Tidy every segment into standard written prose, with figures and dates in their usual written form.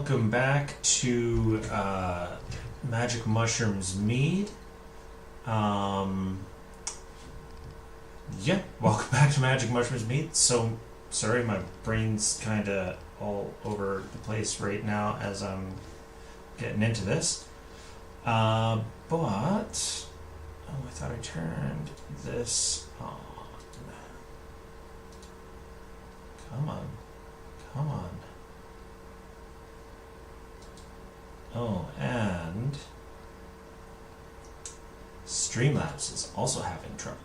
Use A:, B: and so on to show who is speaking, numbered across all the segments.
A: welcome back to Magic Mushrooms Mead. Welcome back to Magic Mushrooms Mead. So, sorry, my brain's kind of all over the place right now as I'm getting into this. I thought I turned this on. Come on. Oh, and Streamlabs is also having trouble.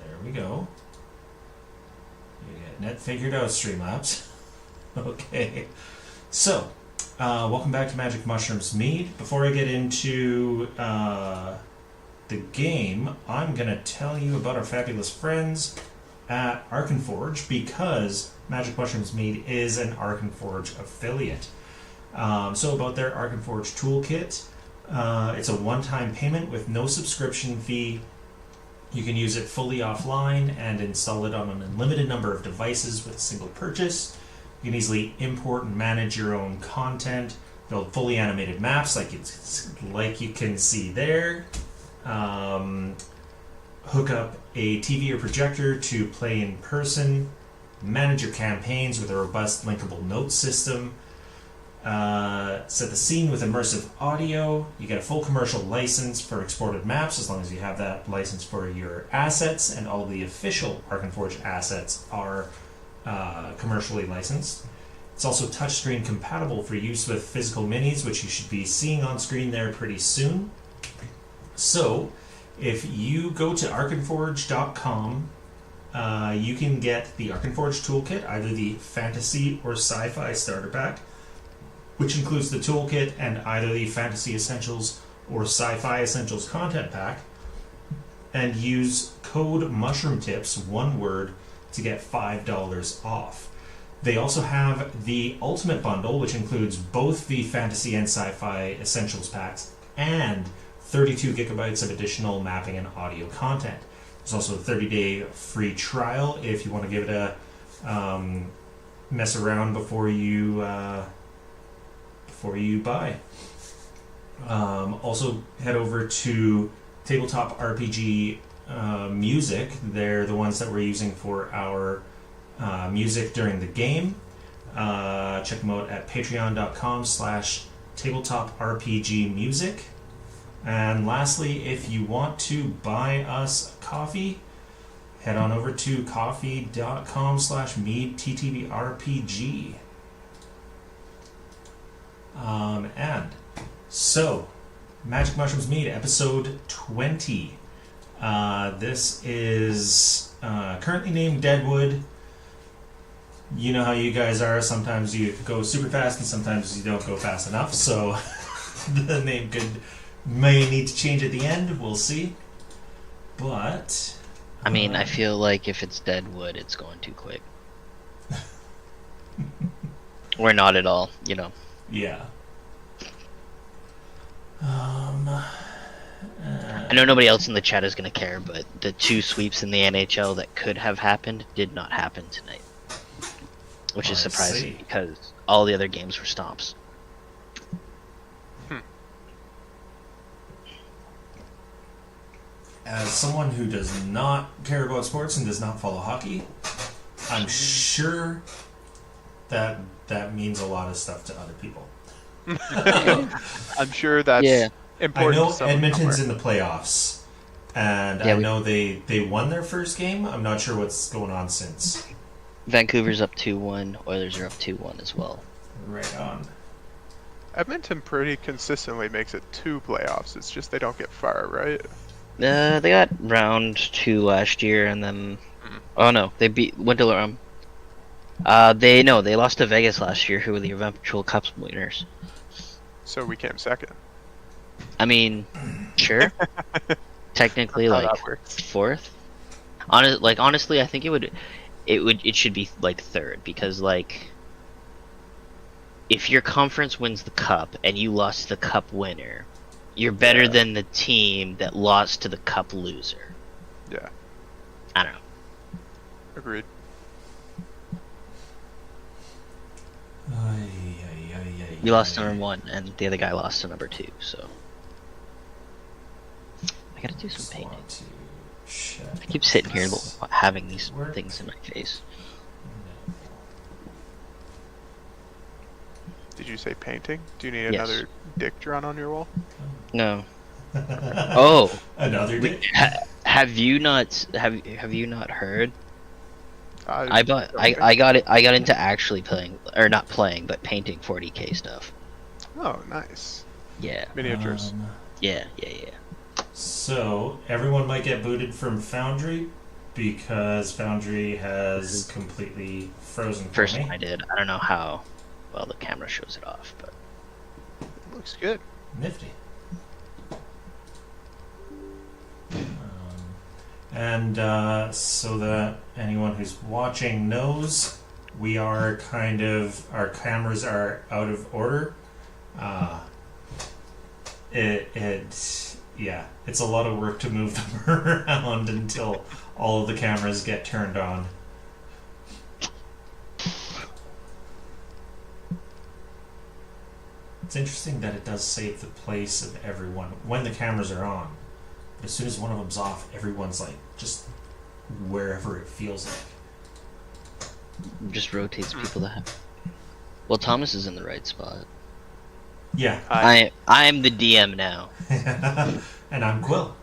A: There we go. You getting it figured out, Streamlabs. Okay. So, welcome back to Magic Mushrooms Mead. Before I get into the game, I'm going to tell you about our fabulous friends at Arkenforge, because Magic Mushrooms Mead is an Arkenforge affiliate. So about their Arkenforge toolkit, it's a one-time payment with no subscription fee. You can use it fully offline and install it on an unlimited number of devices with a single purchase. You can easily import and manage your own content, build fully animated maps like you can see there. Hook up a TV or projector to play in person, manage your campaigns with a robust linkable note system, set the scene with immersive audio. You get a full commercial license for exported maps as long as you have that license for your assets, and all the official Arkenforge assets are commercially licensed. It's also touchscreen compatible for use with physical minis, which you should be seeing on screen there pretty soon. So, if you go to arkenforge.com, you can get the Arkenforge toolkit, either the fantasy or sci-fi starter pack, which includes the toolkit and either the fantasy essentials or sci-fi essentials content pack, and use code MushroomTips, one word, to get $5 off. They also have the Ultimate Bundle, which includes both the fantasy and sci-fi essentials packs and 32 gigabytes of additional mapping and audio content. There's also a 30-day free trial if you want to give it a mess around before you buy. Also, head over to Tabletop RPG Music. They're the ones that we're using for our music during the game. Check them out at patreon.com/tabletop-rpg-music. And lastly, if you want to buy us coffee, head on over to coffee.com/meadttbrpg. And so, Magic Mushrooms Mead, episode 20. This is currently named Deadwood. You know how you guys are. Sometimes you go super fast and sometimes you don't go fast enough. So the name may need to change at the end. We'll see. But
B: I mean, I feel like if it's Deadwood, it's going too quick. Or not at all, you know.
A: Yeah.
B: I know nobody else in the chat is going to care, but the 2 sweeps in the NHL that could have happened did not happen tonight. Which is surprising because all the other games were stomps.
A: As someone who does not care about sports and does not follow hockey, I'm sure that means a lot of stuff to other people.
C: I'm sure that's important.
A: I know
C: to someone
A: Edmonton's
C: somewhere.
A: in the playoffs, and I know they won their first game. I'm not sure what's going on since.
B: Vancouver's up 2-1. Oilers are up 2-1 as well.
A: Right on.
C: Edmonton pretty consistently makes it 2 playoffs. It's just they don't get far, right?
B: They got round 2 last year, and then oh no, they went to they lost to Vegas last year, who were the eventual Cup winners.
C: So we came second.
B: I mean, sure. Technically, like
C: that works.
B: 4th. Honestly, I think it should be like 3rd, because like if your conference wins the cup and you lost to the cup winner, you're better than the team that lost to the cup loser.
C: Yeah.
B: I don't know.
C: Agreed.
B: You lost to number 1, and the other guy lost to number 2. So I gotta do some
A: Just
B: painting.
A: want to check
B: I keep sitting here
A: this.
B: having these
A: Work.
B: things in my face.
C: Did you say painting? Do you need
B: Yes.
C: another dick drawn on your wall?
B: No. Oh,
A: Another dick?
B: have you not heard?
C: I
B: I got into actually playing, or not playing, but painting 40k stuff.
C: Oh, nice.
B: Yeah.
C: Miniatures.
B: Yeah.
A: So everyone might get booted from Foundry because Foundry has completely frozen for
B: First
A: me.
B: one I did. I don't know how well the camera shows it off, but
C: Looks good.
A: Nifty. And so that anyone who's watching knows, we are our cameras are out of order. It's a lot of work to move them around until all of the cameras get turned on. It's interesting that it does save the place of everyone when the cameras are on. But as soon as one of them's off, everyone's like just wherever it feels like.
B: it just rotates people that have. Well, Thomas is in the right spot.
A: Yeah.
B: I'm the DM now.
A: And I'm Quill.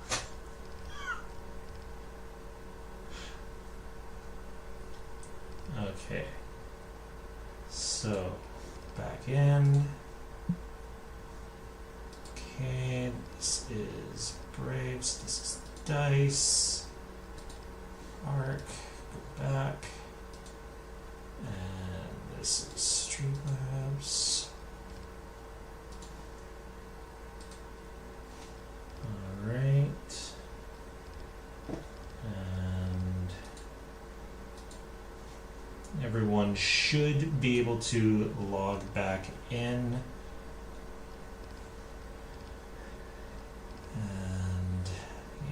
A: Okay. So, back in. Okay, this is Braves, this is Dice. Arc, go back. And this is Streamlabs. Alright. And everyone should be able to log back in. And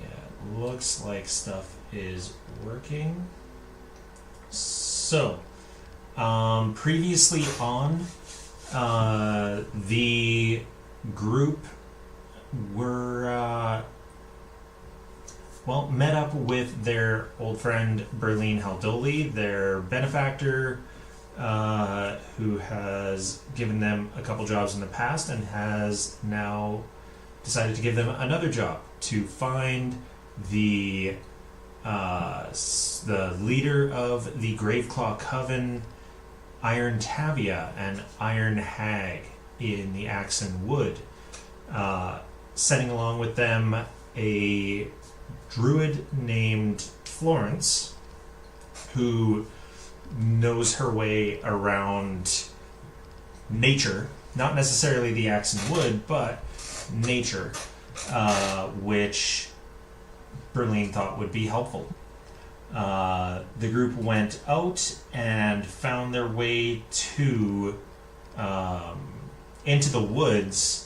A: yeah, it looks like stuff is working. So, previously on, the group were met up with their old friend Berlin Haldoli, their benefactor, who has given them a couple jobs in the past and has now decided to give them another job to find the leader of the Graveclaw Coven, Iron Tavia, and Iron Hag in the Axon Wood. Sending along with them a druid named Florence, who knows her way around nature, not necessarily the Axon Wood, but nature, which Berlin thought would be helpful. The group went out and found their way to into the woods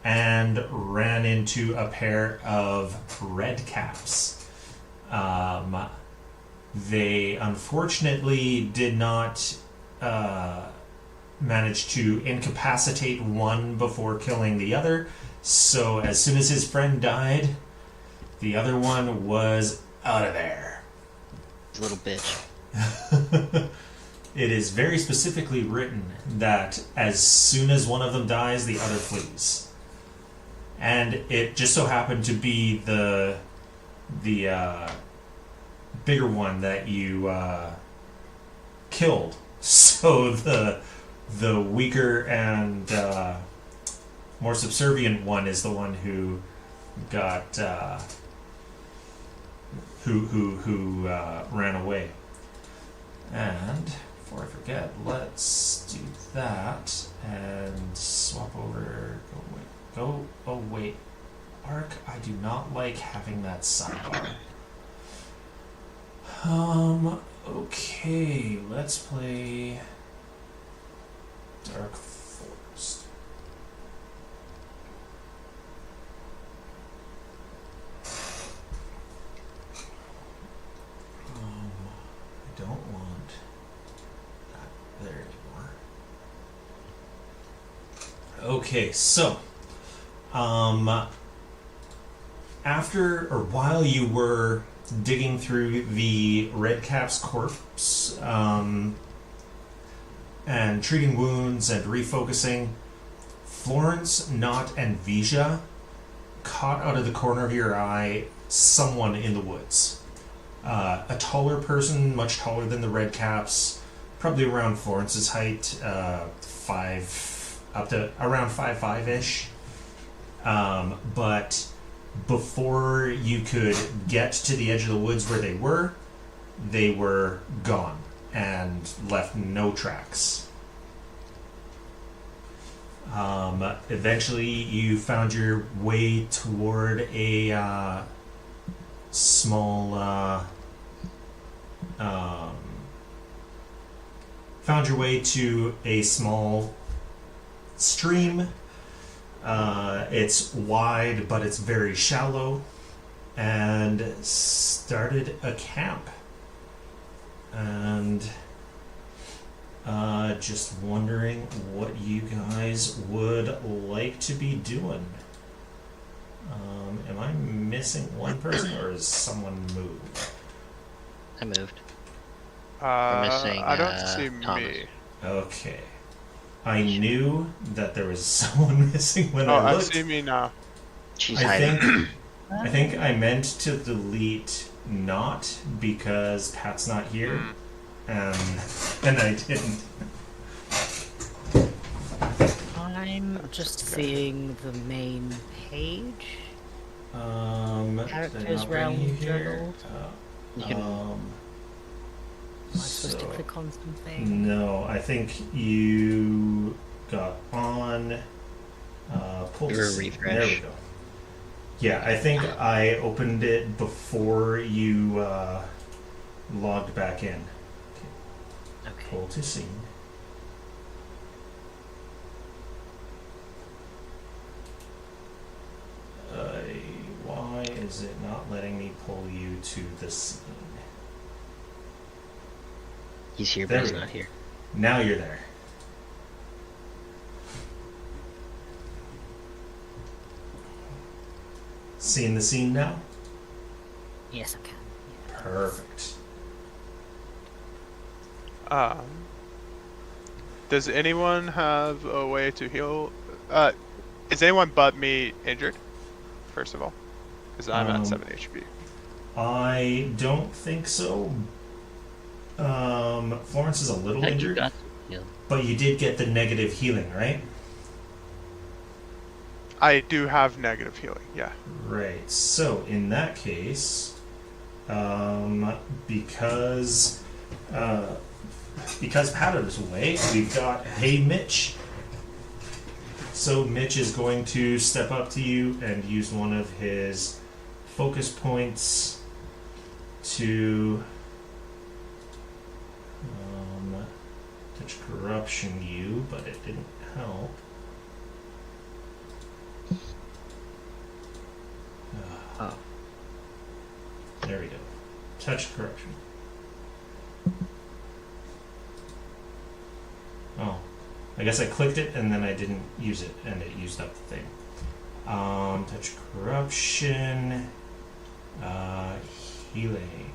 A: and ran into a pair of red caps. They unfortunately did not manage to incapacitate one before killing the other, so as soon as his friend died, the other one was out of there.
B: It's a little bitch.
A: It is very specifically written that as soon as one of them dies, the other flees. And it just so happened to be the bigger one that you killed. So the weaker and more subservient one is the one who got who ran away. And before I forget, let's do that and swap over. Oh wait, Arc. I do not like having that sidebar. Okay, let's play Dark Forest. I don't want that there anymore. Okay, so after or while you were digging through the Redcap's corpse and treating wounds and refocusing, Florence, Knot, and Vija caught out of the corner of your eye someone in the woods. A taller person, much taller than the Redcaps, probably around Florence's height, up to around 5'5"-ish. But before you could get to the edge of the woods where they were gone and left no tracks. Eventually you found your way toward a found your way to a small stream. It's wide, but it's very shallow, and started a camp. And just wondering what you guys would like to be doing. Am I missing one person, or is someone moved?
B: I moved.
C: We're
B: missing,
C: I don't see
B: Thomas.
C: me.
A: Okay. I knew that there was someone missing when
C: Oh,
A: I
C: I
A: looked.
C: see me now.
B: She's
A: I
B: hiding.
A: think I think I meant to delete not because Pat's not here, and I didn't.
D: I'm just seeing the main page. Characters realm journal.
B: You can-
D: Am I supposed to click on something?
A: No, I think you got on. Pull
B: Your
A: to see.
B: refresh.
A: There we go. Yeah, I think I opened it before you logged back in.
D: Okay.
A: Pull to scene. Why is it not letting me pull you to the scene?
B: He's here,
A: There
B: but he's
A: we go.
B: not here.
A: Now you're there. Seeing the scene now?
D: Yes, I can. Yeah.
A: Perfect.
C: Does anyone have a way to heal? Is anyone but me injured? First of all, because I'm at 7 HP.
A: I don't think so. Florence is a little
B: Heck, you
A: injured,
B: got yeah.
A: but you did get the negative healing, right?
C: I do have negative healing. Yeah.
A: Right. So in that case, because Pat is away, we've got Hey Mitch. So Mitch is going to step up to you and use one of his focus points to touch corruption you, but it didn't help.
B: Oh.
A: There we go. Touch corruption. Oh. I guess I clicked it and then I didn't use it and it used up the thing. Touch corruption. Healing.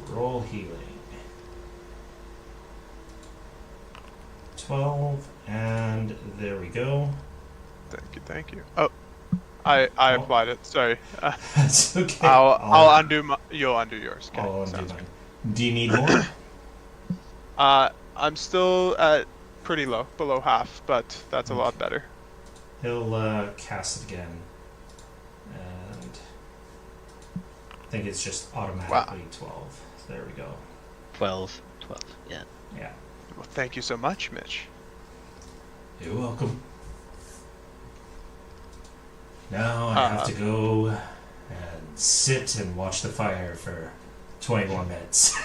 A: Roll healing. 12, and there we go.
C: Thank you. Thank you. Oh, I applied it. Sorry.
A: That's okay.
C: I'll undo you'll undo yours. Okay.
A: I'll undo
C: Sounds
A: mine. Do you need more?
C: good. I'm still at pretty low, below half, but that's a lot better.
A: He'll cast it again, and I think it's just automatically 12. There we go.
B: 12. Yeah.
A: Yeah.
C: Well, thank you so much, Mitch.
A: You're welcome. Now I have to go and sit and watch the fire for 20 more minutes.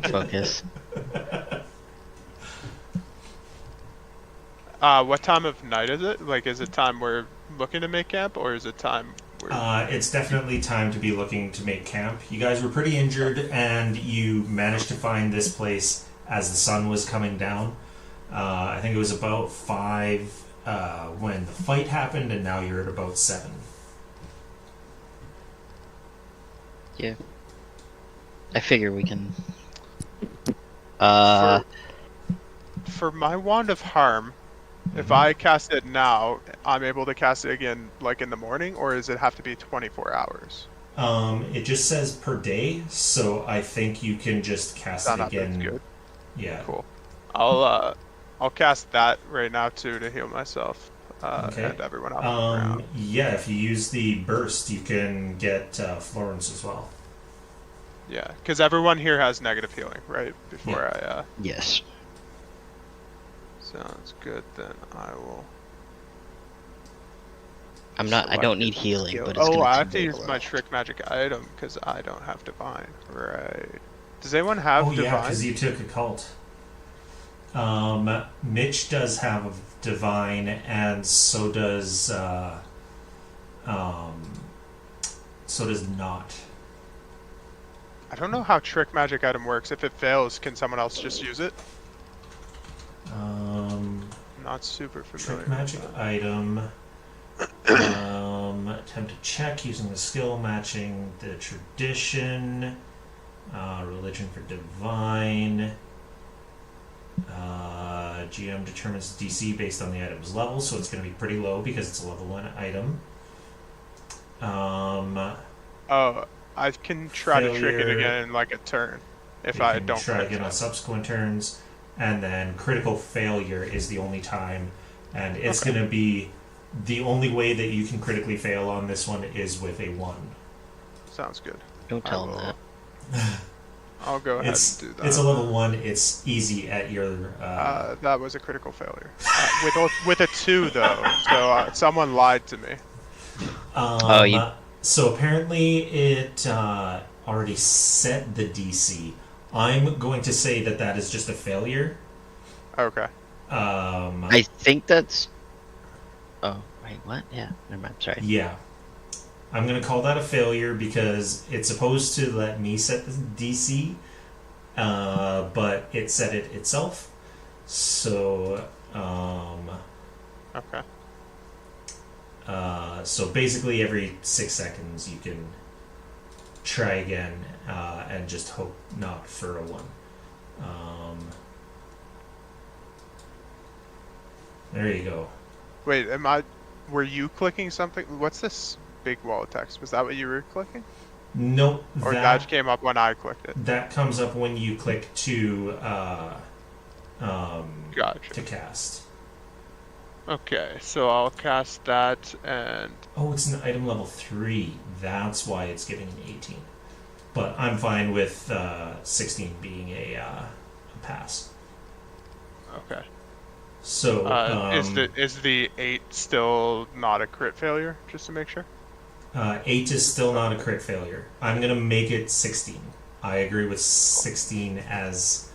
B: Focus.
C: What time of night is it? Like, is it time we're looking to make camp, or is it time we're...
A: It's definitely time to be looking to make camp. You guys were pretty injured, and you managed to find this place as the sun was coming down. I think it was about 5 when the fight happened, and now you're at about 7.
B: Yeah. I figure we can.
C: For my Wand of Harm, if I cast it now, I'm able to cast it again like in the morning, or does it have to be 24 hours?
A: It just says per day, so I think you can just cast it
C: That's
A: again.
C: good.
A: Yeah.
C: Cool. I'll cast that right now too to heal myself and everyone else around.
A: Yeah, if you use the burst, you can get Florence as well.
C: Yeah, because everyone here has negative healing, right? Before I.
B: Yes.
C: Sounds good. Then I will.
B: I'm not. I don't need healing, but it's
C: oh,
B: gonna
C: I have to
B: take a
C: use my
B: little.
C: trick magic item because I don't have divine. Right. Does anyone have
A: Oh yeah,
C: divine?
A: because you took Occult. Mitch does have a divine, and so does not.
C: I don't know how trick magic item works. If it fails, can someone else just use it? Not super familiar.
A: Trick magic
C: with
A: item. Attempt to check using the skill matching the tradition. Religion for divine. GM determines DC based on the item's level, so it's going to be pretty low because it's a level 1 item.
C: Oh, I can try to trick it
A: Failure.
C: again in like a turn if
A: You
C: I
A: can
C: don't
A: try
C: crit
A: again on
C: fail.
A: subsequent turns, and then critical failure is the only time, and it's
C: Okay.
A: going to be the only way that you can critically fail on this one is with a 1.
C: Sounds good.
B: Don't tell him that.
C: I'll go ahead
A: It's
C: and do that.
A: it's a level 1. It's easy at your.
C: That was a critical failure. With a 2 though, so someone lied to me.
A: So apparently it already set the DC. I'm going to say that is just a failure.
C: Okay.
B: I think that's. Oh wait, what? Yeah, never mind. Sorry.
A: Yeah. I'm going to call that a failure because it's supposed to let me set the DC, but it set it itself. So,
C: Okay.
A: So basically every 6 seconds you can try again and just hope not for a 1. There you go.
C: Wait, were you clicking something? What's this big wall of text? Was that what you were clicking?
A: Nope.
C: Or that came up when I clicked it?
A: That comes up when you click to
C: Gotcha.
A: cast.
C: Okay, so I'll cast that and...
A: Oh, it's an item level 3. That's why it's giving an 18. But I'm fine with 16 being a pass.
C: Okay.
A: So
C: is the 8 still not a crit failure? Just to make sure.
A: 8 is still not a crit failure. I'm gonna make it 16. I agree with 16 as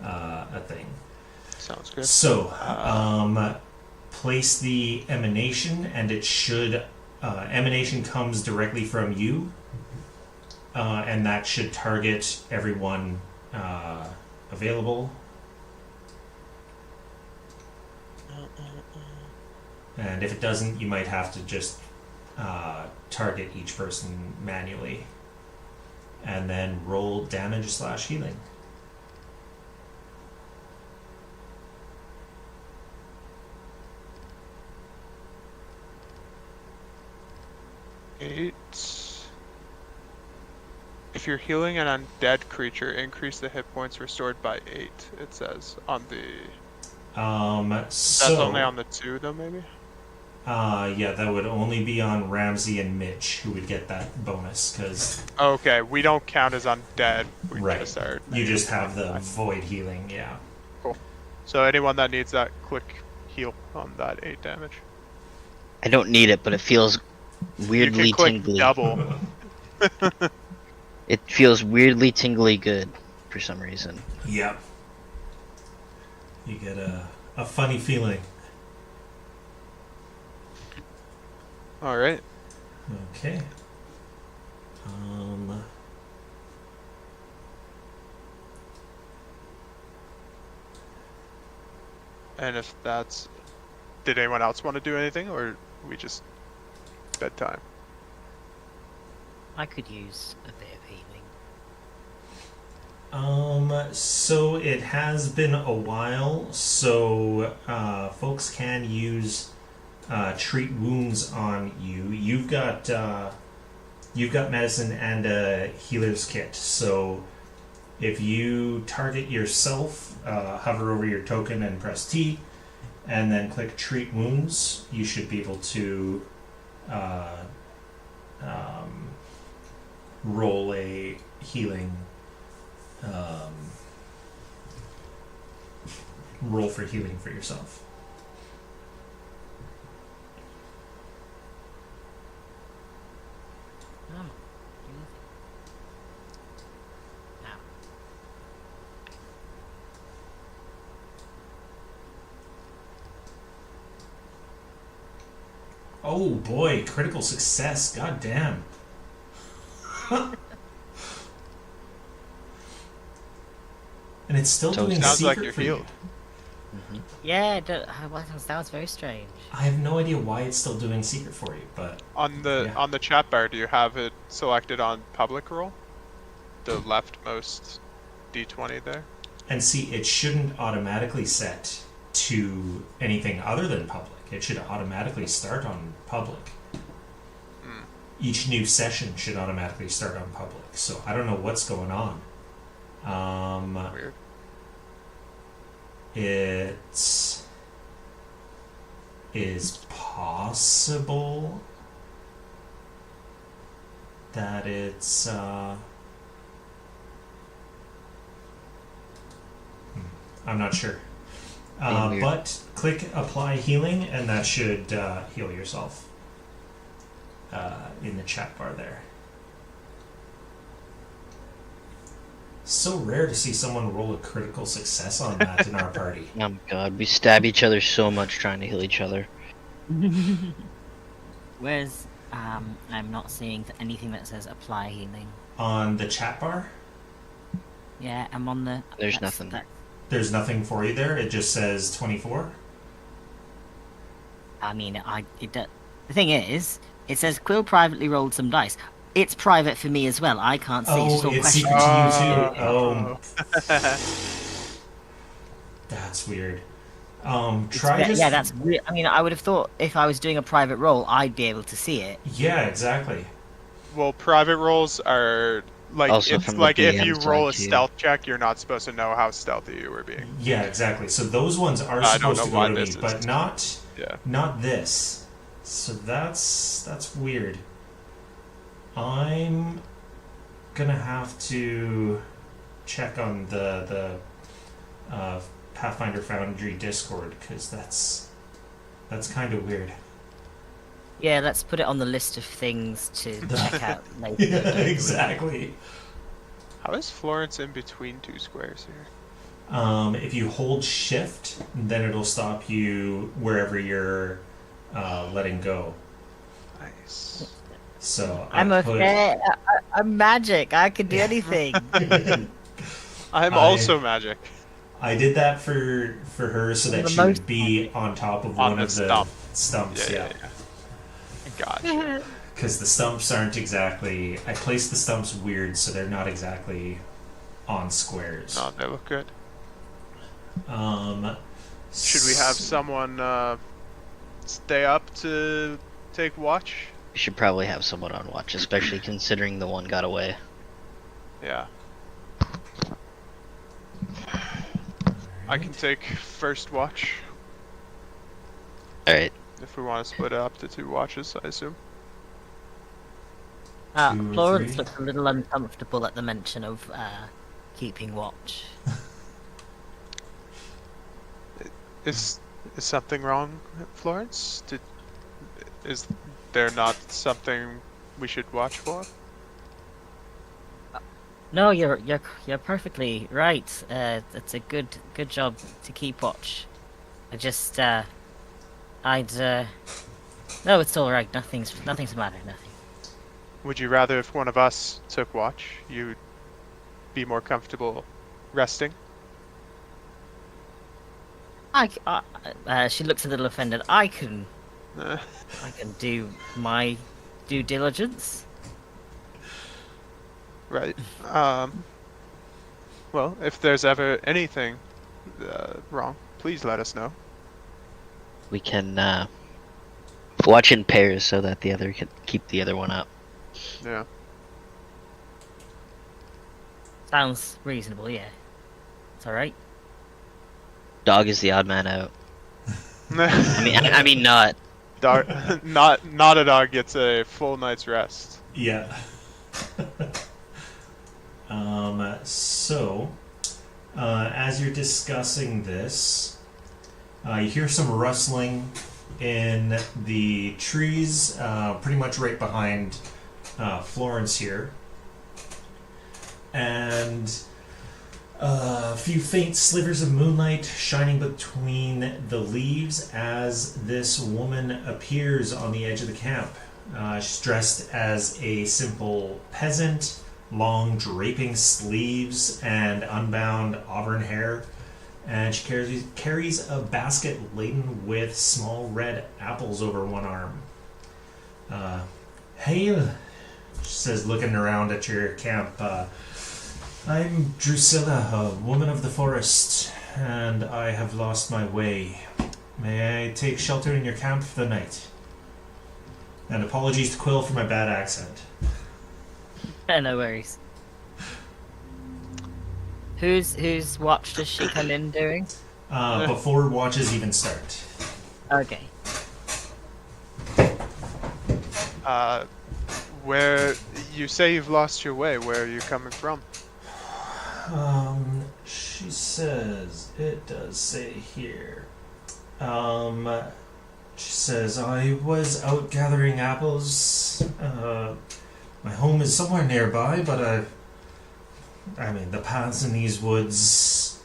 A: a thing.
C: Sounds good.
A: So place the emanation, and it should emanation comes directly from you, and that should target everyone available. And if it doesn't, you might have to just target each person manually. And then roll damage/healing.
C: Eight. If you're healing an undead creature, increase the hit points restored by 8, it says on the... That's only on the 2 though, maybe?
A: Yeah, that would only be on Ramsey and Mitch who would get that bonus, because...
C: Okay, we don't count as undead. We
A: Right.
C: just are...
A: You just have the void healing, yeah.
C: Cool. So anyone that needs that, click heal on that 8 damage.
B: I don't need it, but it feels weirdly
C: You can click
B: tingly.
C: double.
B: It feels weirdly tingly good for some reason.
A: Yep. You get a funny feeling.
C: Alright.
A: Okay.
C: And if that's... Did anyone else want to do anything, or we just bedtime?
D: I could use a bit of healing.
A: So it has been a while, so folks can use treat wounds on you. You've got medicine and a healer's kit, so if you target yourself, hover over your token and press T, and then click treat wounds, you should be able to roll a healing roll for healing for yourself.
D: Oh, now.
A: Oh boy, critical success. God damn. And it's still
B: So it
A: doing
C: sounds
A: secret
C: like you're
A: for you.
C: healed.
D: Yeah, that sounds very strange.
A: I have no idea why it's still doing secret for you, but
C: On the
A: Yeah.
C: on the chat bar, do you have it selected on public roll? The leftmost D20 there.
A: and see, it shouldn't automatically set to anything other than public. It should automatically start on public.
C: Hmm.
A: Each new session should automatically start on public. So I don't know what's going on.
C: Weird.
A: It is possible that it's I'm not sure.
B: Weird.
A: But click apply healing and that should heal yourself in the chat bar there. So rare to see someone roll a critical success on that in our party.
B: Oh god, we stab each other so much trying to heal each other.
D: Whereas, I'm not seeing anything that says apply healing.
A: On the chat bar,
D: Yeah, I'm on the.
B: There's
D: that's-
B: nothing.
D: that-
A: there's nothing for you there. It just says 24.
D: I mean, the thing is, it says Quill privately rolled some dice. It's private for me as well. I can't see. It's just all
A: It's
D: questions.
A: secret to you too. That's weird. Try just.
D: Yeah, that's weird. I mean, I would have thought if I was doing a private roll, I'd be able to see it.
A: Yeah, exactly.
C: Well, private rolls are like
B: Also
C: it's
B: from the
C: like if
B: DM
C: you
B: side,
C: roll a
B: too.
C: stealth check, you're not supposed to know how stealthy you were being.
A: Yeah, exactly. So those ones are
C: I don't
A: supposed to
C: know why
A: go to me,
C: this is.
A: but not
C: Yeah.
A: this. So that's weird. I'm gonna have to check on the Pathfinder Foundry Discord because that's kind of weird.
D: Yeah, let's put it on the list of things to check out later.
A: Yeah, exactly.
C: How is Florence in between two squares here?
A: If you hold shift, then it'll stop you wherever you're letting go.
C: Nice.
A: So
D: I'm
A: I put-
D: okay. I'm magic. I can do anything.
C: I'm
A: I-
C: also magic.
A: I did that for her so that
D: The
A: she
D: most-
A: would be on top of
C: On
A: one
C: the
A: of the
C: stump.
A: stumps. Yeah,
C: Gotcha.
A: because the stumps aren't exactly. I placed the stumps weird, so they're not exactly on squares.
C: No, they look good. Should we have
A: s-
C: someone stay up to take watch?
B: We should probably have someone on watch, especially considering the one got away.
C: Yeah. I can take first watch
B: Alright.
C: if we want to split it up to 2 watches, I assume.
A: 2 or
D: Florence
A: 3?
D: looks a little uncomfortable at the mention of keeping watch.
C: Is something wrong, Florence? Is there not something we should watch for?
D: No, you're perfectly right. It's a good job to keep watch. I just no, it's all right. Nothing's the matter. Nothing.
C: Would you rather if one of us took watch, you'd be more comfortable resting?
D: She looks a little offended. I can
C: Eh,
D: do my due diligence.
C: right. Well, if there's ever anything wrong, please let us know.
B: We can watch in pairs so that the other can keep the other one up.
C: Yeah.
D: Sounds reasonable, yeah. It's alright.
B: Dog is the odd man out.
C: I
B: I mean not.
C: dog, not a dog gets a full night's rest.
A: Yeah. So, as you're discussing this, you hear some rustling in the trees, pretty much right behind Florence here. And a few faint slivers of moonlight shining between the leaves as this woman appears on the edge of the camp. She's dressed as a simple peasant, long draping sleeves and unbound auburn hair. And she carries a basket laden with small red apples over one arm. Hail, she says, looking around at your camp. I'm Drusilla, a woman of the forest, and I have lost my way. May I take shelter in your camp for the night? And apologies to Quill for my bad accent.
D: No worries. Whose watch does she come in doing?
A: Before watches even start.
D: Okay.
C: Where you say you've lost your way? Where are you coming from?
A: She says, it does say here. She says, I was out gathering apples. My home is somewhere nearby, but I mean, the paths in these woods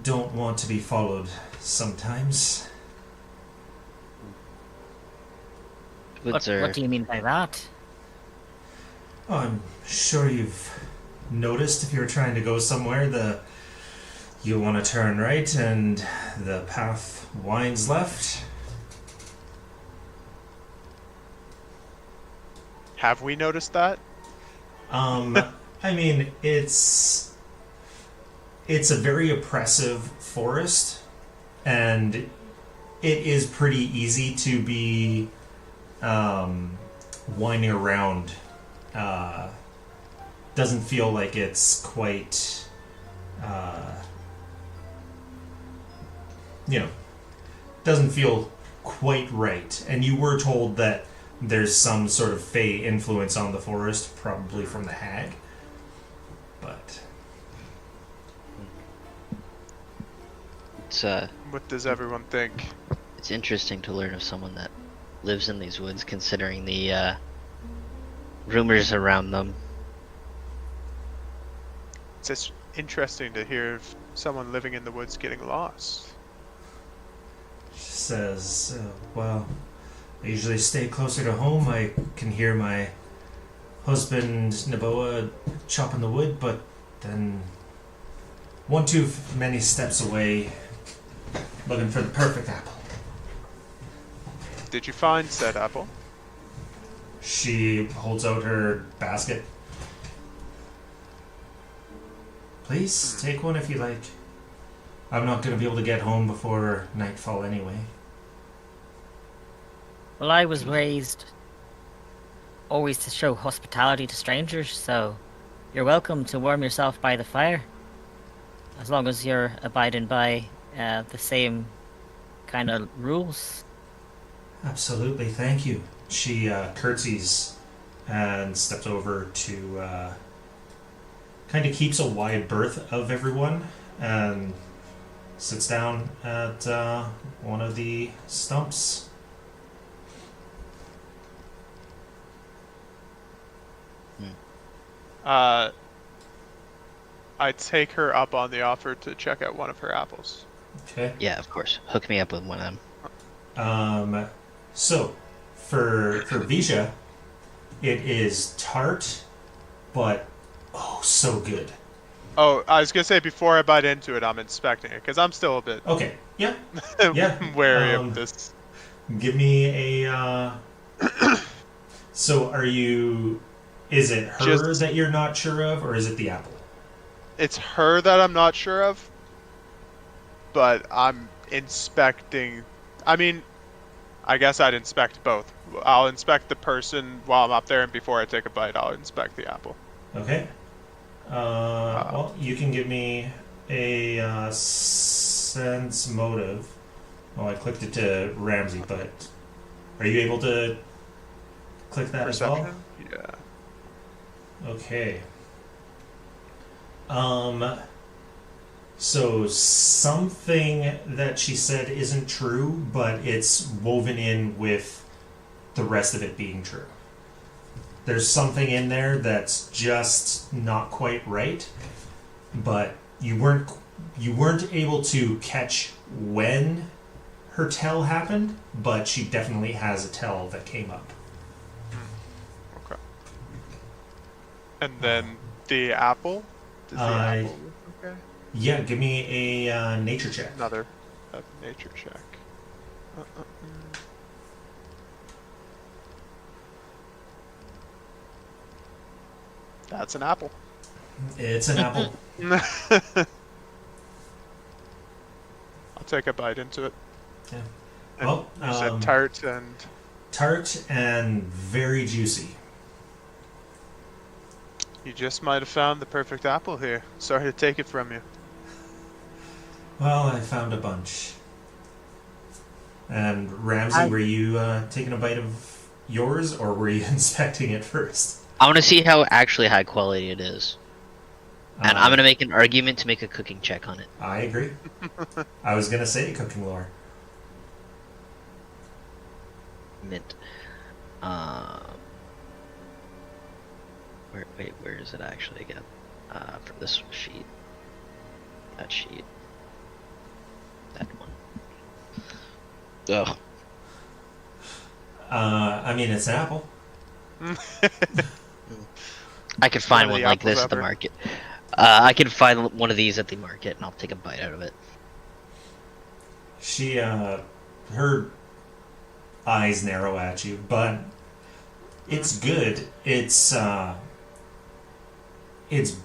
A: don't want to be followed sometimes.
D: What do you mean by that?
A: Oh, I'm sure you've noticed if you're trying to go somewhere, you want to turn right and the path winds left.
C: Have we noticed that?
A: I mean, it's a very oppressive forest, and it is pretty easy to be winding around. Doesn't feel like it's quite, doesn't feel quite right. And you were told that there's some sort of fey influence on the forest, probably from the hag. But
B: It's
C: What does everyone think?
B: it's interesting to learn of someone that lives in these woods, considering the rumors around them.
C: It's just interesting to hear of someone living in the woods getting lost.
A: she says, well, I usually stay closer to home. I can hear my husband, Naboa, chopping the wood, but then one too many steps away, looking for the perfect apple.
C: Did you find said apple?
A: She holds out her basket. Please, take one if you like. I'm not going to be able to get home before nightfall anyway.
D: Well, I was raised always to show hospitality to strangers, so you're welcome to warm yourself by the fire. As long as you're abiding by the same kind of rules.
A: Absolutely, thank you. She curtsies and steps over to kind of keeps a wide berth of everyone and sits down at one of the stumps.
C: I take her up on the offer to check out one of her apples.
A: Okay.
B: Yeah, of course. Hook me up with one of them.
A: So for Visha, it is tart, but oh so good.
C: Oh, I was gonna say before I bite into it, I'm inspecting it because I'm still a bit
A: Okay. Yeah. Yeah.
C: wary of this.
A: Give me a. So are you? Is it her
C: Just
A: that you're not sure of, or is it the apple?
C: it's her that I'm not sure of, but I'm inspecting. I mean, I guess I'd inspect both. I'll inspect the person while I'm up there, and before I take a bite, I'll inspect the apple.
A: Okay. Well, you can give me a sense motive. Oh, I clicked it to Ramsey, but are you able to click that
C: Perception?
A: as well?
C: Yeah.
A: Okay. So something that she said isn't true, but it's woven in with the rest of it being true. There's something in there that's just not quite right, but you weren't able to catch when her tell happened, but she definitely has a tell that came up.
C: Okay. And then the apple? Does the apple look okay?
A: Yeah, give me a nature check.
C: Another nature check. That's an apple.
A: It's an apple.
C: I'll take a bite into it.
A: Yeah.
C: And
A: Well,
C: you said tart and
A: tart and very juicy.
C: you just might have found the perfect apple here. Sorry to take it from you.
A: Well, I found a bunch. And Ramsey, were you taking a bite of yours, or were you inspecting it first?
B: I want to see how actually high quality it is. And I'm going to make an argument to make a cooking check on it.
A: I agree. I was going to say cooking lore.
B: Mint. Where is it actually again? For this sheet. That sheet. That one. Ugh.
A: I mean, it's an apple.
B: I could find
C: One of
B: one
C: the
B: like
C: apples
B: this at the
C: ever.
B: market. I could find one of these at the market, and I'll take a bite out of it.
A: She, her eyes narrow at you, but it's good. It's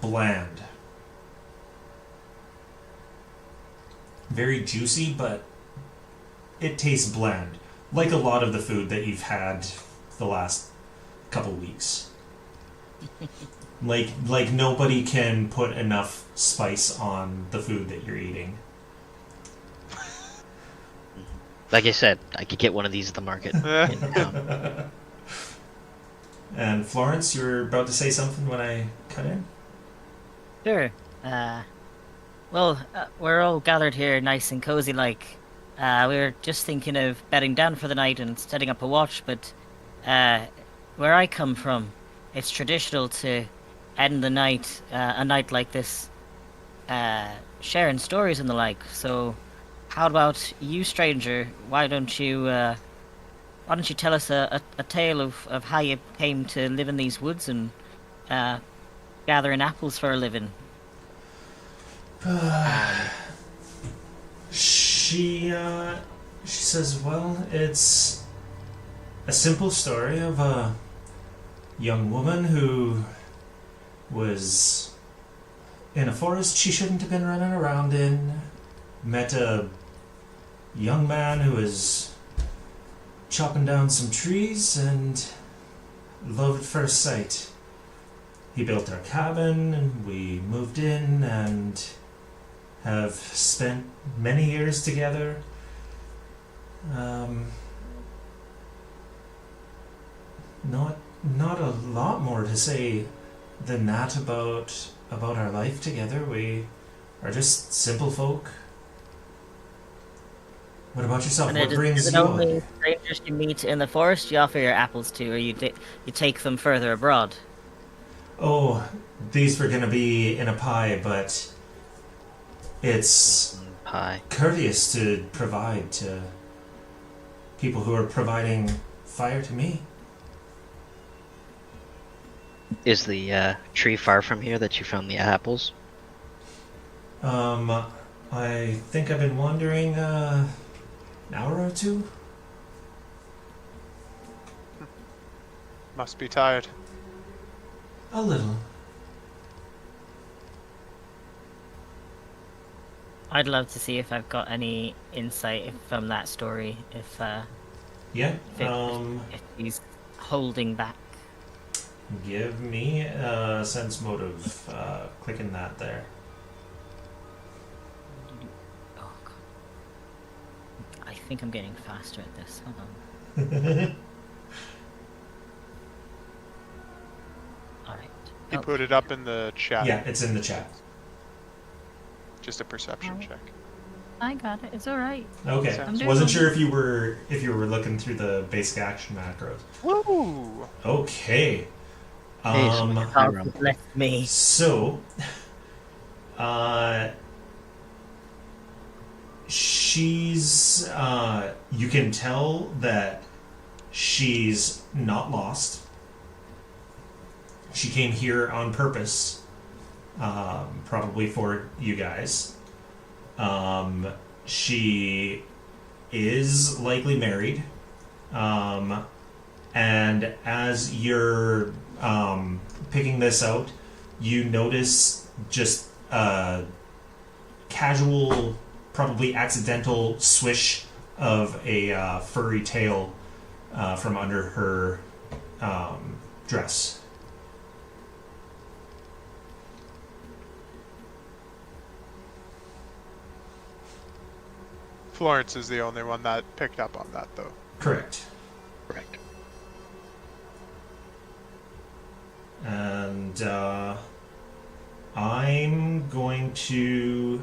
A: bland. Very juicy, but it tastes bland. Like a lot of the food that you've had the last couple weeks. Like nobody can put enough spice on the food that you're eating.
B: Like I said, I could get one of these at the market. In town.
A: And Florence, you were about to say something when I cut in?
D: Sure. We're all gathered here nice and cozy like. We were just thinking of bedding down for the night and setting up a watch, but where I come from, it's traditional to end the night, a night like this, sharing stories and the like. So, how about you, stranger? Why don't you tell us a tale of how you came to live in these woods and gathering apples for a living?
A: She says, well, it's a simple story of a young woman who was in a forest she shouldn't have been running around in, met a young man who was chopping down some trees, and love at first sight. He built our cabin, and we moved in, and have spent many years together. Not a lot more to say than that about our life together. We are just simple folk. What about yourself?
D: And
A: What
D: is
A: brings
D: it
A: you
D: only
A: on?
D: strangers you meet in the forest you offer your apples to, or you take them further abroad?
A: Oh, these were gonna be in a pie, but it's
B: Pie.
A: courteous to provide to people who are providing fire to me.
B: Is the tree far from here that you found the apples?
A: I think I've been wandering an hour or two.
C: Must be tired.
A: A little.
D: I'd love to see if I've got any insight from that story.
A: Yeah.
D: If he's holding back.
A: Give me a sense motive. Clicking that there.
D: Oh god. I think I'm getting faster at this. Hold on. Alright.
C: He
D: Oh,
C: put it up in the chat.
A: Yeah, it's in the chat.
C: Just a perception check.
E: I got it. It's all right.
A: Okay.
C: I'm
E: doing
A: Wasn't
E: well.
A: sure if you were looking through the basic action macros.
C: Woo!
A: Okay.
B: Hey, so much
D: God
B: Hiram.
D: bless me.
A: So, she's, you can tell that she's not lost. She came here on purpose, probably for you guys. She is likely married. And as you're picking this out, you notice just a casual, probably accidental swish of a furry tail from under her dress.
C: Florence is the only one that picked up on that, though.
A: Correct.
B: Correct.
A: And I'm going to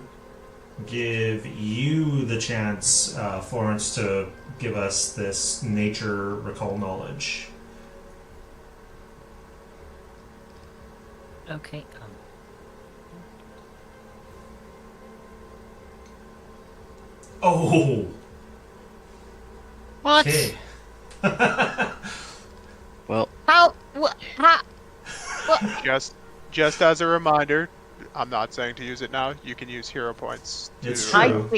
A: give you the chance, Florence, to give us this nature recall knowledge.
D: Okay.
A: Oh!
D: What?
A: Okay.
B: Well,
D: How? What? How?
C: Just as a reminder, I'm not saying to use it now. You can use hero points.
A: It's
C: to,
A: true.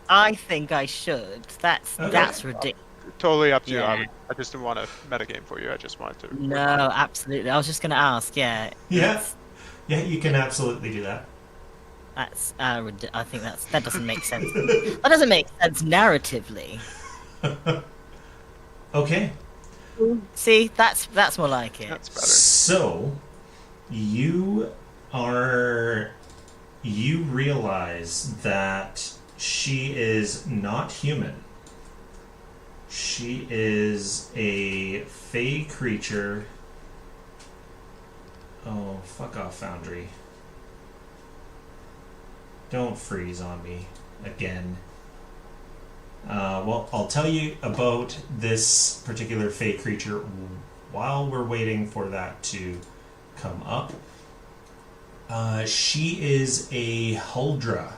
D: I think I should. That's
A: Okay.
D: ridiculous.
C: Totally up to you.
D: Yeah.
C: I just didn't want to metagame for you. I just wanted to.
D: No, absolutely. I was just gonna ask. Yeah.
A: Yeah.
D: it's-
A: Yeah, you can absolutely do that.
D: That's. I think that doesn't make sense. That doesn't make sense narratively.
A: Okay.
D: See, that's more like it.
C: That's better.
A: So, you realize that she is not human. She is a fey creature. Oh, fuck off, Foundry. Don't freeze on me again. Well, I'll tell you about this particular fey creature while we're waiting for that to come up. She is a Huldra.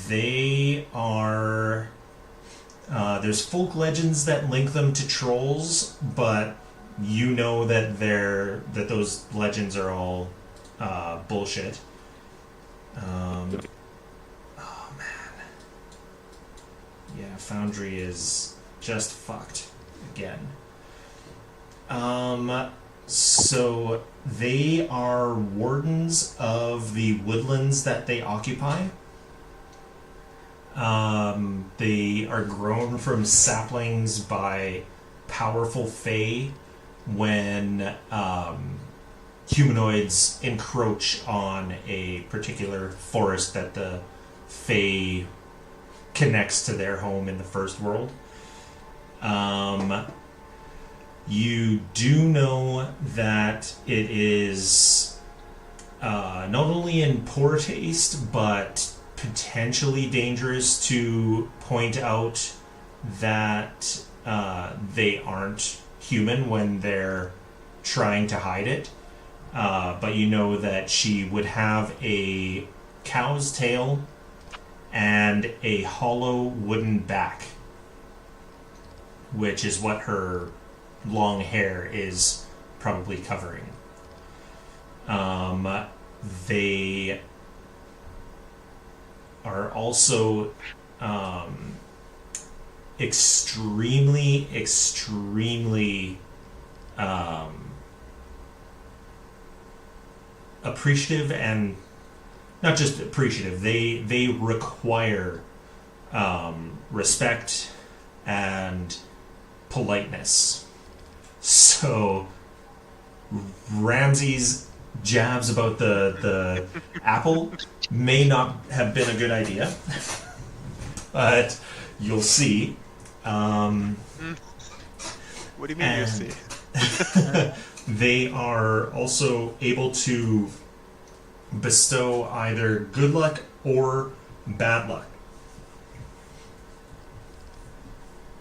A: They are... there's folk legends that link them to trolls, but you know that those legends are all bullshit. Oh man. Yeah, Foundry is just fucked again. So they are wardens of the woodlands that they occupy. They are grown from saplings by powerful fae when humanoids encroach on a particular forest that the fae connects to their home in the first world. You do know that it is not only in poor taste, but potentially dangerous to point out that they aren't human when they're trying to hide it. But you know that she would have a cow's tail and a hollow wooden back, which is what her long hair is probably covering. They are also extremely, extremely appreciative, and not just appreciative. They require respect and politeness. So Ramsey's jabs about the apple may not have been a good idea, but you'll see.
C: What do you mean you see?
A: They are also able to bestow either good luck or bad luck.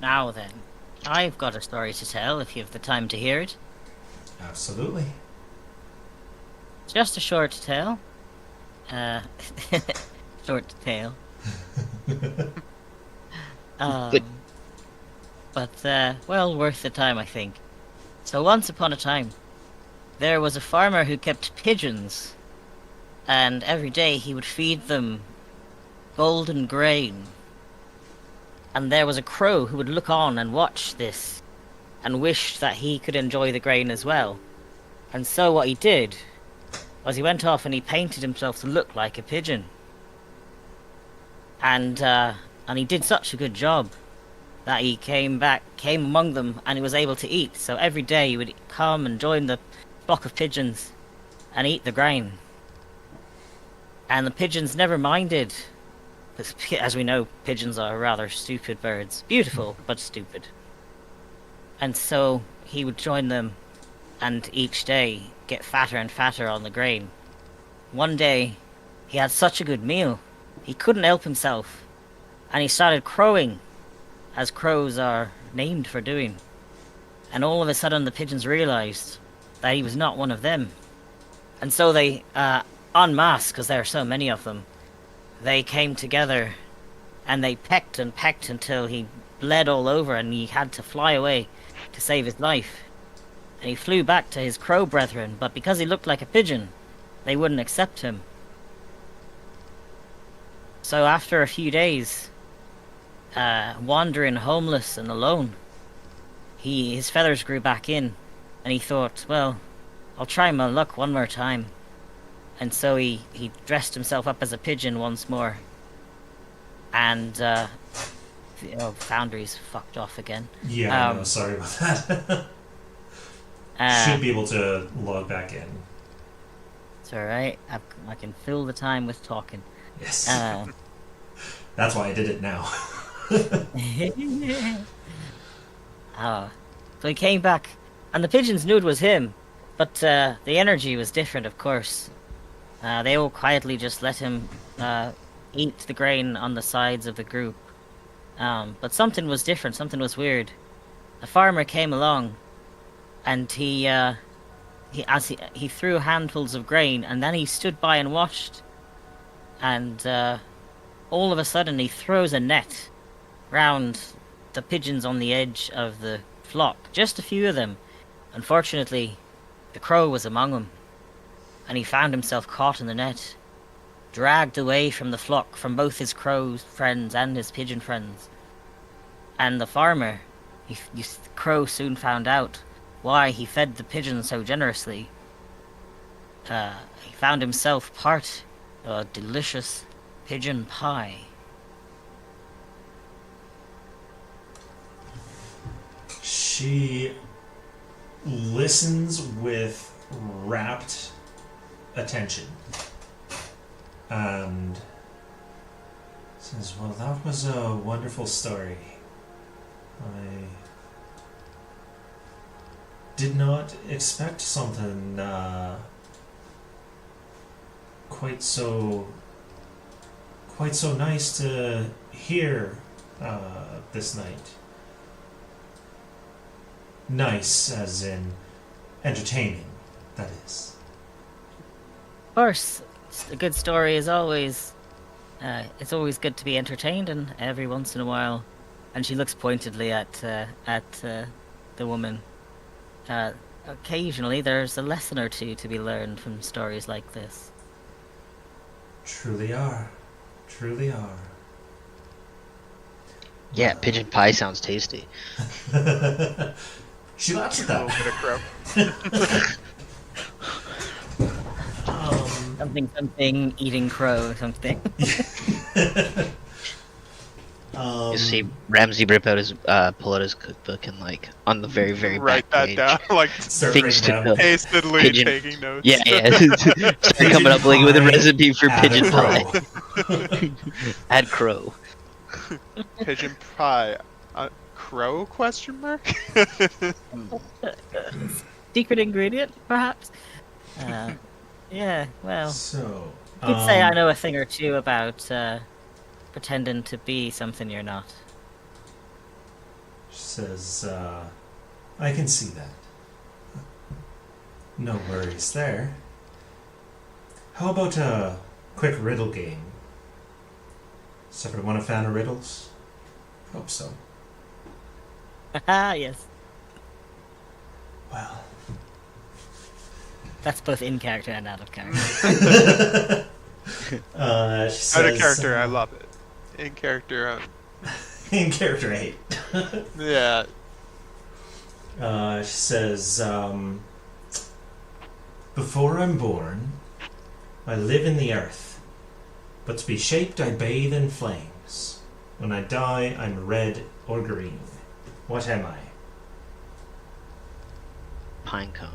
D: Now then, I've got a story to tell if you have the time to hear it.
A: Absolutely.
D: Just a short tale. Short tale. Well worth the time, I think. So once upon a time, there was a farmer who kept pigeons, and every day he would feed them golden grain. And there was a crow who would look on and watch this, and wished that he could enjoy the grain as well. And so what he did was he went off and he painted himself to look like a pigeon. And he did such a good job that he came among them, and he was able to eat. So every day he would come and join the flock of pigeons and eat the grain. And the pigeons never minded. As we know, pigeons are rather stupid birds. Beautiful, but stupid. And so he would join them and each day get fatter and fatter on the grain. One day, he had such a good meal, he couldn't help himself, and he started crowing, as crows are named for doing. And all of a sudden the pigeons realized that he was not one of them. And so they, en masse, because there are so many of them, they came together and they pecked and pecked until he bled all over and he had to fly away to save his life. And he flew back to his crow brethren, but because he looked like a pigeon, they wouldn't accept him. So after a few days, wandering homeless and alone, his feathers grew back in, and he thought, well, I'll try my luck one more time. And so he dressed himself up as a pigeon once more. And, Foundry's fucked off again.
A: Yeah, I know, sorry about that. Should be able to log back in.
D: It's alright, I can fill the time with talking.
A: Yes. That's why I did it now.
D: So he came back, and the pigeons knew it was him, but the energy was different, of course. They all quietly just let him eat the grain on the sides of the group. But something was different, something was weird. A farmer came along, and he threw handfuls of grain, and then he stood by and watched. And all of a sudden he throws a net round the pigeons on the edge of the flock. Just a few of them. Unfortunately, the crow was among them, and he found himself caught in the net, dragged away from the flock, from both his crow friends and his pigeon friends. And the farmer, the crow soon found out why he fed the pigeons so generously. He found himself part of a delicious pigeon pie.
A: She listens with rapt attention and says, well, that was a wonderful story. I did not expect something quite so nice to hear this night. Nice as in entertaining, that is.
D: Of course, a good story is always it's always good to be entertained, and every once in a while. And she looks pointedly at the woman. occasionally there's a lesson or two to be learned from stories like this.
A: Truly are. Truly are.
B: Yeah, pigeon pie sounds tasty.
A: She laughs at
C: A little
A: that.
C: bit of crow.
D: Something, eating crow or something.
B: You see Ramsey pull out his cookbook and like on the very, very
C: Write
B: back
C: that
B: page,
C: down, like
A: Start
B: things
A: writing
B: to
A: down.
B: cook.
C: hastily
B: Pigeon-
C: taking notes.
B: Yeah, start coming up like with a recipe for
A: Add
B: pigeon
A: a
B: pie.
A: crow.
B: Add crow.
C: Pigeon pie. Crow? Question mark.
D: Secret ingredient, perhaps? Yeah, well,
A: So,
D: you'd say I know a thing or two about pretending to be something you're not.
A: she says, I can see that. No worries there. How about a quick riddle game? Does everyone a fan of riddles? Hope so.
D: Ah, yes.
A: Well,
D: That's both in character and out of character.
A: she
C: Out
A: says,
C: of character, I love it. In character,
A: in character, I hate.
C: yeah.
A: She says, before I'm born, I live in the earth, but to be shaped I bathe in flames. When I die, I'm red or green. What am I?
B: Pine cone.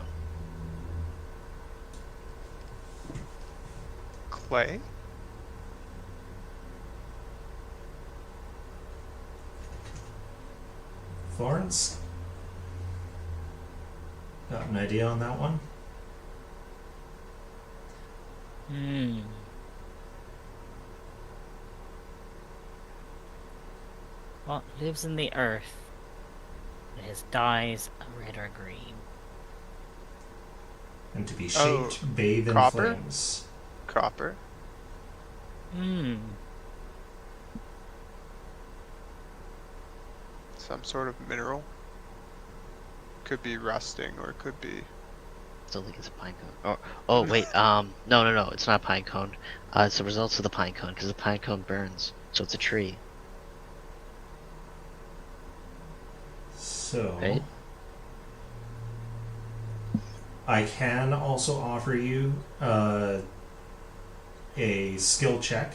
C: Clay.
A: Florence? Got an idea on that one?
D: Hmm. What lives in the earth? His dyes red or green.
A: And to be
C: Oh,
A: shaped, bathe in
C: copper?
A: flames.
C: Copper.
D: Hmm.
C: Some sort of mineral. Could be rusting, or it could be.
B: Still think it's a pine cone. Oh wait, no, it's not a pine cone. It's the results of the pine cone because the pine cone burns, so it's a tree.
A: So,
B: Right.
A: I can also offer you a skill check.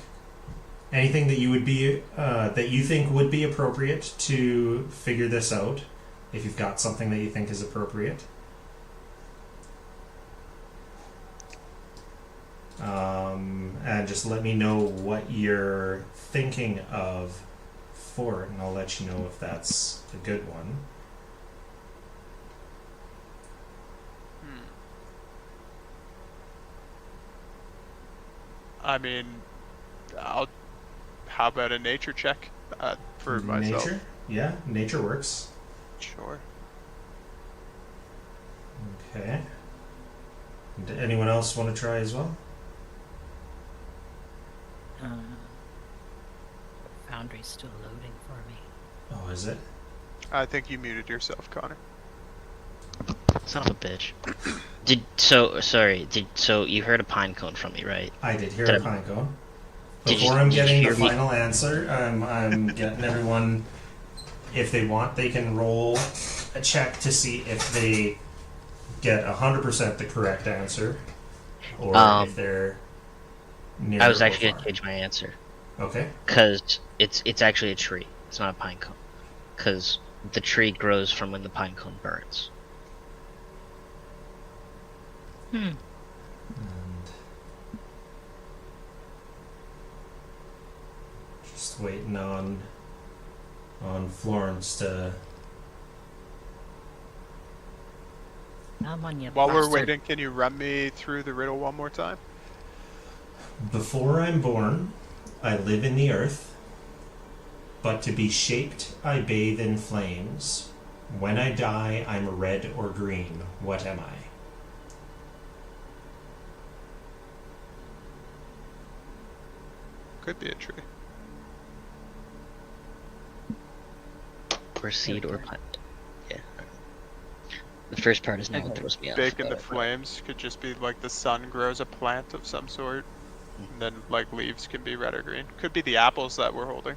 A: Anything that you would be that you think would be appropriate to figure this out, if you've got something that you think is appropriate. And just let me know what you're thinking of for it, and I'll let you know if that's a good one.
C: I mean, how about a nature check for myself?
A: Nature? Yeah, nature works.
C: Sure.
A: Okay. And anyone else want to try as well?
D: Foundry's still loading for me.
A: Oh, is it?
C: I think you muted yourself, Connor.
B: Son of a bitch. So you heard a pine cone from me, right?
A: I did hear
B: Did
A: a
B: I-
A: pine cone.
B: Did
A: Before
B: you-
A: I'm
B: did you
A: getting the
B: hear me?
A: final answer, I'm getting everyone. If they want, they can roll a check to see if they get 100% the correct answer, or if they're near.
B: I was
A: or
B: actually
A: far.
B: gonna change my answer
A: Okay.
B: because it's actually a tree. It's not a pine cone because the tree grows from when the pine cone burns.
A: And just waiting on Florence to.
D: Come on, you
C: While we're
D: bastard.
C: waiting, can you run me through the riddle one more time?
A: Before I'm born, I live in the earth, but to be shaped, I bathe in flames. When I die, I'm red or green. What am I?
C: Could be a tree.
B: Or seed or plant. Yeah. The first part is not what
D: Okay.
B: throws me off.
C: Bake in the
B: but-
C: flames could just be like the sun grows a plant of some sort, and then like leaves can be red or green. Could be the apples that we're holding.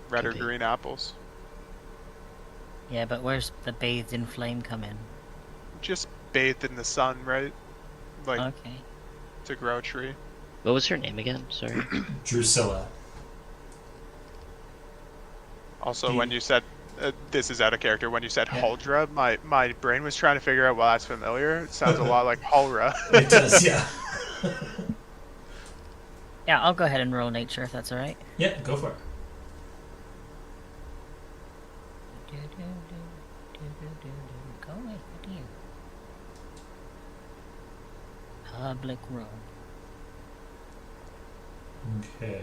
C: Red
B: Could
C: or
B: be.
C: green apples.
D: Yeah, but where's the bathed in flame come in?
C: Just bathed in the sun, right? Like
D: Okay.
C: to grow a tree.
B: What was her name again? Sorry.
A: Drusilla.
C: Also,
A: Do
C: when
A: you-
C: you said this is out of character, when you said
A: Yeah.
C: Huldra, my brain was trying to figure out why that's familiar. It sounds a lot like Hulra.
A: It does, yeah.
D: Yeah, I'll go ahead and roll nature if that's alright.
A: Yeah, go for it.
D: Go away, what are you? Public room.
A: Okay.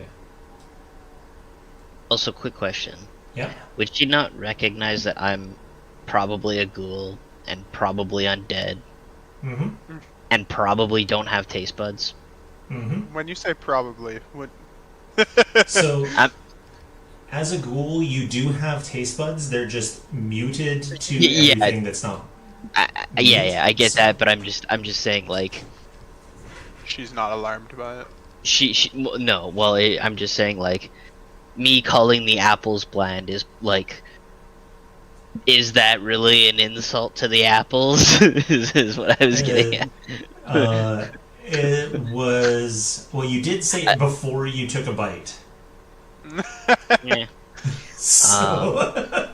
B: Also, quick question.
A: Yeah.
B: Would she not recognize that I'm probably a ghoul and probably undead
A: Mm-hmm.
B: and probably don't have taste buds?
A: Mm-hmm.
C: When you say probably, what?
A: So,
B: I'm-
A: as a ghoul, you do have taste buds. They're just muted to
B: Yeah.
A: everything that's not.
B: Yeah, I get that, but I'm just saying, like,
C: She's not alarmed by it.
B: no. Well, I'm just saying, like, me calling the apples bland is like, is that really an insult to the apples? is what I was getting at.
A: It was. Well, you did say it before you took a bite.
B: Yeah.
A: So.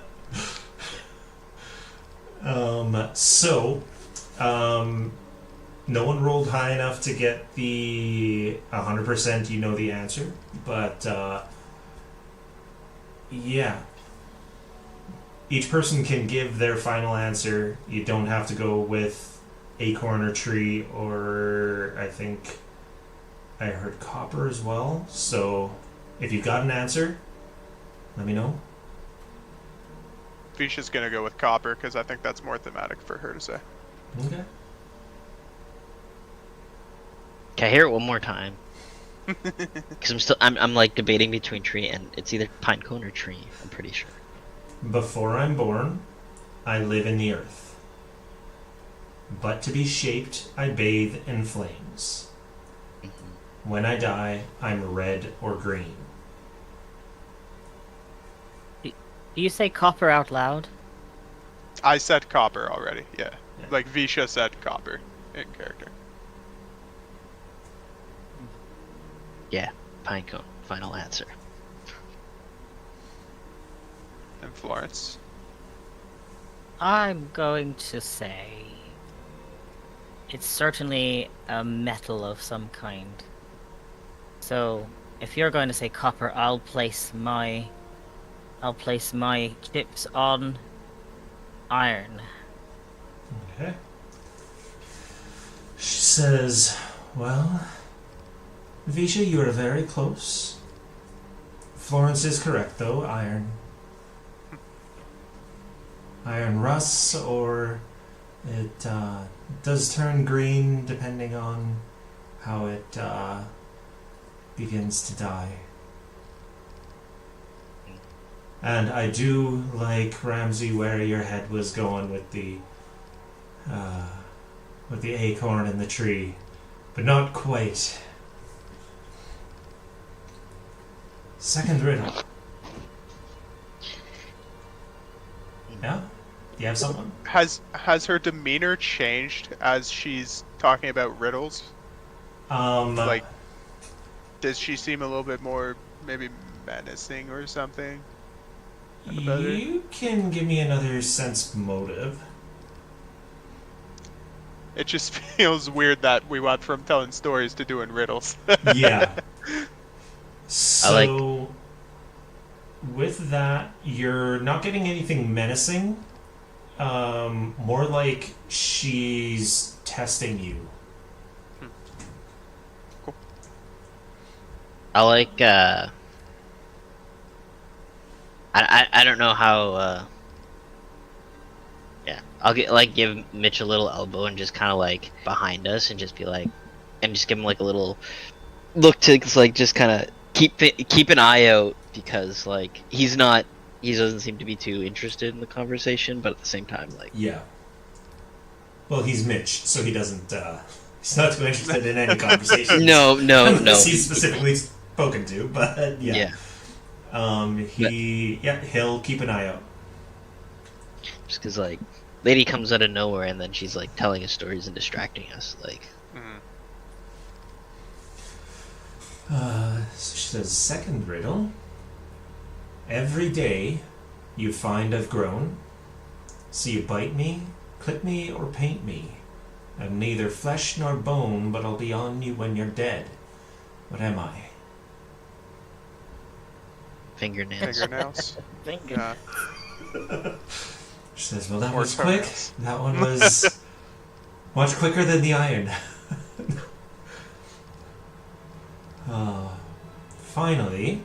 A: No one rolled high enough to get the 100%. You know the answer, but yeah. Each person can give their final answer. You don't have to go with acorn or tree, or I think I heard copper as well. So if you've got an answer, let me know.
C: Visha's gonna go with copper because I think that's more thematic for her to say.
A: Okay.
B: Can I hear it one more time? Because I'm like debating between tree and it's either pine cone or tree. I'm pretty sure.
A: Before I'm born, I live in the earth. But to be shaped, I bathe in flames. When I die, I'm red or green.
D: Do you say copper out loud?
C: I said copper already. Yeah,
A: Yeah.
C: like Visha said copper in character.
B: Yeah, pine cone. Final answer.
C: And Florence.
D: I'm going to say it's certainly a metal of some kind. So if you're going to say copper, I'll place my chips on iron.
A: Okay. She says, well, Visha, you are very close. Florence is correct, though. Iron. Iron rusts, or it does turn green depending on how it begins to die. And I do like, Ramsey, where your head was going with the acorn in the tree, but not quite. Second riddle. Yeah? Do you have someone?
C: Has her demeanor changed as she's talking about riddles? Like, does she seem a little bit more maybe menacing or something? about her?
A: You can give me another sense motive.
C: It just feels weird that we went from telling stories to doing riddles.
A: Yeah. So, with that, you're not getting anything menacing. More like she's testing you.
C: Cool.
B: I like, I don't know how, yeah, I'll give Mitch a little elbow and just kind of like behind us and just be like, and just give him like a little look to like just kind of keep an eye out, because like he's not he doesn't seem to be too interested in the conversation, but at the same time, like,
A: Yeah. Well, he's Mitch, so he doesn't. He's not too interested in any conversations.
B: no,
A: unless he's specifically spoken to. But yeah. He'll keep an eye out.
B: Just because, like, lady comes out of nowhere and then she's like telling us stories and distracting us, like.
A: So she says, second riddle. Every day you find I've grown, so you bite me, clip me, or paint me. I'm neither flesh nor bone, but I'll be on you when you're dead. What am I?
B: Fingernails.
C: Fingernails.
D: Finger.
C: Yeah.
A: She says, well, that
C: Or
A: was quick.
C: toenails.
A: That one was much quicker than the iron. Finally,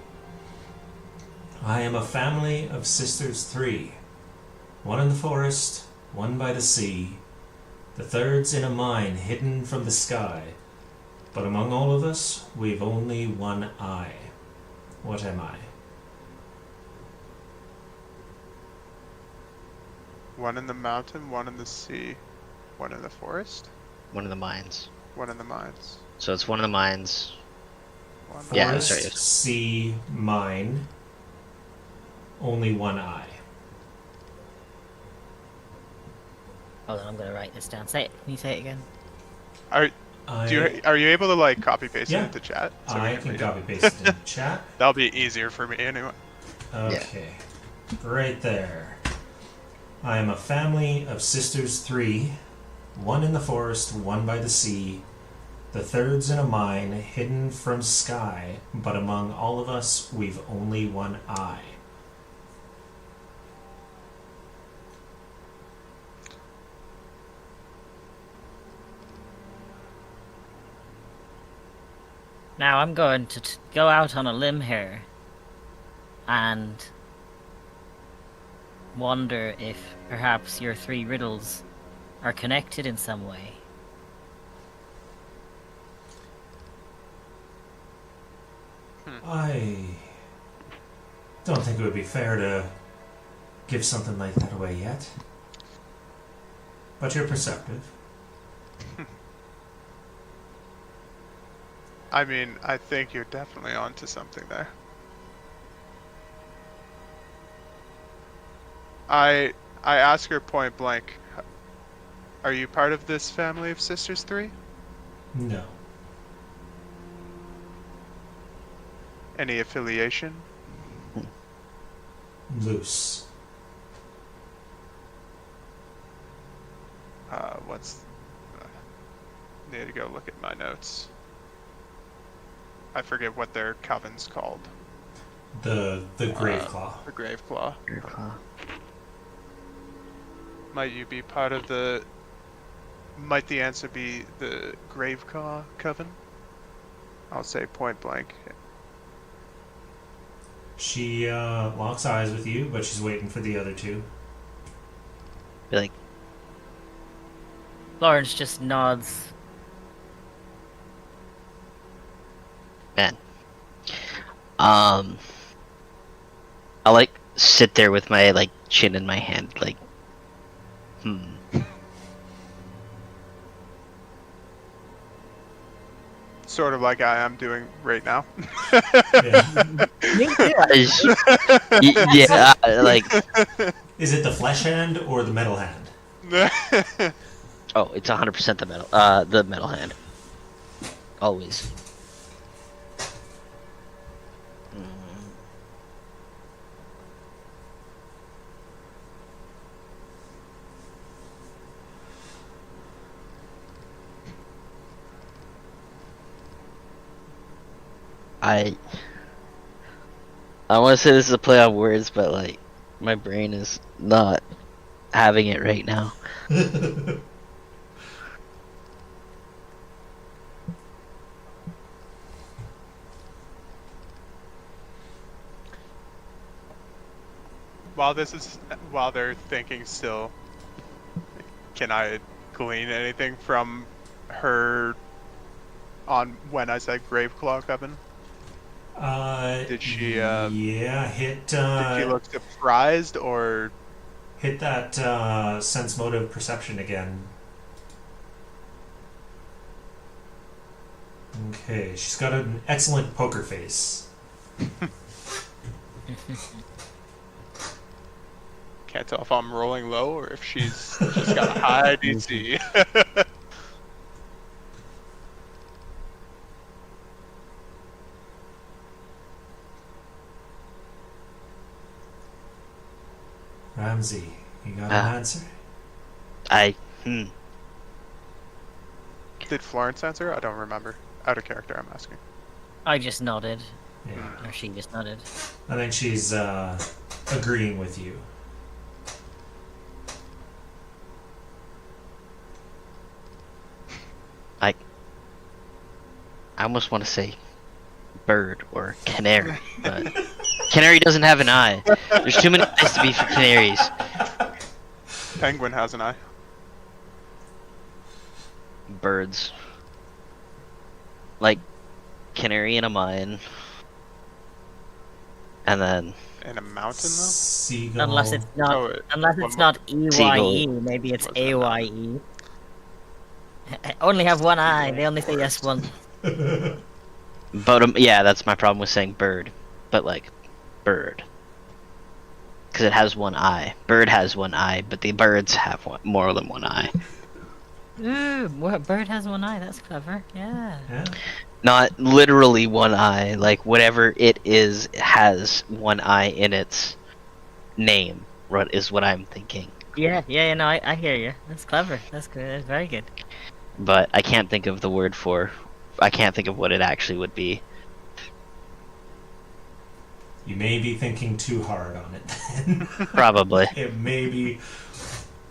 A: I am a family of sisters 3. One in the forest, one by the sea. The third's in a mine hidden from the sky. But among all of us, we've only one eye. What am I?
C: One in the mountain, one in the sea, one in the forest,
B: One of the mines.
C: one in the mines.
B: So it's one of the mines.
C: One
B: Yeah,
A: Forest,
B: sorry.
A: sea, mine. Only one eye.
D: Hold on, I'm gonna write this down. Say it. Can you say it again?
C: Are you able to like copy paste
A: Yeah.
C: it into chat? So we
A: I can
C: read it?
A: copy paste it in chat.
C: That'll be easier for me anyway.
A: Okay. Right there. I am a family of sisters 3. One in the forest, one by the sea. The third's in a mine, hidden from sky. But among all of us, we've only one eye.
D: Now I'm going to go out on a limb here and wonder if perhaps your 3 riddles are connected in some way.
A: I don't think it would be fair to give something like that away yet. But you're perceptive.
C: I mean, I think you're definitely onto something there. I ask her point blank, are you part of this family of sisters 3?
A: No.
C: Any affiliation?
A: Loose.
C: Need to go look at my notes. I forget what their coven's called.
A: The grave claw.
C: The Grave Claw.
B: Claw.
C: Might you be part of the... Might the answer be the Grave Claw coven? I'll say point blank.
A: She locks eyes with you, but she's waiting for the other 2.
B: Be like,
D: Lawrence just nods.
B: man. I'll like sit there with my like chin in my hand, like,
C: Sort of like I am doing right now.
A: Yeah.
B: yeah, like,
A: Is it the flesh hand or the metal hand?
B: oh, it's 100% the metal hand. Always. I want to say this is a play on words, but like my brain is not having it right now.
C: While they're thinking still, can I glean anything from her on when I said Grave Claw coven? Did she?
A: Yeah, hit.
C: Did she look surprised or?
A: Hit that sense motive perception again. Okay, she's got an excellent poker face.
C: Can't tell if I'm rolling low or if she's got a high DC.
A: Ramsey, you got an answer?
C: Did Florence answer? I don't remember. Out of character, I'm asking.
D: I just nodded.
A: Yeah.
D: Or she just nodded.
A: I think she's agreeing with you.
B: I almost want to say bird or canary, but canary doesn't have an eye. There's too many eyes to be for canaries.
C: Penguin has an eye.
B: Birds. Like canary in a mine. And then
C: In a mountain, though?
A: Seagull.
D: Unless it's not.
C: Oh, wait.
D: Unless it's not EYE,
B: Seagull.
D: maybe it's
C: Wasn't it that?
D: AYE. I only have one eye. They only say yes one.
B: but yeah, that's my problem with saying bird. But like bird. Because it has one eye. Bird has one eye, but the birds have more than one eye.
D: Ooh, bird has one eye. That's clever. Yeah.
A: Yeah.
B: Not literally one eye, like whatever it is has one eye in its name, is what I'm thinking.
D: Yeah. No, I hear you. That's clever. That's good. That's very good.
B: But I can't think of the word for. I can't think of what it actually would be.
A: You may be thinking too hard on it then.
B: Probably.
A: It may be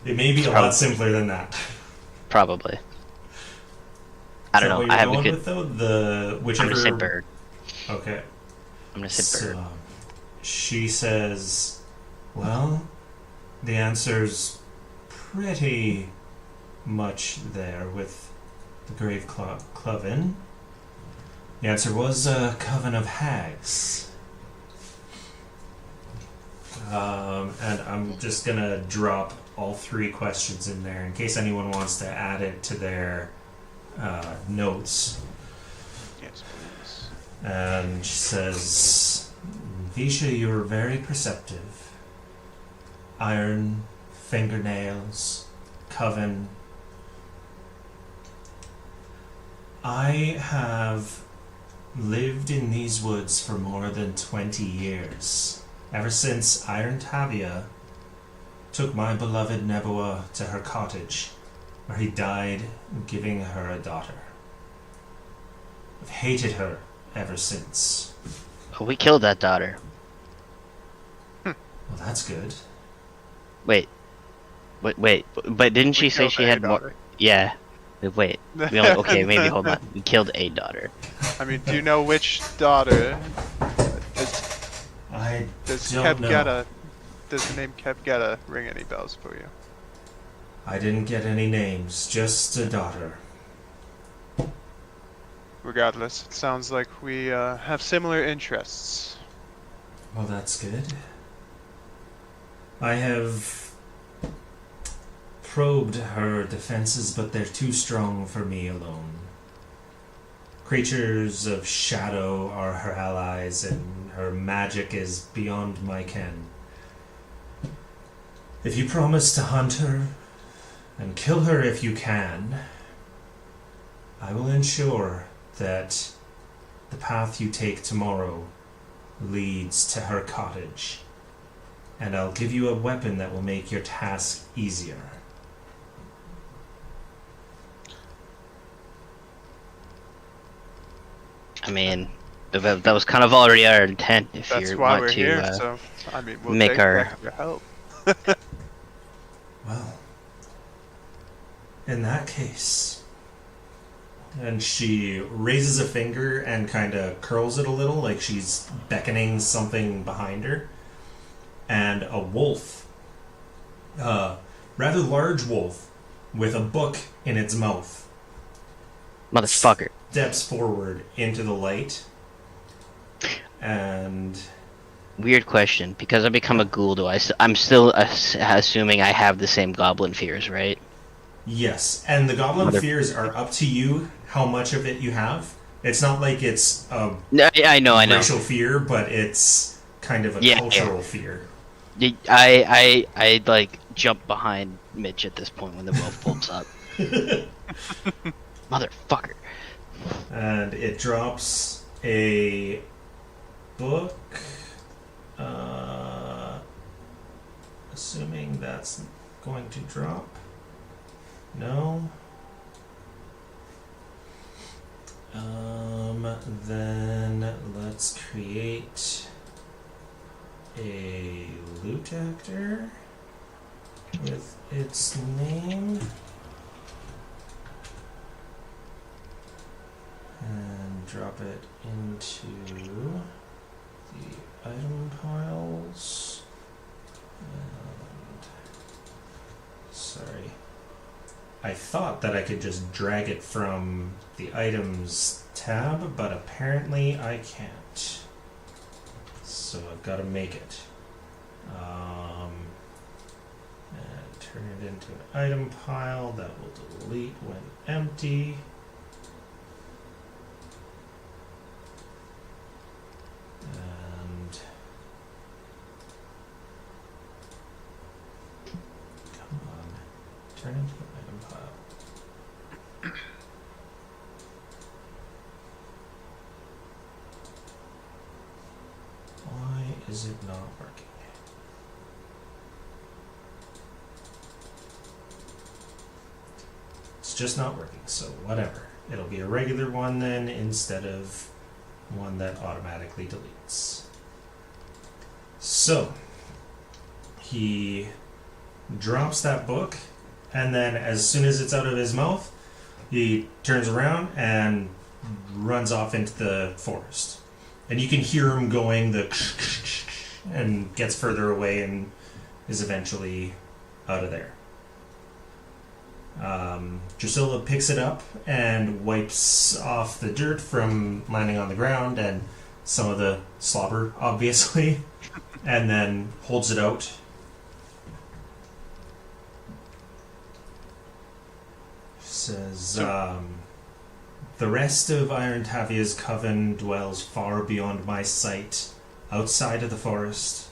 A: a lot simpler than that.
B: Probably. I don't know. I have a good.
A: With, though? The whichever.
B: I'm gonna say bird.
A: Okay.
B: I'm gonna say bird.
A: So, she says, "Well, the answer's pretty much there with the grave cloven. The answer was a coven of hags." And I'm just gonna drop all three questions in there in case anyone wants to add it to their notes.
C: Yes, please.
A: And she says, "Visha, you were very perceptive. Iron, fingernails, coven. I have lived in these woods for more than 20 years. Ever since Iron Tavia took my beloved Nebua to her cottage, where he died giving her a daughter. I've hated her ever since."
B: Oh, we killed that daughter.
A: Well, that's good.
B: Wait. But didn't she say
C: killed
B: she
C: a
B: had more?
C: daughter.
B: Yeah. Wait. Okay, maybe hold on. We killed a daughter.
C: I mean, do you know which daughter?
A: I
C: Does
A: don't know.
C: Does the name Kebgetta ring any bells for you?
A: I didn't get any names, just a daughter.
C: Regardless, it sounds like we have similar interests.
A: Well, that's good. I have probed her defenses, but they're too strong for me alone. Creatures of shadow are her allies, and her magic is beyond my ken. If you promise to hunt her, and kill her if you can, I will ensure that the path you take tomorrow leads to her cottage, and I'll give you a weapon that will make your task easier.
B: I mean, that was kind of already our intent. If
C: That's
B: you
C: why
B: want
C: we're
B: to
C: here. So I mean, we'll
B: make
C: take
B: our-
C: your help.
A: Well, in that case... And she raises a finger and kind of curls it a little, like she's beckoning something behind her. And a wolf, rather large wolf, with a book in its mouth,
B: Motherfucker.
A: steps forward into the light. And
B: Weird question. Because I become a ghoul, I'm still assuming I have the same goblin fears, right?
A: yes, and the goblin
B: Mother-
A: fears are up to you how much of it you have. It's not like it's a
B: No, yeah, I know.
A: racial fear, but it's kind of a
B: Yeah,
A: cultural fear.
B: I like jump behind Mitch at this point when the wolf pulls up. Motherfucker.
A: And it drops a book. Assuming that's going to drop. No. Then let's create a loot actor with its name. And drop it into the item piles. And sorry. I thought that I could just drag it from the items tab, but apparently I can't. So I've got to make it. And turn it into an item pile that will delete when empty. And come on, turn into an item pile. Why is it not working? It's just not working, so whatever. It'll be a regular one then instead of one that automatically deletes. So he drops that book, and then as soon as it's out of his mouth, he turns around and runs off into the forest. And you can hear him going and gets further away and is eventually out of there. Drusilla picks it up and wipes off the dirt from landing on the ground and some of the slobber, obviously, and then holds it out. Says, the rest of Iron Tavia's coven dwells far beyond my sight, outside of the forest,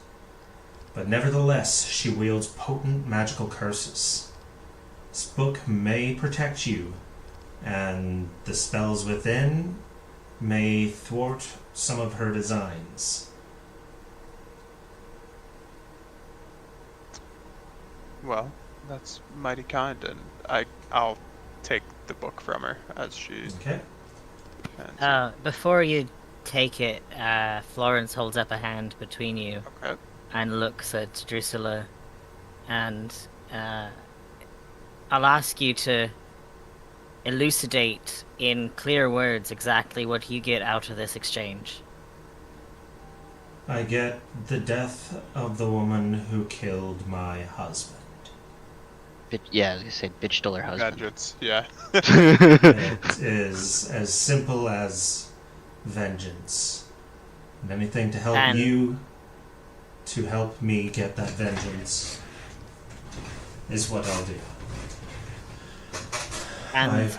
A: but nevertheless she wields potent magical curses. This book may protect you, and the spells within may thwart some of her designs.
C: Well, that's mighty kind, and I'll take the book from her as she.
A: Okay.
D: Before you take it, Florence holds up a hand between you
C: Okay.
D: and looks at Drusilla, and I'll ask you to elucidate in clear words exactly what you get out of this exchange.
A: I get the death of the woman who killed my husband.
B: Yeah, I was gonna say bitch stole her husband.
C: Vengeance. Yeah.
A: It is as simple as vengeance. And anything to help
D: And-
A: you to help me get that vengeance is what I'll do.
D: And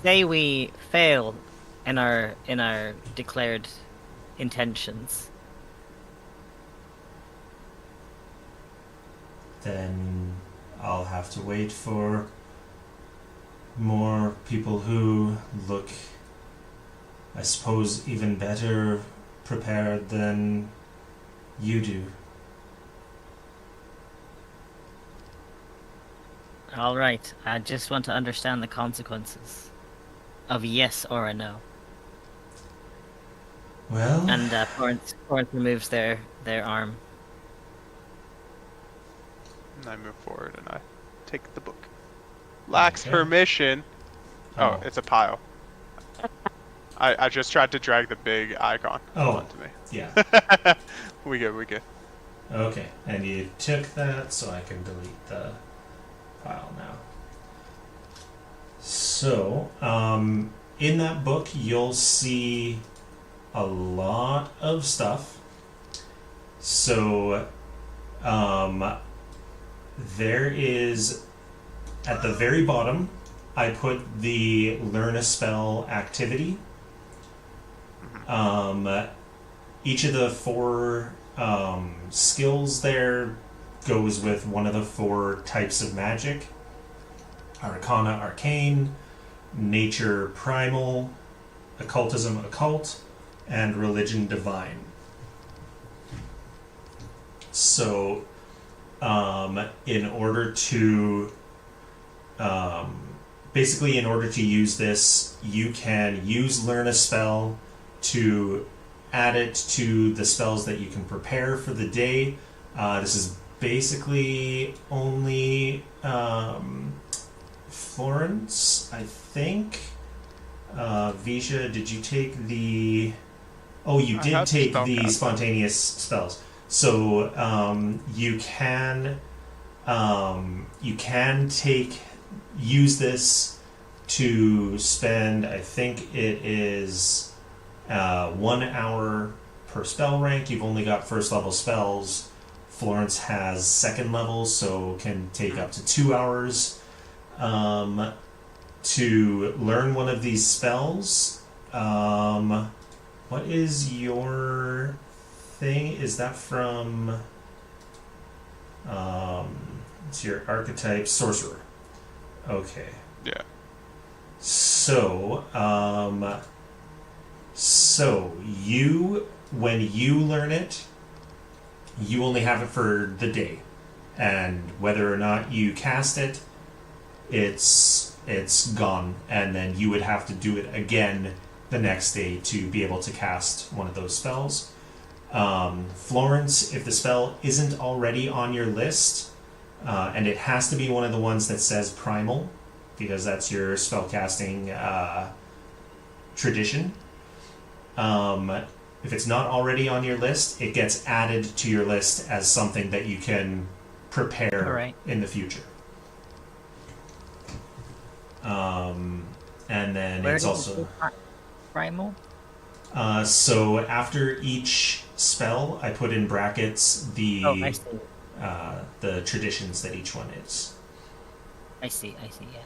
D: say we fail in our declared intentions,
A: then I'll have to wait for more people who look, I suppose, even better prepared than you do.
D: all right. I just want to understand the consequences of yes or a no.
A: Well,
D: And Florence removes their arm.
C: And I move forward and I take the book. Lacks
A: Okay.
C: permission. Oh,
A: Oh.
C: it's a pile. I just tried to drag the big icon
A: Oh.
C: onto me.
A: yeah.
C: We good.
A: Okay, and you took that, so I can delete the file now. So, in that book, you'll see a lot of stuff. So, there is, at the very bottom, I put the learn a spell activity. Each of the 4 skills there goes with one of the 4 types of magic. Arcana, Arcane, Nature, Primal, Occultism, Occult, and Religion, Divine. So, in order to basically, in order to use this, you can use Learn a Spell to add it to the spells that you can prepare for the day. This is basically only Florence, I think. Visha, did you take the... Oh, you did take the spontaneous spells. So you can use this to spend, I think it is 1 hour per spell rank. You've only got first level spells. Florence has second level, so can take up to 2 hours to learn one of these spells. What is your thing? Is that from it's your archetype? Sorcerer. Okay.
C: Yeah.
A: So you, when you learn it, you only have it for the day, and whether or not you cast it, it's gone, and then you would have to do it again the next day to be able to cast one of those spells. Florence, if the spell isn't already on your list, and it has to be one of the ones that says Primal, because that's your spellcasting tradition. If it's not already on your list, it gets added to your list as something that you can prepare in the future. And then
D: Where
A: it's
D: did
A: also...
D: you say Primal?
A: So after each spell, I put in brackets the
D: I see.
A: the traditions that each one is.
D: I see. Yeah.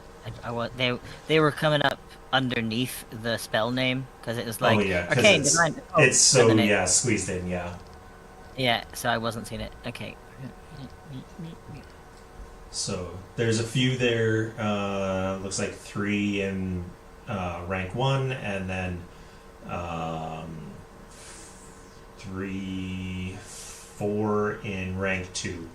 D: They were coming up underneath the spell name because it was like arcane, divine.
A: It's so squeezed in.
D: Yeah. So I wasn't seeing it. Okay.
A: So there's a few there. Looks like 3 in rank 1, and then 3, 4 in rank 2.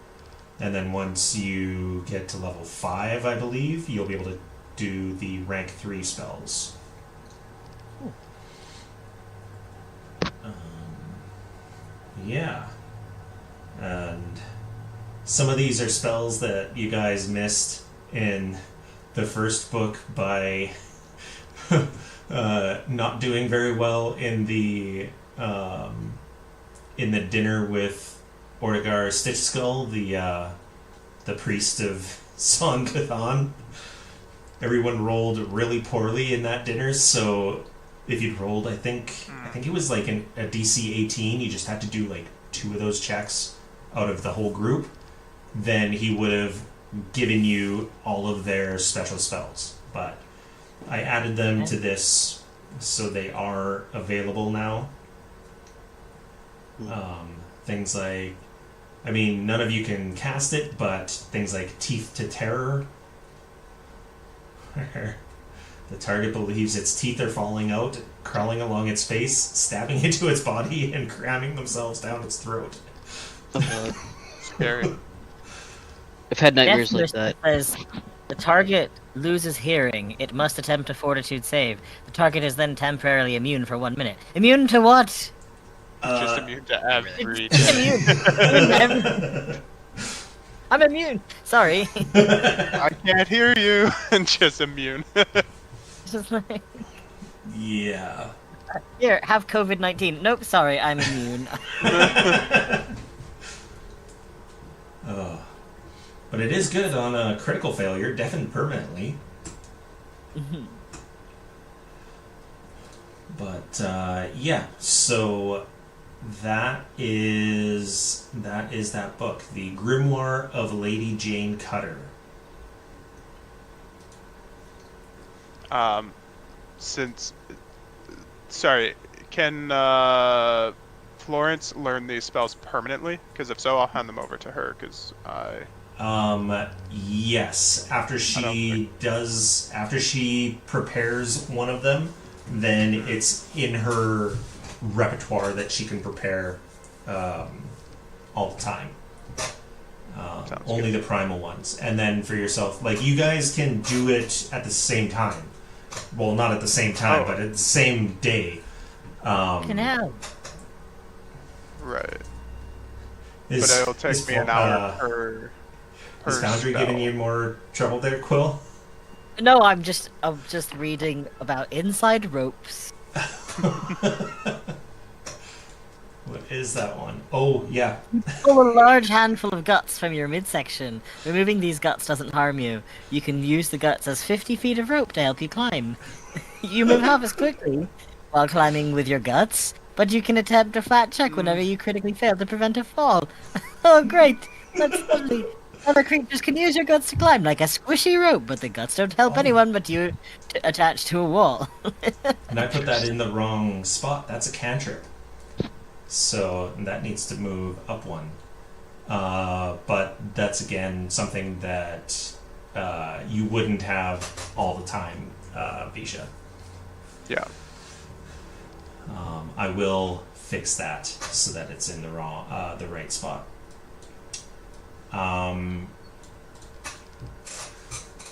A: And then once you get to level 5, I believe, you'll be able to do the rank 3 spells. Yeah. And some of these are spells that you guys missed in the first book by not doing very well in the dinner with Orgar Stitchskull, the priest of Song-Kathan. Everyone rolled really poorly in that dinner, so if you'd rolled, I think it was like a DC 18, you just had to do like 2 of those checks out of the whole group, then he would have given you all of their special spells. But I added them to this, so they are available now. Things like, I mean, none of you can cast it, but things like Teeth to Terror, where the target believes its teeth are falling out, crawling along its face, stabbing into its body, and cramming themselves down its throat.
C: Scary.
B: I've had nightmares like that.
D: Says, the target loses hearing. It must attempt a fortitude save. The target is then temporarily immune for 1 minute. Immune to what?
C: Just immune to every...
D: Immune. I'm immune. Sorry.
C: I can't hear you. Just immune.
D: Just like,
A: Yeah.
D: here, have COVID-19. Nope, sorry, I'm immune.
A: But it is good on a critical failure, deafened permanently. But yeah, so that is that book, The Grimoire of Lady Jane Cutter.
C: Sorry, can Florence learn these spells permanently? Because if so, I'll hand them over to her. Because
A: Yes. After she prepares one of them, then it's in her repertoire that she can prepare all the time. Only the primal ones. And then for yourself, like, you guys can do it at the same time. Well, not at the same time, but at the same day.
D: Canal.
C: Right. But it'll take me an hour per
A: Is Foundry
C: spell.
A: giving you more trouble there, Quill?
D: No, I'm just reading about inside ropes.
A: What is that one? Oh, yeah.
D: Pull a large handful of guts from your midsection. Removing these guts doesn't harm you. You can use the guts as 50 feet of rope to help you climb. You move half as quickly while climbing with your guts, but you can attempt a flat check whenever you critically fail to prevent a fall. Oh, great! That's lovely. Other creatures can use your guts to climb like a squishy rope, but the guts don't help anyone but you attached to a wall.
A: And I put that in the wrong spot. That's a cantrip. So that needs to move up one. But that's, again, something that you wouldn't have all the time, Visha.
C: Yeah.
A: I will fix that so that it's in the right spot.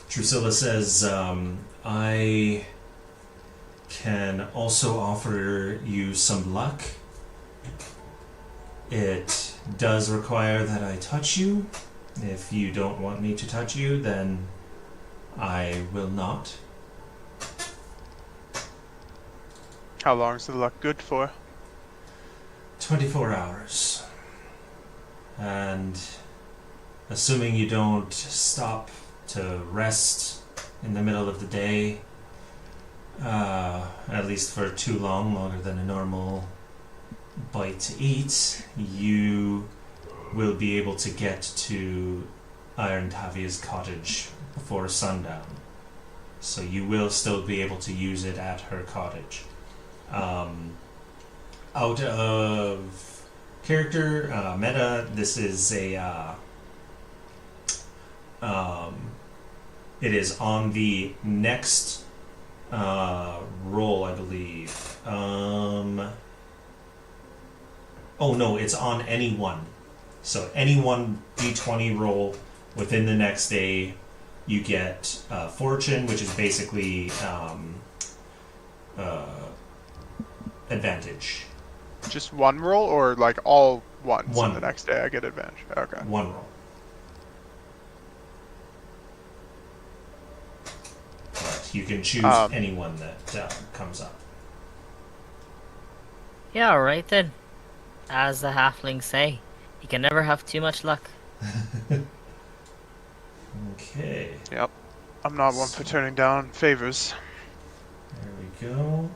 A: Drusilla says, I can also offer you some luck. It does require that I touch you. If you don't want me to touch you, then I will not.
C: How long is the luck good for?
A: 24 hours. And assuming you don't stop to rest in the middle of the day, at least for too long, longer than a normal bite to eat, you will be able to get to Iron Tavia's cottage before sundown. So you will still be able to use it at her cottage. Out of character, meta, this is it is on the next roll, I believe. Oh no, it's on any one. So any one D20 roll within the next day, you get fortune, which is basically advantage.
C: Just one roll, or like all ones?
A: One.
C: And the next day I get advantage. Okay.
A: One roll. But you can choose any one that comes up.
D: Yeah, alright then. As the halflings say, you can never have too much luck.
A: Okay.
C: Yep. I'm not one for turning down favors.
A: There we go.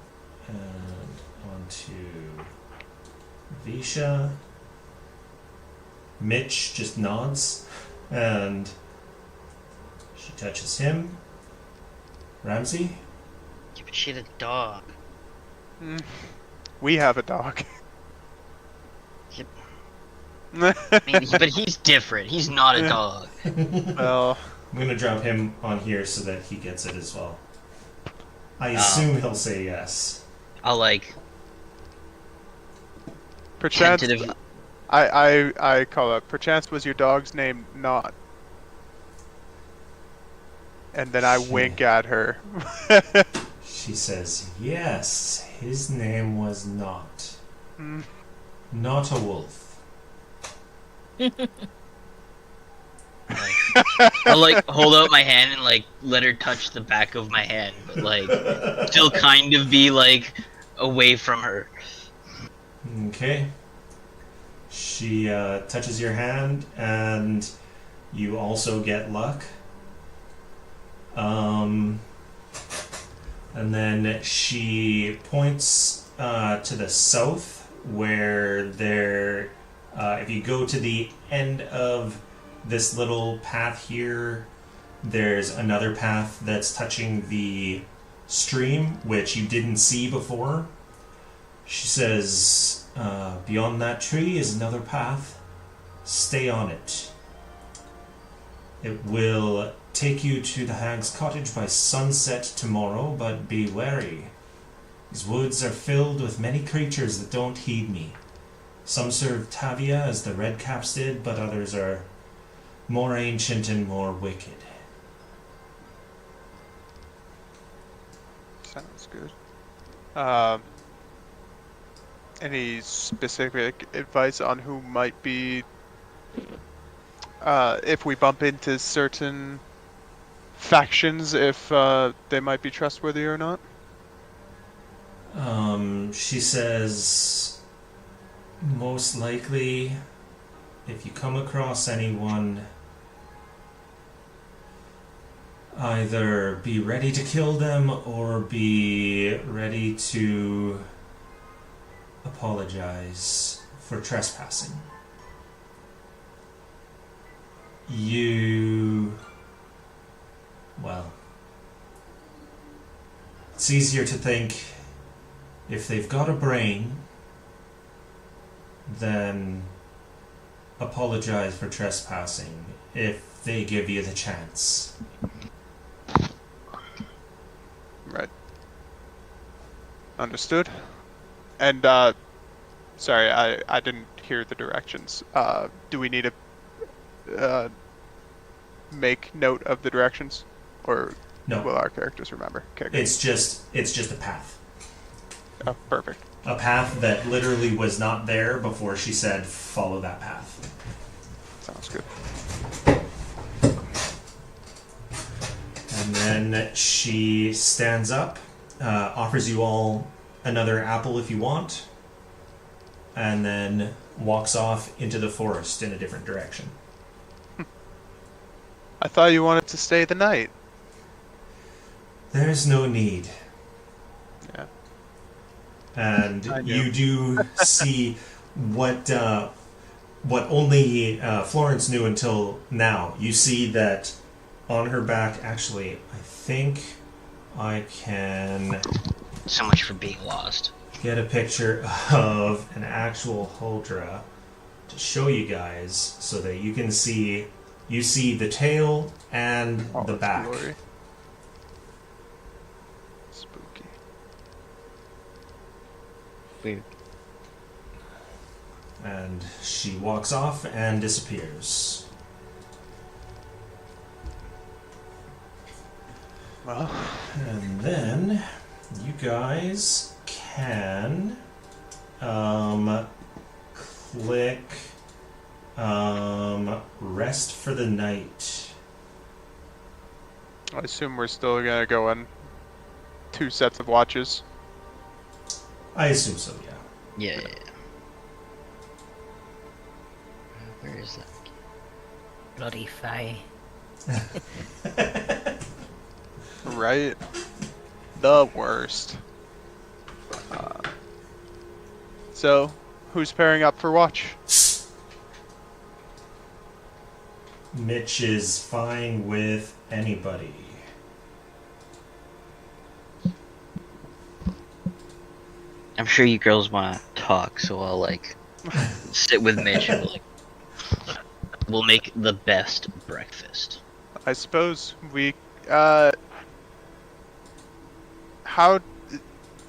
A: And on to Visha. Mitch just nods, and she touches him. Ramsey?
B: Yeah, but she had a dog.
C: We have a dog.
B: I mean, but he's different. He's not a dog.
C: Well,
A: I'm gonna drop him on here so that he gets it as well. I assume he'll say yes.
B: I'll like
C: perchance.
B: tentative.
C: I call it. Perchance was your dog's name not? And then I wink at her.
A: She says, yes, his name was not. Not a wolf.
B: I'll like hold out my hand and like let her touch the back of my hand, but like still kind of be like away from her.
A: Okay. She touches your hand, and you also get luck. And then she points to the south, where if you go to the end of this little path here, there's another path that's touching the stream, which you didn't see before. She says, beyond that tree is another path. Stay on it. It will take you to the Hag's cottage by sunset tomorrow, but be wary. These woods are filled with many creatures that don't heed me. Some serve Tavia as the Redcaps did, but others are more ancient and more wicked.
C: Sounds good. Any specific advice on who might be, if we bump into certain factions, if they might be trustworthy or not?
A: She says, most likely, if you come across anyone, either be ready to kill them or be ready to apologize for trespassing. Well, it's easier to think if they've got a brain, then apologize for trespassing if they give you the chance.
C: Right. Understood. And, sorry, I didn't hear the directions. Do we need to make note of the directions? Or
A: No,
C: will our characters remember? Okay, good.
A: it's just a path.
C: Oh, perfect.
A: A path that literally was not there before she said, follow that path.
C: Sounds good.
A: And then she stands up, offers you all another apple if you want, and then walks off into the forest in a different direction.
C: I thought you wanted to stay the night.
A: There's no need.
C: Yeah.
A: And
C: I do.
A: you do see what only Florence knew until now. You see that on her back, actually, I think I can
B: So much for being lost.
A: get a picture of an actual Huldra to show you guys so that you can see. You see the tail and
C: Oh,
A: the
C: that's
A: back.
C: glory. Spooky.
B: Weird.
A: And she walks off and disappears.
C: Well,
A: And then you guys can click rest for the night.
C: I assume we're still gonna go on 2 sets of watches.
A: I assume so, yeah.
B: Yeah. Where is that?
D: Bloody Fae.
C: Right? The worst. So, who's pairing up for watch?
A: Mitch is fine with anybody.
B: I'm sure you girls want to talk, so I'll like sit with Mitch and we'll make the best breakfast.
C: I suppose we, how,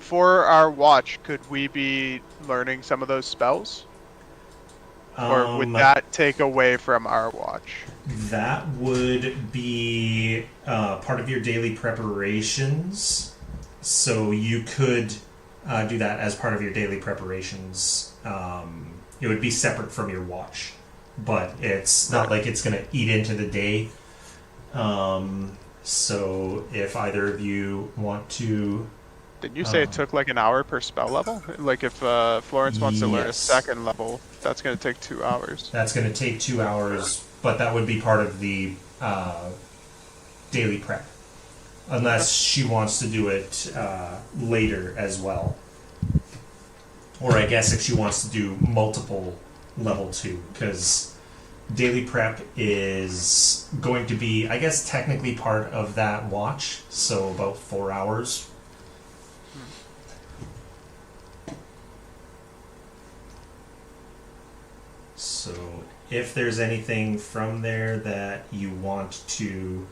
C: for our watch, could we be learning some of those spells? Or would that take away from our watch?
A: That would be part of your daily preparations. So you could do that as part of your daily preparations. It would be separate from your watch. But it's not like it's going to eat into the day. So if either of you want to...
C: Didn't you say it took like an hour per spell level? Like if Florence wants to learn a
A: Yes.
C: second level, that's going to take 2 hours.
A: That's going to take 2 hours, but that would be part of the daily prep. Unless she wants to do it later as well. or I guess if she wants to do multiple level 2, because daily prep is going to be, I guess, technically part of that watch, so about 4 hours. So if there's anything from there that you want to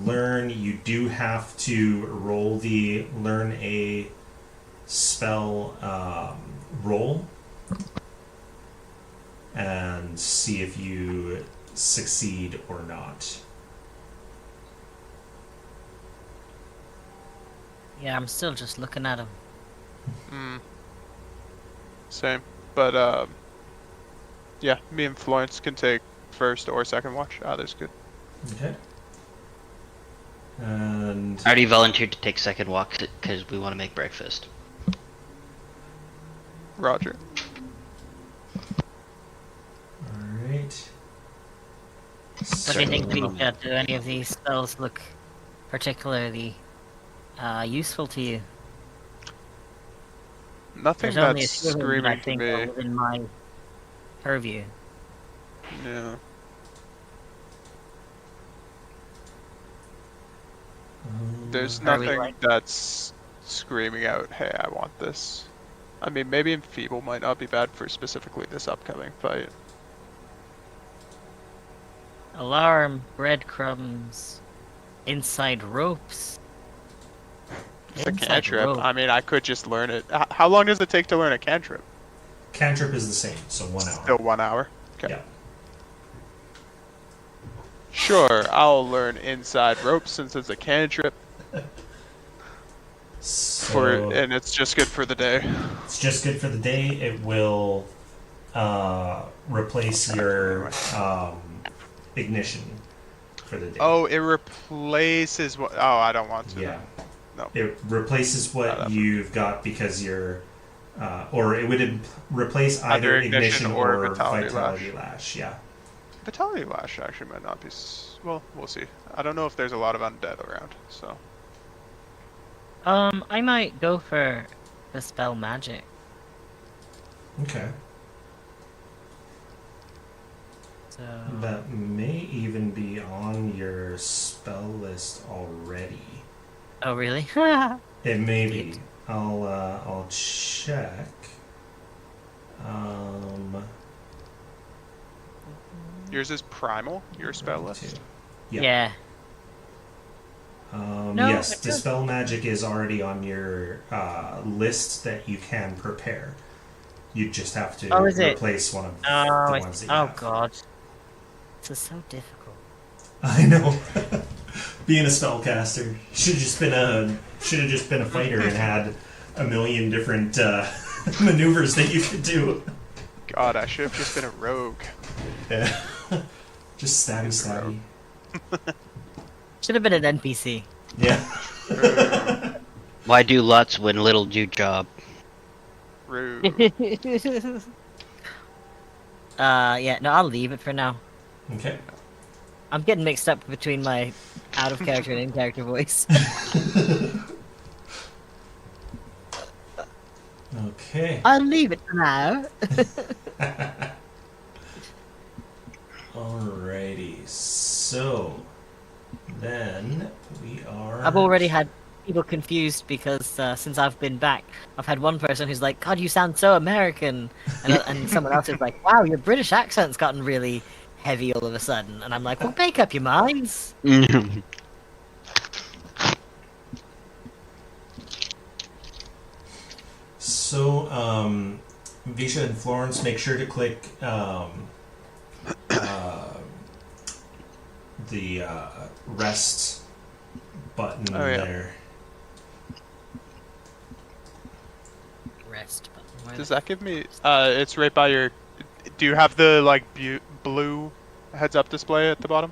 A: learn, you do have to roll the learn a spell roll and see if you succeed or not.
D: Yeah, I'm still just looking at him.
C: Same. But, yeah, me and Florence can take first or second watch. That's good.
A: Okay. And
B: I already volunteered to take second walk because we want to make breakfast.
C: Roger.
A: alright.
D: Does anything do any of these spells look particularly useful to you?
C: Nothing
D: There's only a
C: that's
D: few of them that I
C: screaming to
D: think are
C: me.
D: within my purview.
C: Yeah. There's
D: Are we
C: nothing
D: like-
C: that's screaming out, hey, I want this. I mean, maybe Enfeeble might not be bad for specifically this upcoming fight.
D: Alarm, breadcrumbs, inside ropes.
C: It's a
D: Inside
C: cantrip.
D: rope.
C: I mean, I could just learn it. How long does it take to learn a cantrip?
A: Cantrip is the same, so 1 hour.
C: Still 1 hour? Okay.
A: Yeah.
C: Sure, I'll learn inside ropes since it's a cantrip,
A: So
C: and it's just good for the day.
A: it's just good for the day. It will replace your ignition for the day.
C: Oh, it replaces what? Oh, I don't want to.
A: yeah.
C: No.
A: It replaces what
C: that's
A: you've got because you're, or it would replace
C: Either
A: either
C: ignition
A: ignition
C: or
A: or
C: Vitality
A: vitality lash. Yeah.
C: Vitality Lash actually might not be. Well, we'll see. I don't know if there's a lot of undead around, so.
D: I might go for the spell magic.
A: Okay.
D: So
A: That may even be on your spell list already.
D: Oh really?
A: It may be.
D: Neat.
A: I'll check.
C: Yours is primal, your spell list?
A: Yeah.
D: Yeah. No,
A: Yes,
D: it does-
A: Dispel Magic is already on your list that you can prepare. You just have to
D: Oh, is it?
A: replace one of
D: Oh,
A: the
D: I
A: ones
D: see.
A: that you
D: Oh
A: have.
D: god. This is so difficult.
A: I know. Being a spellcaster should have just been a fighter and had a million different maneuvers that you could do.
C: God, I should have just been a rogue.
A: Yeah. Just stabby.
D: Should have been an NPC.
A: Yeah.
B: Why do lots when little do job?
C: Rude.
D: Yeah, no, I'll leave it for now.
A: Okay.
D: I'm getting mixed up between my out of character and in character voice.
A: Okay.
D: I'll leave it for now.
A: Alrighty. So then we are.
D: I've already had people confused because since I've been back, I've had one person who's like, "God, you sound so American," and someone else is like, "Wow, your British accent's gotten really heavy all of a sudden." And I'm like, "Well, make up your minds."
A: So, Visha and Florence, make sure to click the rest button
C: Oh, yeah.
A: there.
D: Rest button. Where
C: Does
D: the-
C: that give me? It's right by your. Do you have the like blue heads-up display at the bottom,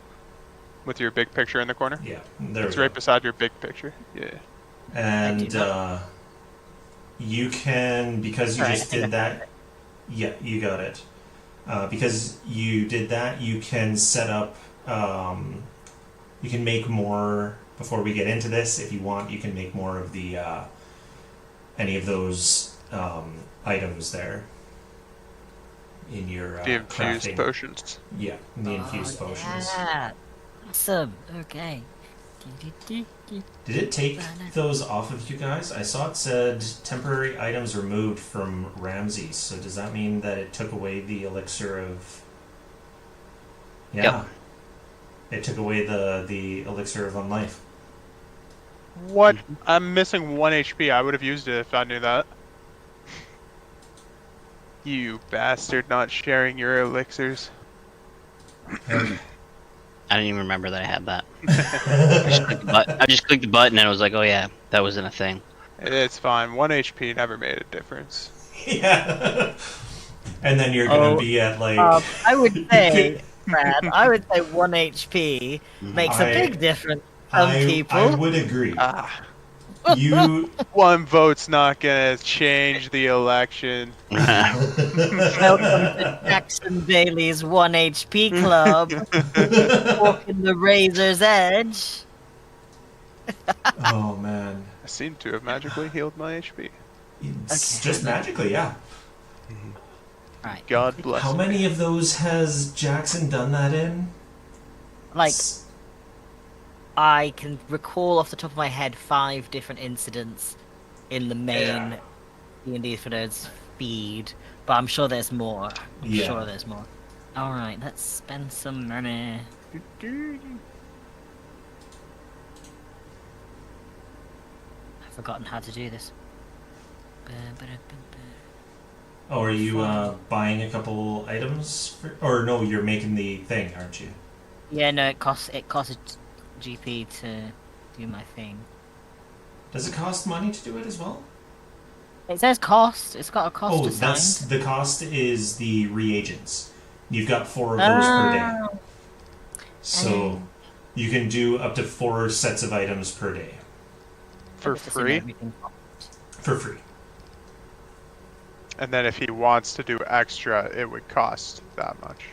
C: with your big picture in the corner?
A: Yeah, there
C: It's
A: we
C: right
A: go.
C: beside your big picture. Yeah.
A: And
D: I
A: you can, because you
D: Alright,
A: just
D: I think
A: did that. Yeah, you got it. Because you did that, you can set up. You can make more before we get into this. If you want, you can make more of the any of those items there in your
C: The infused
A: crafting.
C: potions.
A: Yeah, in the infused potions.
D: Yeah. Awesome. Okay.
A: Did it take those off of you guys? I saw it said temporary items removed from Ramses. So does that mean that it took away the elixir of? Yeah.
B: Yep.
A: It took away the elixir of unlife.
C: What? I'm missing 1 HP. I would have used it if I knew that. You bastard, not sharing your elixirs.
B: I didn't even remember that I had that. I just clicked the button and I was like, oh yeah, that wasn't a thing.
C: It's fine. 1 HP never made a difference.
A: Yeah. And then you're gonna be at like.
D: I would say, Brad, I would say 1 HP makes a big difference to some people.
A: I would agree.
C: Ah,
A: You
C: 1 vote's not gonna change the election.
D: Welcome to Jackson Bailey's 1 HP club. Walking the razor's edge.
A: oh man.
C: I seem to have magically healed my HP.
A: It's
D: Okay.
A: just magically, yeah.
D: Right.
C: God bless
A: How
C: me.
A: many of those has Jackson done that in?
D: Like, I can recall off the top of my head 5 different incidents in the main D&D for Nerds feed, but I'm sure there's more. I'm
A: Yeah.
D: sure there's more. Alright, let's spend some money. I've forgotten how to do this.
A: Oh, are you buying a couple items? Or no, you're making the thing, aren't you?
D: Yeah, no, it costs a GP to do my thing.
A: Does it cost money to do it as well?
D: It says cost. It's got a cost
A: Oh,
D: assigned.
A: that's the cost is the reagents. You've got 4 of those per day.
D: Oh.
A: So you can do up to 4 sets of items per day
C: For
D: It's assume
C: free?
D: everything-
A: for free.
C: And then if he wants to do extra, it would cost that much.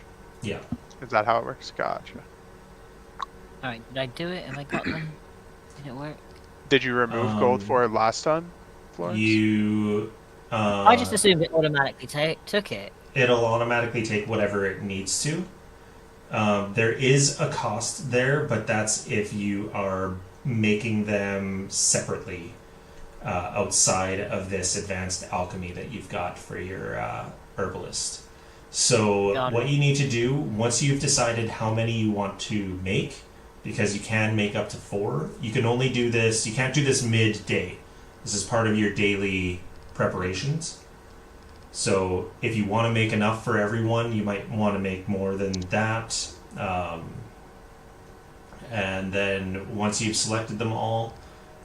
A: Yeah.
C: Is that how it works? Gotcha.
D: Alright, did I do it? Have I got them? Did it work?
C: Did you remove gold
A: Um,
C: for it last time, Florence?
A: You.
D: I just assumed it automatically took it.
A: It'll automatically take whatever it needs to. There is a cost there, but that's if you are making them separately outside of this advanced alchemy that you've got for your herbalist. So
D: Got it.
A: what you need to do, once you've decided how many you want to make, because you can make up to 4, you can only do this, you can't do this midday. This is part of your daily preparations. So if you want to make enough for everyone, you might want to make more than that. And then once you've selected them all,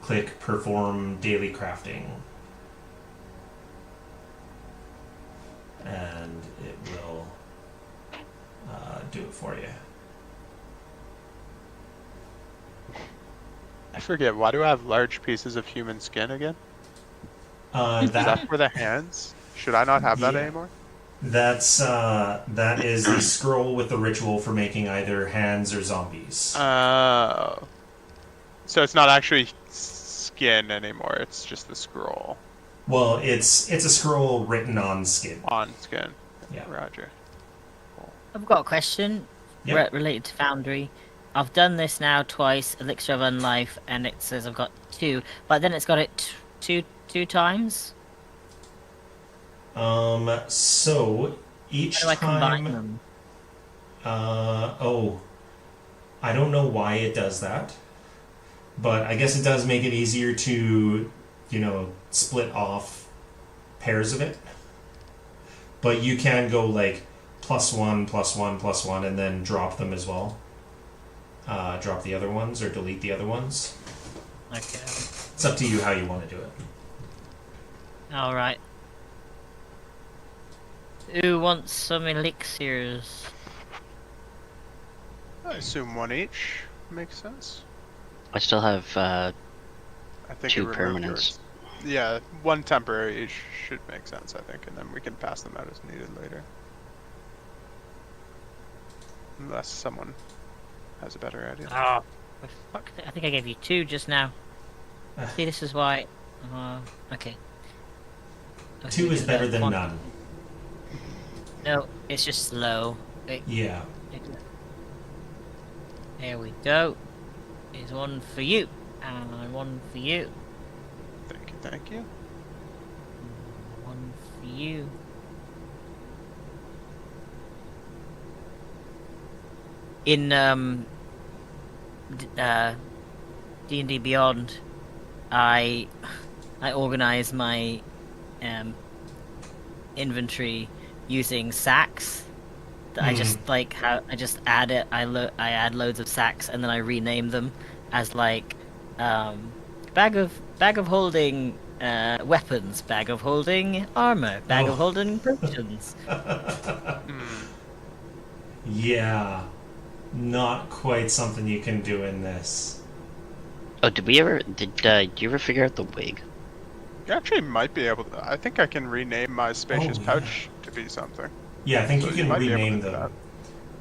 A: click Perform Daily Crafting. And it will do it for you.
C: I forget, why do I have large pieces of human skin again? Is
A: That
C: that for the hands? Should I not have that
A: Yeah.
C: anymore?
A: that is the scroll with the ritual for making either hands or zombies.
C: Oh. So it's not actually skin anymore, it's just the scroll
A: Well, it's a scroll written on skin.
C: on skin.
A: Yeah.
C: Roger.
D: I've got a question
A: Yep.
D: related to Foundry. I've done this now twice, Elixir of Unlife, and it says I've got 2, but then it's got it two times.
A: So each
D: How do I combine
A: time,
D: them?
A: I don't know why it does that, but I guess it does make it easier to, split off pairs of it. But you can go like +1, +1, +1, and then drop them as well. Drop the other ones or delete the other ones.
D: Okay.
A: It's up to you how you want to do it.
D: Alright. Who wants some elixirs?
C: I assume 1 each makes sense.
B: I still have
C: I think
B: 2
C: it removed
B: permanents.
C: yours. Yeah, 1 temporary each should make sense, I think, and then we can pass them out as needed later. Unless someone has a better idea.
D: Oh, fuck! I think I gave you 2 just now. See, this is why. Okay.
A: 2 is better than
D: One.
A: none.
D: No, it's just slow.
A: Yeah.
D: There we go. Here's one for you. And one for you.
C: Thank you, thank you.
D: One for you. In D&D Beyond, I organize my inventory using sacks. I just I just add it. I add loads of sacks and then I rename them as like bag of holding weapons, bag of holding armor, bag of holding potions.
A: Yeah. Not quite something you can do in this.
B: Oh, did you ever figure out the wig?
C: You actually might be able to. I think I can rename my spacious
A: Oh, yeah.
C: pouch to be something.
A: Yeah, I think
C: So
A: you
C: you
A: can
C: might be able to
A: rename
C: do
A: them.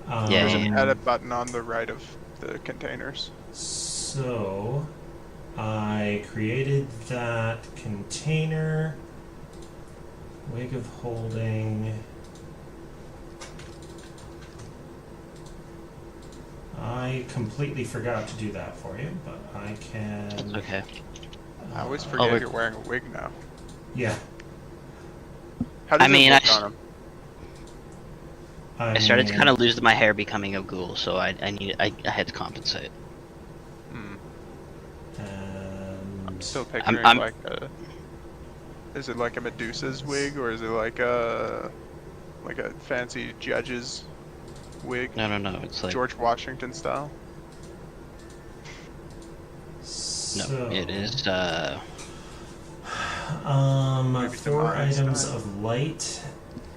B: Yeah,
C: There's an
B: yeah.
C: edit button on the right of the containers.
A: So, I created that container. Wig of holding. I completely forgot to do that for you, but I can.
B: Okay.
C: I always
A: uh,
C: forget
B: we're-
C: you're wearing a wig now.
A: Yeah.
C: How does
B: I mean,
C: it look
B: I
C: on him?
B: I started to
A: mean,
B: kind of lose my hair becoming a ghoul, so I had to compensate.
C: Hmm.
A: and-
C: I'm still picturing
B: I'm-
C: like a. Is it like a Medusa's wig, or is it like a fancy judge's wig,
B: No, it's like
C: George Washington style?
B: no,
A: So,
B: it is.
C: Maybe
A: 4
C: demise
A: items
C: style.
A: of light.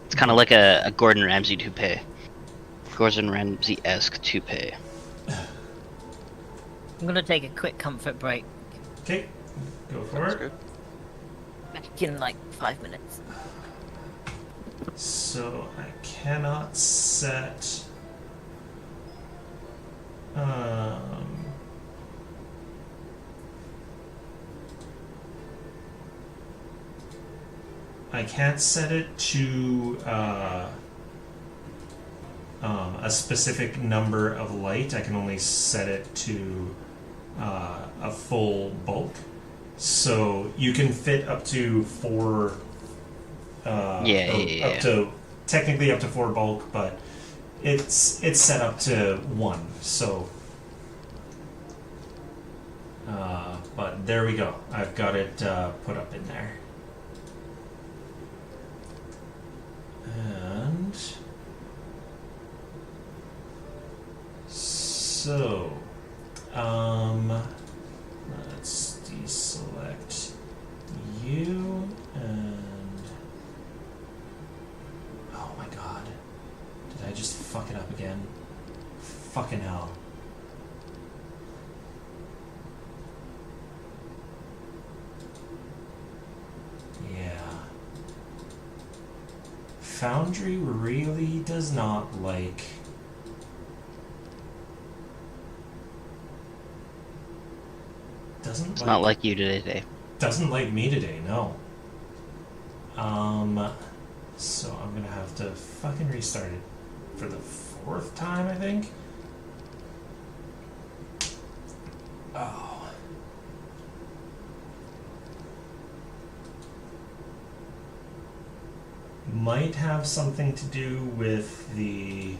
B: It's kind of like a Gordon Ramsay toupee. Gordon Ramsay-esque toupee.
D: I'm gonna take a quick comfort break.
A: Okay, go for
C: Sounds
A: it.
C: good.
D: Back in like 5 minutes.
A: So I cannot set. I can't set it to a specific number of light. I can only set it to a full bulk. So you can fit up to 4.
B: Yeah.
A: Up to technically up to 4 bulk, but it's set up to 1. So, but there we go. I've got it put up in there. And so, let's deselect you and oh my god, did I just fuck it up again? Fucking hell. Yeah. Foundry really does not like
B: It's not like you today.
A: doesn't like me today, no. So I'm gonna have to fucking restart it for the 4th time, I think. Oh. Might have something to do with the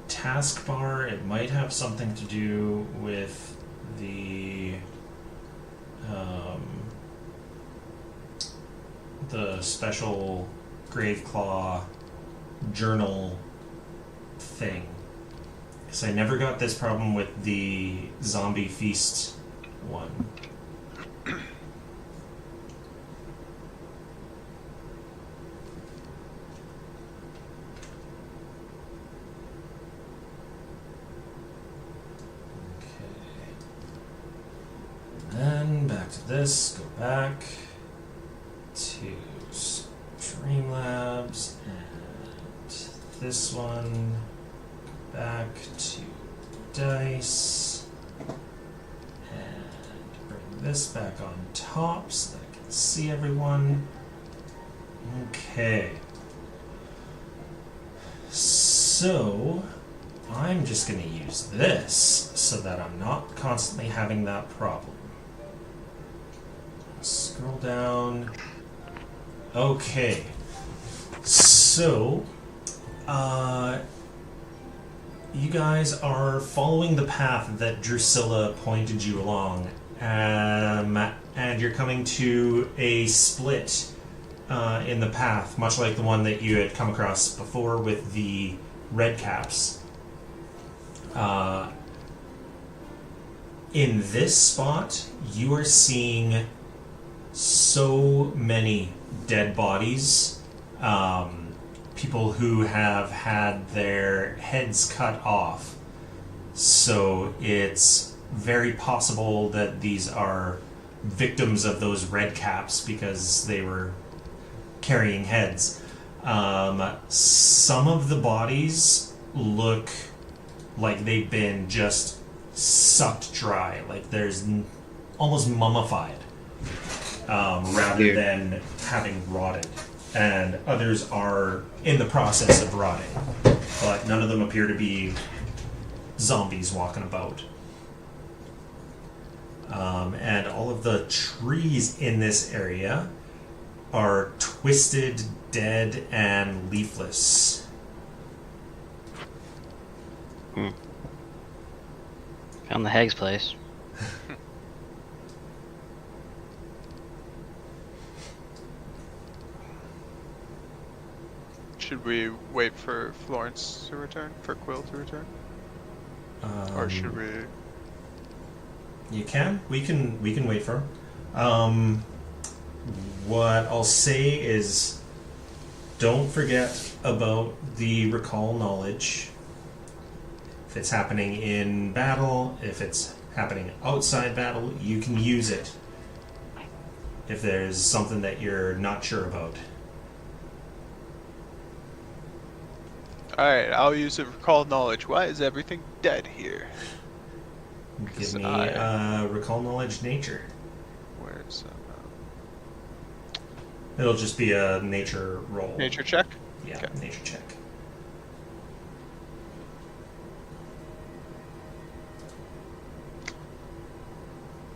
A: taskbar. It might have something to do with the special Graveclaw journal thing. Because I never got this problem with the zombie feast one. Then back to this, go back to Streamlabs and this one, back to dice, and bring this back on top so that I can see everyone. Okay. So, I'm just going to use this so that I'm not constantly having that problem. Scroll down. Okay. So, you guys are following the path that Drusilla pointed you along, and you're coming to a split in the path, much like the one that you had come across before with the red caps. In this spot, you are seeing so many dead bodies. People who have had their heads cut off. So it's very possible that these are victims of those red caps because they were carrying heads. Some of the bodies look like they've been just sucked dry, like there's almost mummified, rather than having rotted. And others are in the process of rotting, but none of them appear to be zombies walking about. And all of the trees in this area are twisted, dead, and leafless.
B: Found the hag's place.
C: Should we wait for Florence to return? For Quill to return? Or should we...
A: You can. We can wait for him. What I'll say is, don't forget about the recall knowledge. If it's happening in battle, if it's happening outside battle, you can use it. If there's something that you're not sure about.
C: Alright, I'll use the recall knowledge. Why is everything dead here?
A: Give me recall knowledge nature.
C: Where's
A: It'll just be a nature roll.
C: nature check?
A: Yeah,
C: Okay.
A: nature check.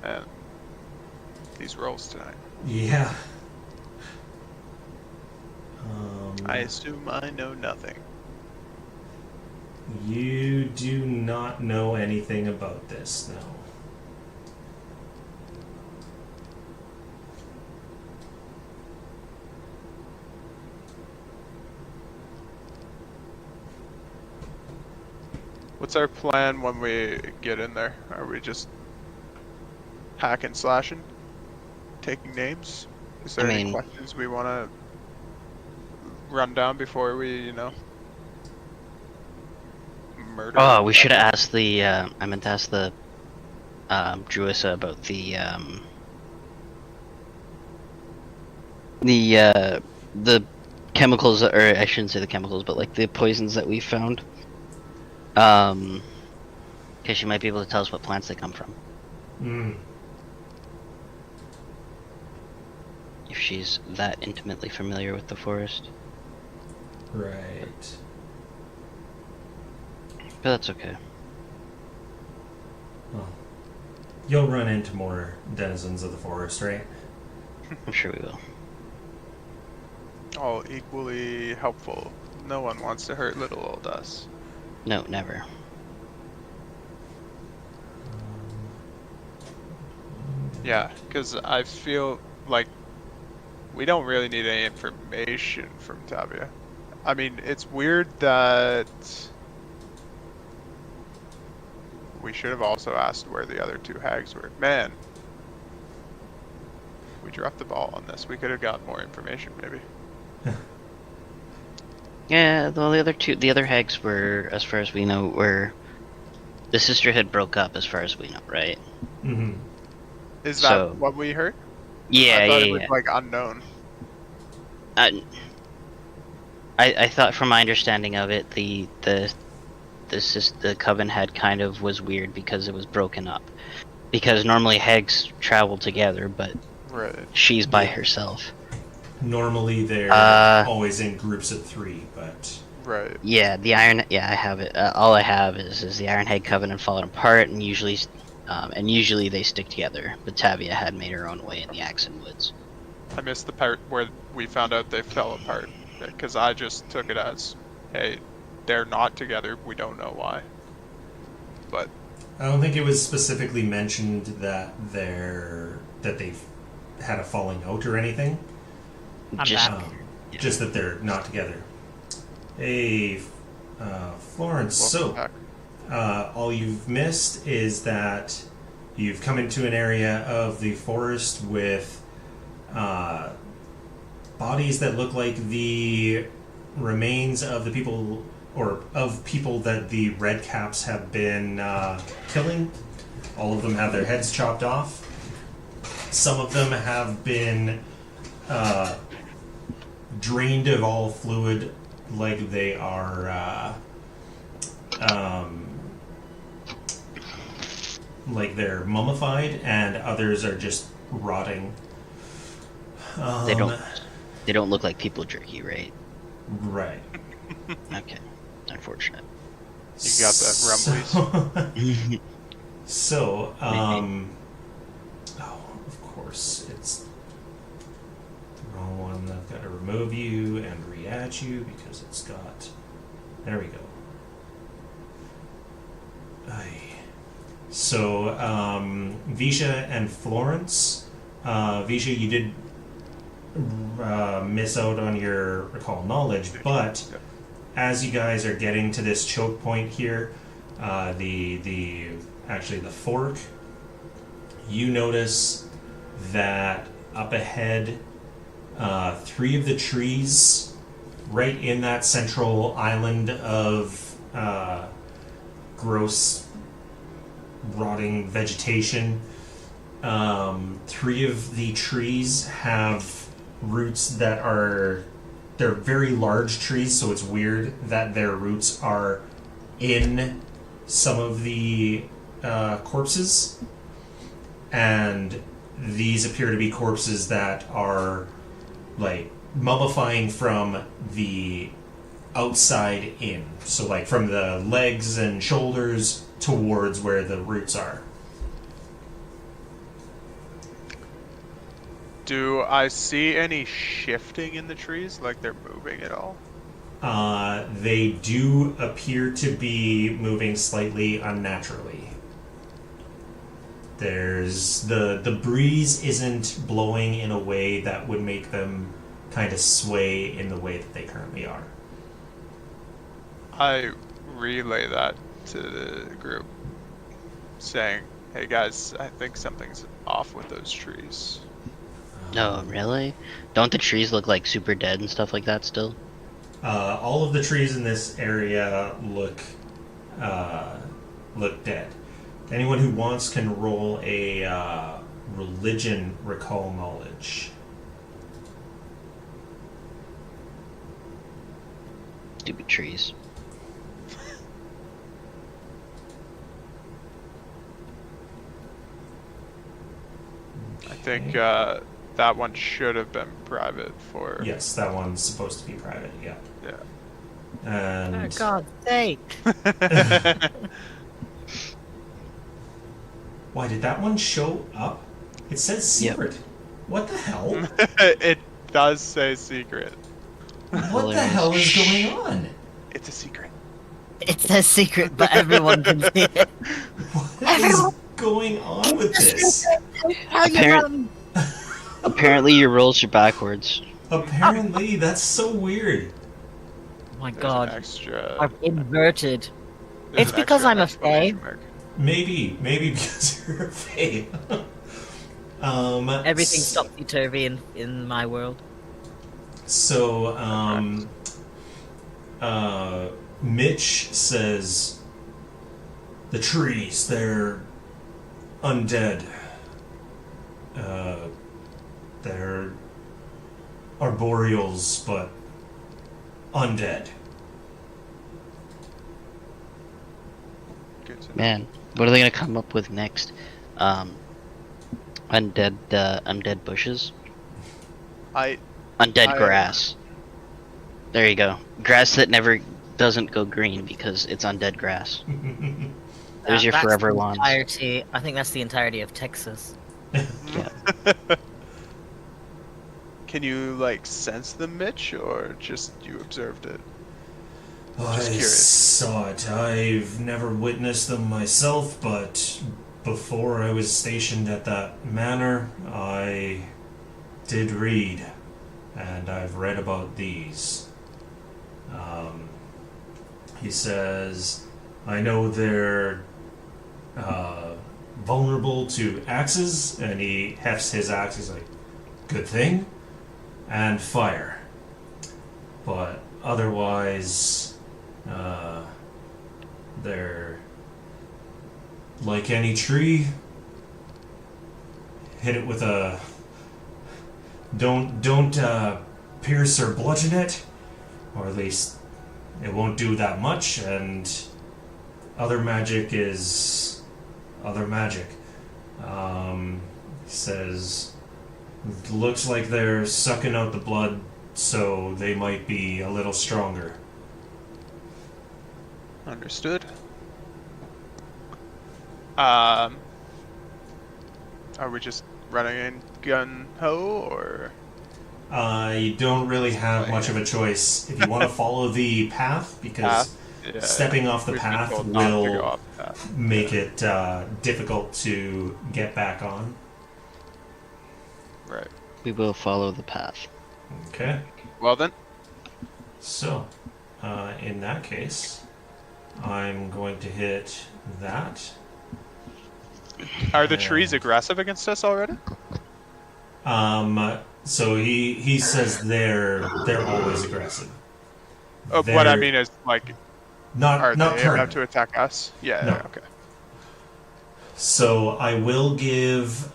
C: Man, these rolls tonight.
A: Yeah.
C: I assume I know nothing.
A: You do not know anything about this, no.
C: What's our plan when we get in there? Are we just hacking, slashing, taking names? Is there any questions we want to run down before we, murder?
B: Oh, we should have asked the, I meant to ask the, Druissa about the chemicals, or I shouldn't say the chemicals, but like the poisons that we found. Because she might be able to tell us what plants they come from. If she's that intimately familiar with the forest.
A: Right.
B: But that's okay.
A: Well, you'll run into more denizens of the forest, right?
B: I'm sure we will.
C: All equally helpful. No one wants to hurt little old us.
B: No, never.
C: Yeah, because I feel like we don't really need any information from Tavia. I mean, it's weird that we should have also asked where the other two hags were. Man, we dropped the ball on this. We could have got more information, maybe.
B: Yeah, well, the other hags were, as far as we know, were the sisterhood broke up, as far as we know, right?
A: Mm-hmm.
C: Is that
B: So-
C: what we heard?
B: Yeah,
C: I thought
B: yeah,
C: it was
B: yeah.
C: like unknown.
B: I thought, from my understanding of it, the coven had kind of was weird because it was broken up. Because normally hags travel together, but
C: Right.
B: She's by herself.
A: Normally they're always in groups of 3, but
C: Right.
B: Yeah, the Iron. Yeah, I have it. All I have is the Ironhead Covenant falling apart, and usually they stick together. Batavia had made her own way in the Axon Woods.
C: I missed the part where we found out they fell apart, because I just took it as, hey, they're not together. We don't know why. But
A: I don't think it was specifically mentioned that they've had a falling out or anything.
D: I'm
B: Just,
D: back.
A: Just that they're not together. Hey, Florence.
C: welcome
A: So,
C: back.
A: all you've missed is that you've come into an area of the forest with bodies that look like the remains of the people, or of people that the Red Caps have been killing. All of them have their heads chopped off. Some of them have been drained of all fluid, like they are like they're mummified, and others are just rotting.
B: they don't look like people jerky, right?
A: Right.
B: Okay, unfortunate.
C: You got that, Rumblies?
A: So, oh, of course, it's the wrong one. I've got to remove you and re-add you because it's got. There we go. Aye. So, Visha and Florence. Visha, you did miss out on your recall knowledge, but as you guys are getting to this choke point here, the fork, you notice that up ahead, 3 of the trees right in that central island of gross rotting vegetation, 3 of the trees have roots that they're very large trees, so it's weird that their roots are in some of the corpses, and these appear to be corpses that are like mummifying from the outside in, so like from the legs and shoulders towards where the roots are.
C: Do I see any shifting in the trees, like they're moving at all?
A: They do appear to be moving slightly unnaturally. There's the breeze isn't blowing in a way that would make them kind of sway in the way that they currently are.
C: I relay that to the group, saying, hey guys, I think something's off with those trees.
B: No, really? Don't the trees look like super dead and stuff like that still?
A: All of the trees in this area look dead. Anyone who wants can roll a religion recall knowledge.
B: Stupid trees.
C: I think that one should have been private for...
A: Yes, that one's supposed to be private, yeah.
C: Yeah.
A: And
D: For God's sake!
A: why did that one show up? It says secret. What the hell?
C: It does say secret.
A: What the hell is going on?
C: It's a secret.
D: It's a secret, but everyone can see it.
A: What is going on with this?
B: Apparently your rolls are backwards.
A: Apparently, that's so weird.
D: Oh my
C: There's
D: God.
C: an extra...
D: I've inverted.
C: there's
D: It's
C: an
D: because
C: extra
D: I'm a
C: exclamation
D: fae.
C: mark.
A: Maybe because you're a fae.
D: Everything's topsy-turvy in my world.
A: So, Mitch says, the trees, they're undead. They're arboreals, but undead.
C: Good to know.
B: Man, what are they gonna come up with next? undead bushes.
C: I
B: Undead
C: I-
B: grass. There you go. Grass that never doesn't go green because it's undead grass. There's your
D: That's
B: forever
D: the
B: lawns.
D: entirety. I think that's the entirety of Texas.
B: Yeah.
C: Can you like sense them, Mitch, or just you observed it?
A: I
C: Just curious.
A: saw it. I've never witnessed them myself, but before I was stationed at that manor, I did read, and I've read about these. He says, I know they're vulnerable to axes, and he hefts his axe. He's like, good thing, and fire. But otherwise, they're like any tree. Hit it with a don't pierce or bludgeon it, or at least it won't do that much. And other magic is other magic. He says, looks like they're sucking out the blood, so they might be a little stronger.
C: Understood. Are we just running in gun ho, or
A: You don't really have much of a choice if you want to follow the path, because
C: Yeah,
A: stepping off the
C: we've been
A: path
C: told not to go
A: will
C: off the path.
A: make it difficult to get back on.
C: Right.
B: We will follow the path.
A: Okay,
C: Well then,
A: so in that case, I'm going to hit that.
C: are the trees aggressive against us already?
A: So he says they're always aggressive.
C: What I
A: They're
C: mean is, like,
A: not
C: are
A: not
C: they
A: current.
C: about to attack us? Yeah.
A: No.
C: Yeah, okay.
A: So I will give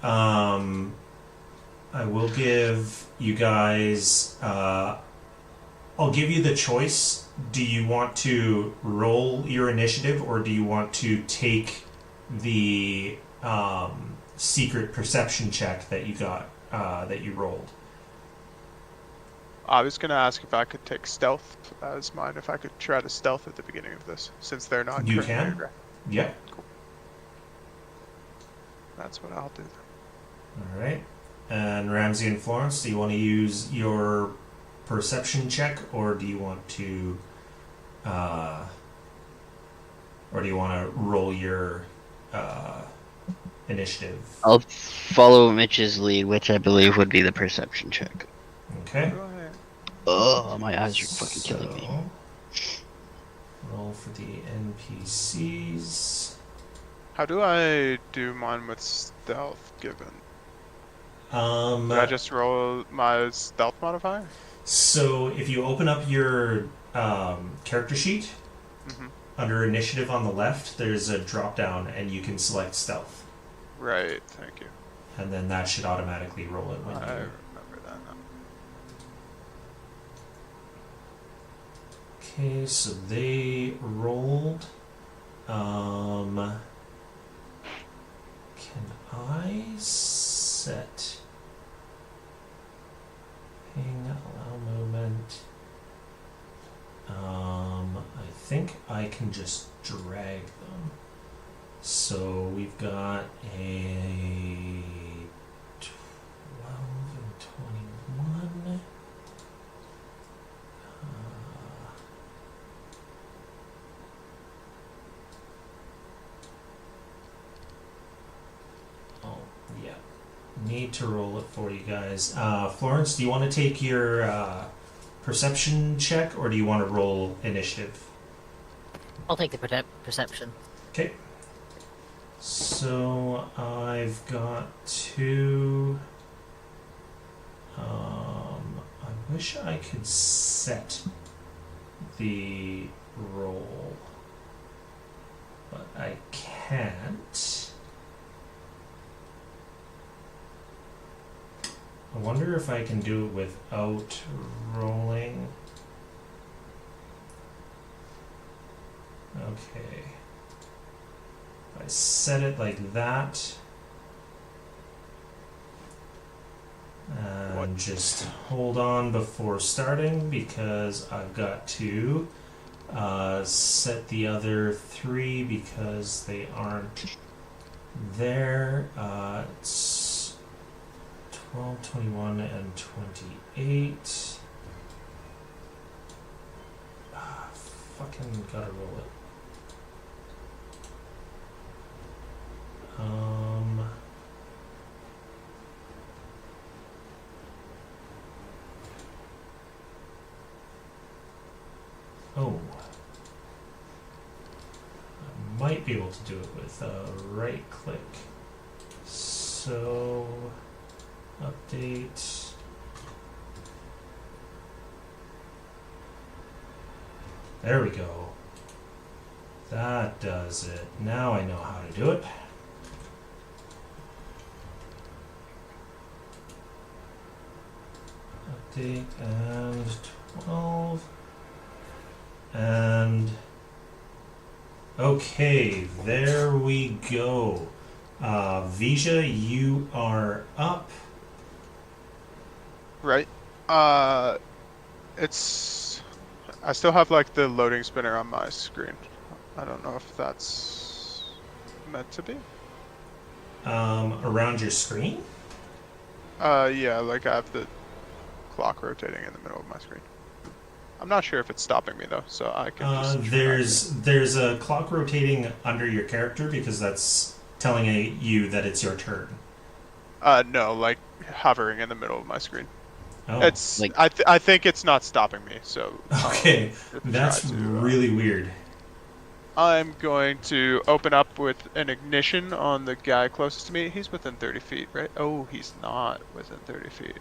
A: you guys. I'll give you the choice. Do you want to roll your initiative, or do you want to take the secret perception check that you got that you rolled?
C: I was gonna ask if I could take stealth as mine. If I could try to stealth at the beginning of this, since they're not.
A: You
C: currently
A: can?
C: aggressive.
A: Yeah.
C: That's what I'll do.
A: All right. And Ramsey and Florence, do you want to use your perception check, or do you want to, roll your initiative?
B: I'll follow Mitch's lead, which I believe would be the perception check.
A: Okay.
C: Go ahead.
B: Oh, my eyes are fucking killing me.
A: Roll for the NPCs.
C: How do I do mine with stealth? Given do I just roll my stealth modifier?
A: So if you open up your character sheet,
C: Mm-hmm.
A: under initiative on the left, there's a drop down, and you can select stealth,
C: Right. Thank you.
A: and then that should automatically roll it when
C: I
A: you.
C: remember that now.
A: Okay, so they rolled. Can I set ping allow movement? I think I can just drag them. So we've got a 12 and 21. Oh, yeah. Need to roll it for you guys. Florence, do you want to take your perception check, or do you want to roll initiative?
D: I'll take the perception.
A: Okay. So I've got two. I wish I could set the roll, but I can't. I wonder if I can do it without rolling. Okay. If I set it like that, And just hold on before starting because I've got to set the other 3 because they aren't there. It's 12, 21, and 28. Fucking gotta roll it. Oh. I might be able to do it with a right click. So, update. There we go. That does it. Now I know how to do it. Update and 12. And okay, there we go. Vija, you are up.
C: Right. It's. I still have like the loading spinner on my screen. I don't know if that's meant to be.
A: Around your screen?
C: Yeah, like I have the clock rotating in the middle of my screen. I'm not sure if it's stopping me though, so I can just.
A: There's a clock rotating under your character because that's telling you that it's your turn.
C: No, like hovering in the middle of my screen.
A: Oh,
C: It's
B: like-
C: I think it's not stopping me, so
A: okay.
C: I'll
A: That's
C: try to,
A: really weird.
C: I'm going to open up with an ignition on the guy closest to me. He's within 30 feet, right? Oh, he's not within 30 feet.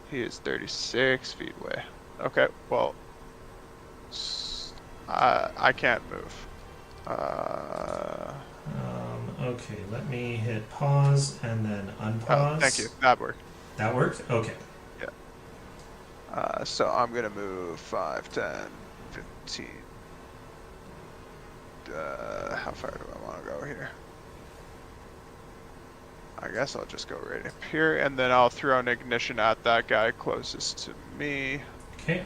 C: He is 36 feet away. Okay, well, I can't move.
A: Okay, let me hit pause and then unpause.
C: Oh, thank you. That worked.
A: That worked? Okay.
C: So I'm gonna move 5, 10, 15. How far do I want to go here? I guess I'll just go right up here, and then I'll throw an ignition at that guy closest to me.
A: Okay.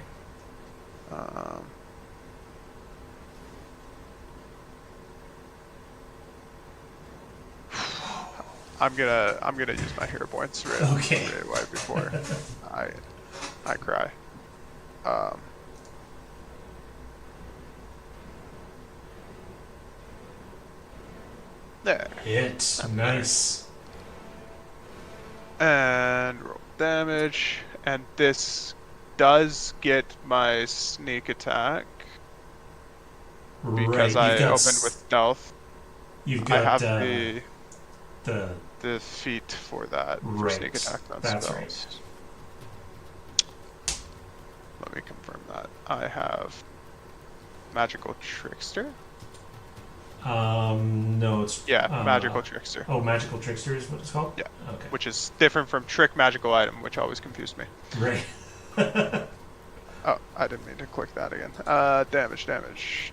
C: I'm gonna use my hero points right away before I cry. There.
A: Hit. Nice.
C: And roll damage, and this does get my sneak attack because I opened with stealth.
A: You've
C: I
A: got
C: have
A: the
C: the feat for that for
A: Right,
C: sneak attack on
A: that's
C: spells.
A: right.
C: Let me confirm that. I have magical trickster.
A: No, it's
C: Yeah, magical trickster,
A: Oh, magical trickster is what it's called.
C: Yeah.
A: Okay.
C: which is different from trick magical item, which always confused me.
A: Right.
C: Oh, I didn't mean to click that again. Damage.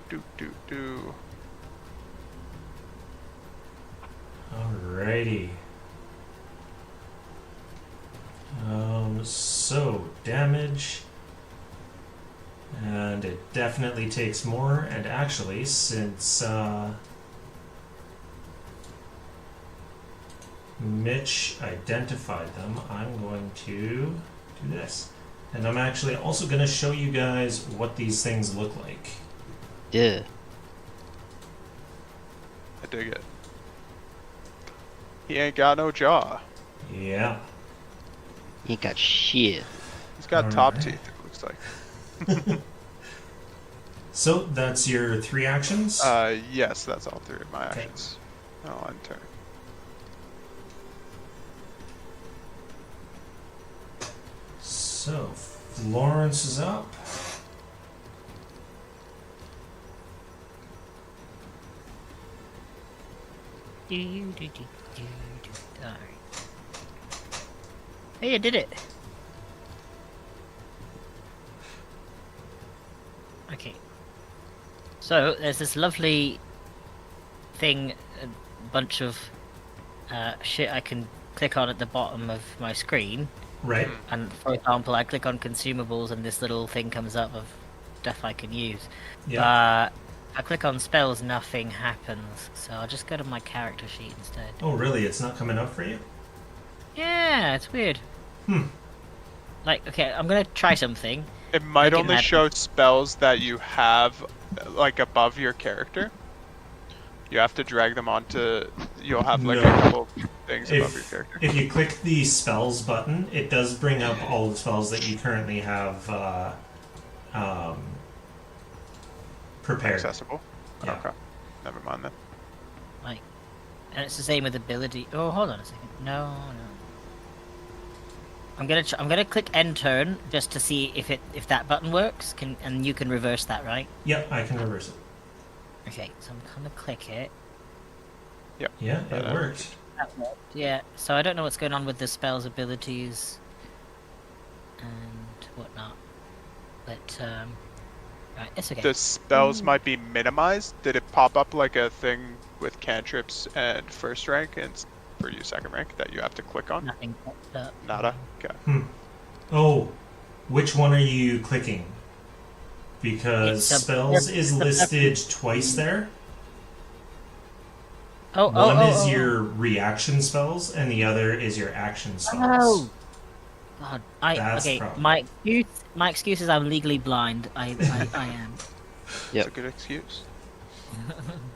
C: Do.
A: Alrighty. So damage, and it definitely takes more. And actually, since Mitch identified them, I'm going to do this, and I'm actually also going to show you guys what these things look like.
B: Yeah.
C: I dig it. He ain't got no jaw.
A: Yeah.
B: You ain't got shit.
C: He's got top
A: Alright.
C: teeth, it looks like.
A: So that's your 3 actions.
C: Yes, that's all 3 of my
A: Okay.
C: actions. Oh, I'm turn.
A: So Florence is up.
D: Alright. Hey, I did it! Okay. So, there's this lovely thing, a bunch of shit I can click on at the bottom of my screen,
A: Right.
D: and for example, I click on consumables, and this little thing comes up of stuff I can use.
A: Yeah.
D: I click on spells, nothing happens. So I'll just go to my character sheet instead.
A: Oh, really? It's not coming up for you?
D: Yeah, it's weird.
A: Hmm.
D: Like, okay, I'm gonna try something.
C: It might
D: Make it
C: only
D: happen.
C: show spells that you have, like, above your character. You have to drag them onto. You'll have like
A: No.
C: a couple things above your
A: If,
C: character.
A: if you click the spells button, it does bring up all the spells that you currently have prepared.
C: Accessible.
A: Yeah.
C: Okay. Never mind then.
D: And it's the same with ability. Oh, hold on a second. No. I'm gonna click end turn just to see if that button works. And you can reverse that, right?
A: Yep, I can reverse it.
D: Okay, so I'm gonna click it.
A: Yeah, it worked.
D: That worked. Yeah. So I don't know what's going on with the spells, abilities, and whatnot. But right, it's okay.
C: The spells might be minimized. Did it pop up like a thing with cantrips and first rank and for you second rank that you have to click on?
D: Nothing popped up.
C: Nada. Okay.
A: Oh, which one are you clicking? Because
D: It's a-
A: spells is
D: it's a-
A: listed twice there.
D: Oh,
A: One
D: oh,
A: is
D: oh,
A: your reaction spells, and the other is your action spells.
D: Oh. God,
A: That's the
D: okay.
A: problem.
D: My excuse is I'm legally blind. I am.
C: That's a good excuse.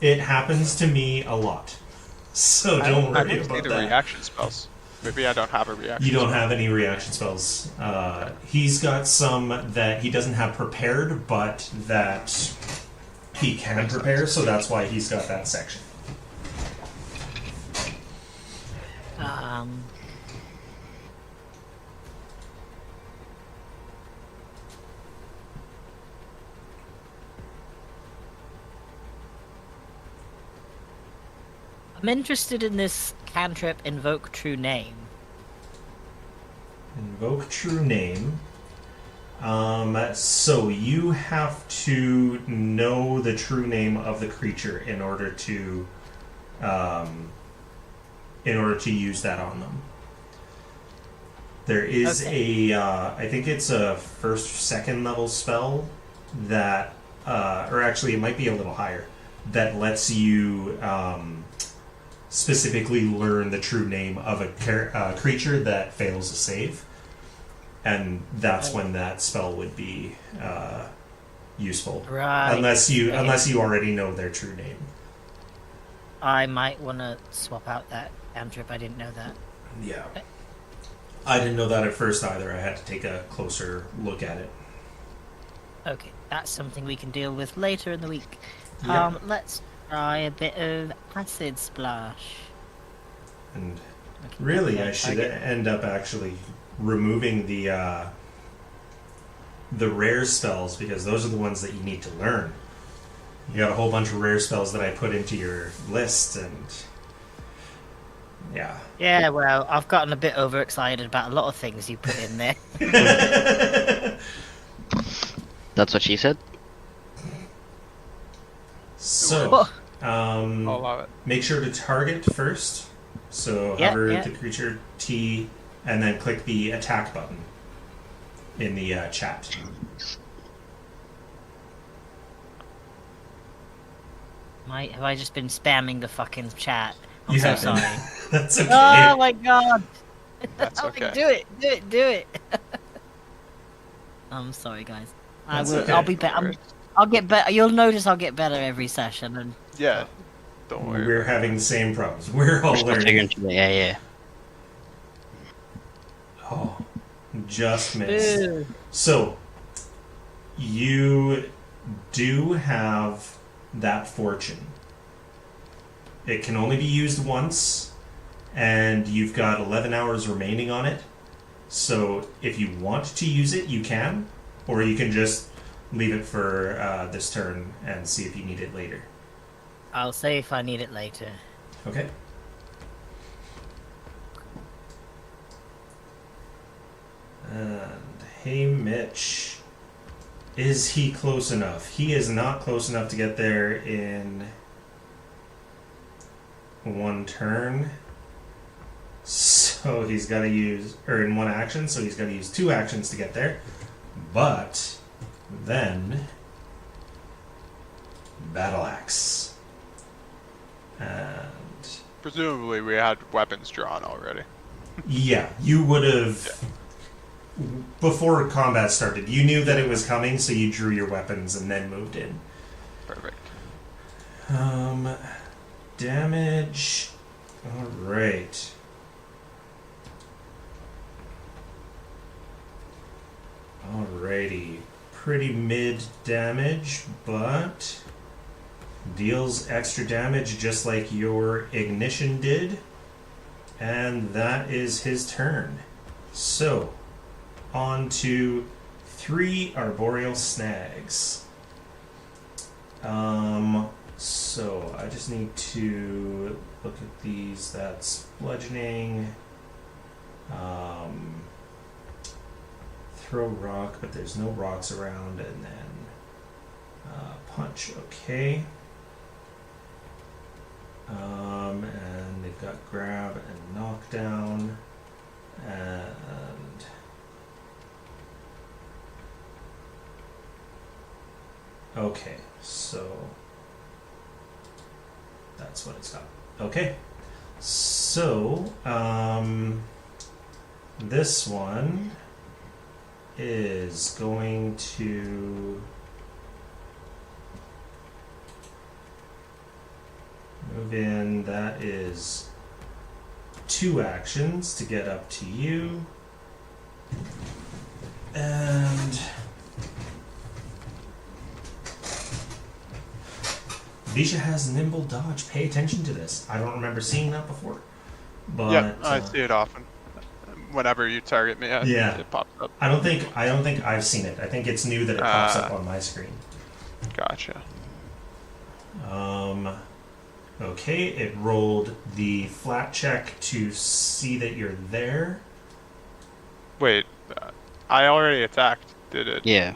A: It happens to me a lot, so
C: I
A: don't worry
C: don't see
A: about
C: the
A: that.
C: reaction spells. Maybe I don't have a reaction.
A: You don't
C: spell.
A: have any reaction spells. He's got some that he doesn't have prepared, but that he can prepare, so that's why he's got that section.
D: I'm interested in this cantrip invoke true name.
A: Invoke true name. So you have to know the true name of the creature in order to use that on them. There is I think it's a first, second level spell that, or actually it might be a little higher, that lets you specifically learn the true name of a creature that fails a save. And that's when that spell would be useful,
D: Right.
A: unless you already know their true name.
D: I might want to swap out that cantrip. I didn't know that.
A: Yeah, I didn't know that at first either. I had to take a closer look at it.
D: Okay, that's something we can deal with later in the week.
A: Yeah.
D: Let's try a bit of acid splash.
A: And
D: Okay,
A: really,
D: okay,
A: I should
D: target.
A: end up actually removing the rare spells, because those are the ones that you need to learn. You got a whole bunch of rare spells that I put into your list, and yeah.
D: Yeah, well, I've gotten a bit overexcited about a lot of things you put in there.
B: That's what she said.
A: So,
C: I'll allow it.
A: make sure to target first. So
D: Yeah,
A: hover
D: yeah.
A: the creature T, and then click the attack button in the chat.
D: Have I just been spamming the fucking chat? I'm
A: You
D: so
A: have been.
D: sorry.
A: That's okay.
D: Oh my god!
C: That's
D: I'm like,
C: okay.
D: do it! I'm sorry, guys.
A: That's
D: I'll
A: okay.
D: be better.
C: Worries.
D: I'll get better. You'll notice I'll get better every session, and
C: Yeah. Don't worry.
A: We're having the same problems. We're all
B: We're still
A: learning.
B: figuring today. Yeah.
A: Oh, just missed.
D: Boo.
A: So, you do have that fortune. It can only be used once, and you've got 11 hours remaining on it. So, if you want to use it, you can, or you can just leave it for this turn and see if you need it later.
D: I'll say if I need it later.
A: Okay? And hey, Mitch. Is he close enough? He is not close enough to get there in one turn. So he's got to use, or in one action, so he's got to use 2 actions to get there. But then battle axe. And
C: Presumably we had weapons drawn already.
A: yeah, you would have before combat started. You knew that it was coming, so you drew your weapons and then moved in.
C: Perfect.
A: Damage. All right. Alrighty. Pretty mid damage, but deals extra damage just like your ignition did. And that is his turn. So, on to 3 arboreal snags. So I just need to look at these. That's bludgeoning. Throw rock, but there's no rocks around, and then punch. Okay. And they've got grab and knockdown, and okay, so that's what it's got. Okay, so this one is going to move in. That is 2 actions to get up to you. And Visha has nimble dodge. Pay attention to this. I don't remember seeing that before. But
C: Yep, I see it often. Whenever you target me,
A: yeah.
C: it pops up.
A: I don't think I've seen it. I think it's new that it pops up on my screen.
C: Gotcha.
A: Okay, it rolled the flat check to see that you're there.
C: Wait, I already attacked, did it?
B: Yeah.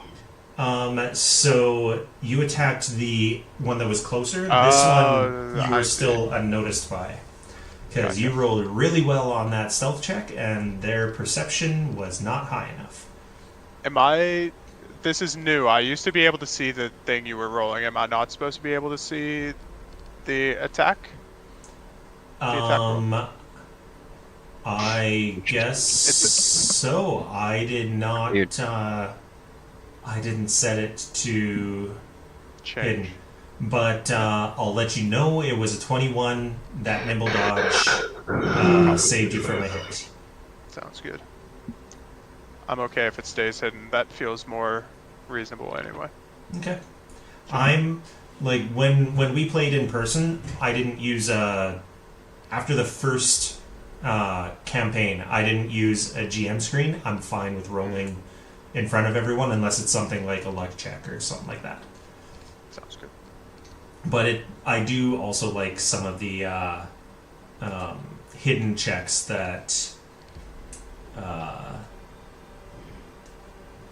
A: So you attacked the one that was closer. This one you were still unnoticed by. Because you rolled really well on that stealth check, and their perception was not high enough.
C: This is new. I used to be able to see the thing you were rolling. Am I not supposed to be able to see the attack?
A: I guess so. I did not. I didn't set it to
C: Change.
A: hidden. But I'll let you know it was a 21. That nimble dodge saved you from a hit.
C: Sounds good. I'm okay if it stays hidden. That feels more reasonable anyway.
A: Okay. I'm like when we played in person, I didn't use after the first campaign, I didn't use a GM screen. I'm fine with rolling in front of everyone unless it's something like a luck check or something like that.
C: Sounds good.
A: But I do also like some of the hidden checks that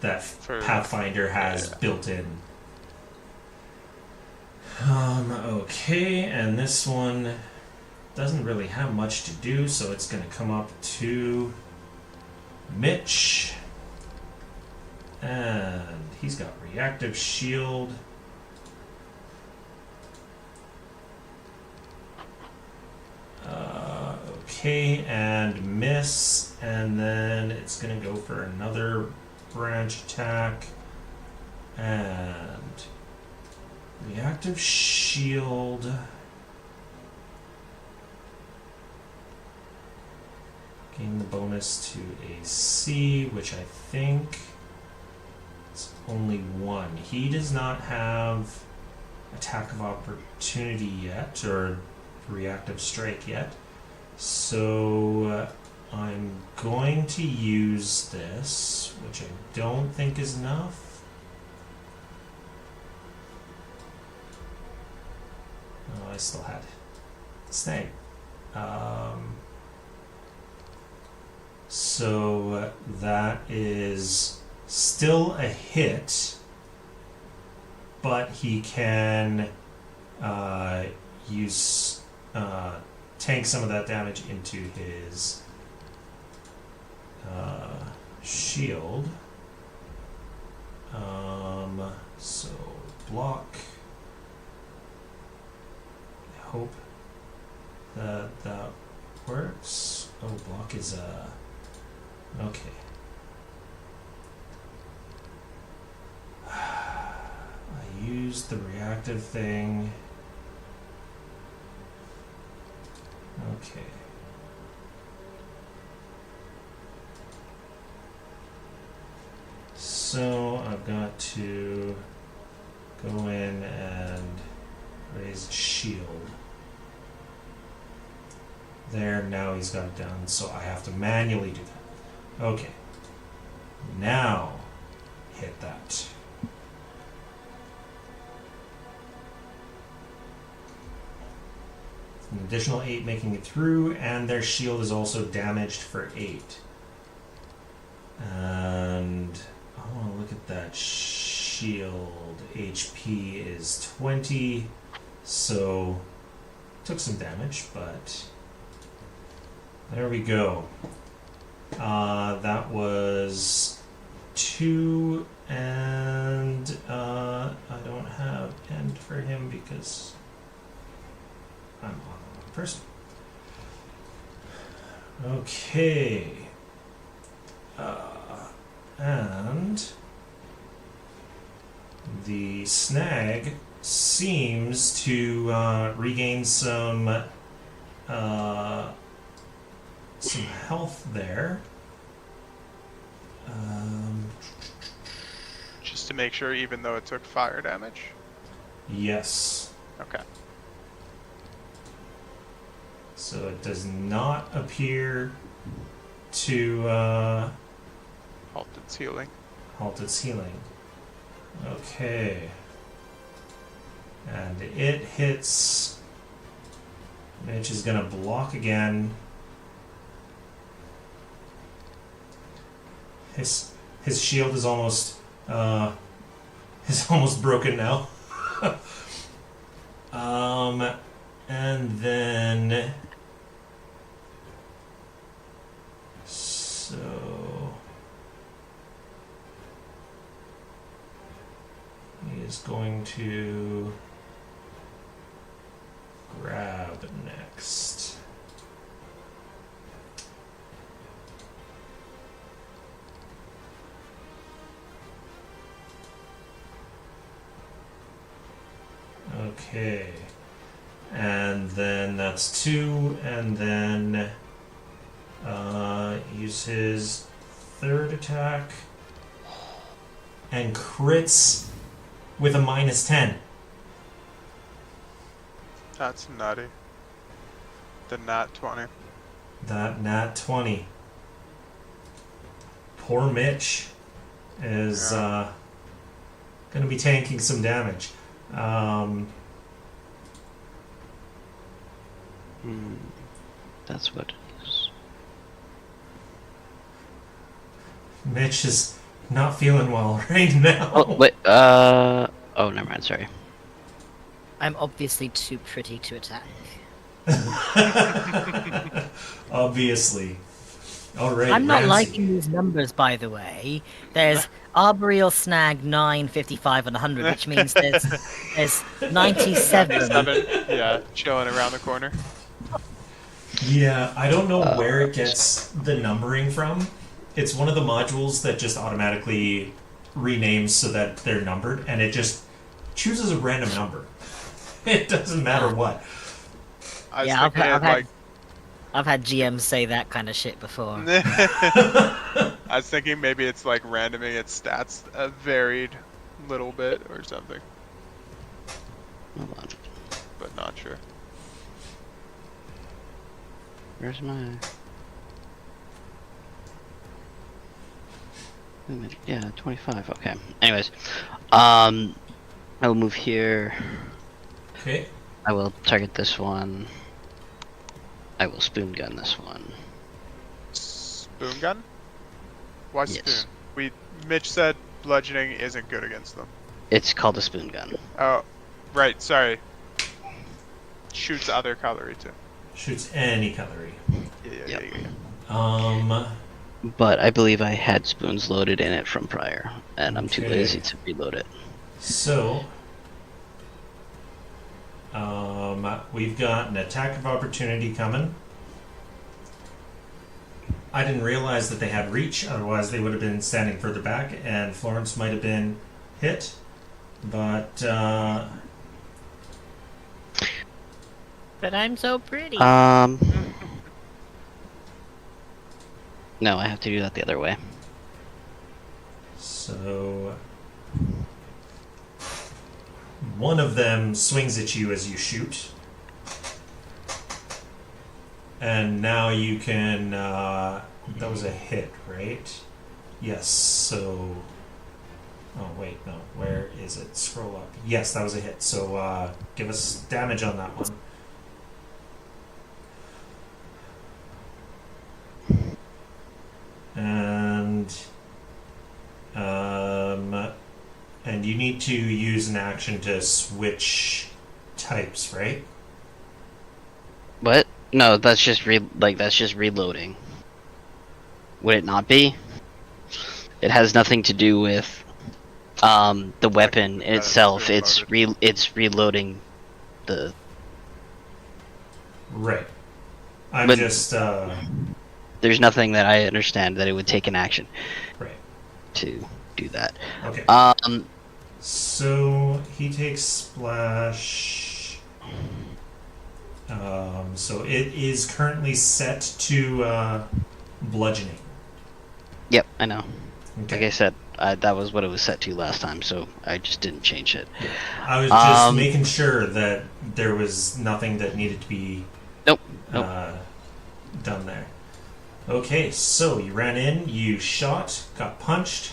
A: Pathfinder has built in. Okay, and this one doesn't really have much to do, so it's going to come up to Mitch. And he's got reactive shield. Okay, and miss, and then it's going to go for another branch attack. And reactive shield. Gain the bonus to AC, which I think is only 1. He does not have attack of opportunity yet, or reactive strike yet. So I'm going to use this, which I don't think is enough. Oh, I still had snag. So that is still a hit, but he can use tank some of that damage into his shield. So block. I hope that works. Oh, block is okay. I used the reactive thing. Okay. So I've got to go in and raise shield. There, now he's got it down, so I have to manually do that. Okay. Now, hit that. An additional 8 making it through, and their shield is also damaged for 8. And I want to look at that shield. HP is 20, so took some damage, but there we go. That was 2, and I don't have end for him because I'm on the wrong person. Okay. And the snag seems to regain some health there.
C: Just to make sure, even though it took fire damage.
A: Yes.
C: Okay.
A: So it does not appear to
C: Halt its healing.
A: halt its healing. Okay. And it hits. Mitch is gonna block again. His shield is almost broken now. And then so he is going to grab next. Okay. And then that's 2, and then use his third attack and crits with a -10.
C: That's nutty. The nat 20.
A: That nat 20. Poor Mitch is going to be tanking some damage.
B: That's what it is.
A: Mitch is not feeling well right now.
B: Oh, wait, oh, never mind, sorry.
D: I'm obviously too pretty to attack.
A: Obviously. Alright,
D: I'm not
A: Ramsey.
D: liking these numbers, by the way. There's Arboreal Snag 9, 55, and 100, which means there's 97.
C: 7. Yeah, chilling around the corner.
A: Yeah, I don't know where it gets the numbering from. It's one of the modules that just automatically renames so that they're numbered, and it just chooses a random number. It doesn't matter what.
C: I've
D: had GMs say that kind of shit before.
C: I was thinking maybe it's like randoming its stats a varied little bit or something,
B: Hold on.
C: but not sure.
B: Where's my... Yeah, 25, okay. Anyways, I will move here.
A: Okay.
B: I will target this one. I will spoon gun this one.
C: Spoon gun? Why
B: Yes.
C: spoon? Mitch said bludgeoning isn't good against them.
B: It's called a spoon gun.
C: Oh, right. Sorry. Shoots other cutlery too.
A: Shoots any cutlery.
C: Yeah.
B: Yep. but I believe I had spoons loaded in it from prior, and I'm too
A: Okay.
B: lazy to reload it.
A: So, we've got an attack of opportunity coming. I didn't realize that they had reach, otherwise they would have been standing further back, and Florence might have been hit. But,
D: But I'm so pretty.
B: No, I have to do that the other way.
A: so... One of them swings at you as you shoot. And now you can, that was a hit, right? Yes, so... Oh, wait, no. Where is it? Scroll up. Yes, that was a hit. So, give us damage on that one. And you need to use an action to switch types, right?
B: What? No, that's just that's just reloading. Would it not be? It has nothing to do with the weapon itself. It's reloading the.
A: Right. I'm
B: But-
A: just,
B: There's nothing that I understand that it would take an action
A: right.
B: to do that.
A: Okay.
B: Um,
A: So he takes splash. So it is currently set to bludgeoning.
B: Yep, I know.
A: Okay.
B: Like I said, that was what it was set to last time, so I just didn't change it.
A: I was just making sure that there was nothing that needed to be
B: Nope.
A: done there. Okay, so you ran in, you shot, got punched.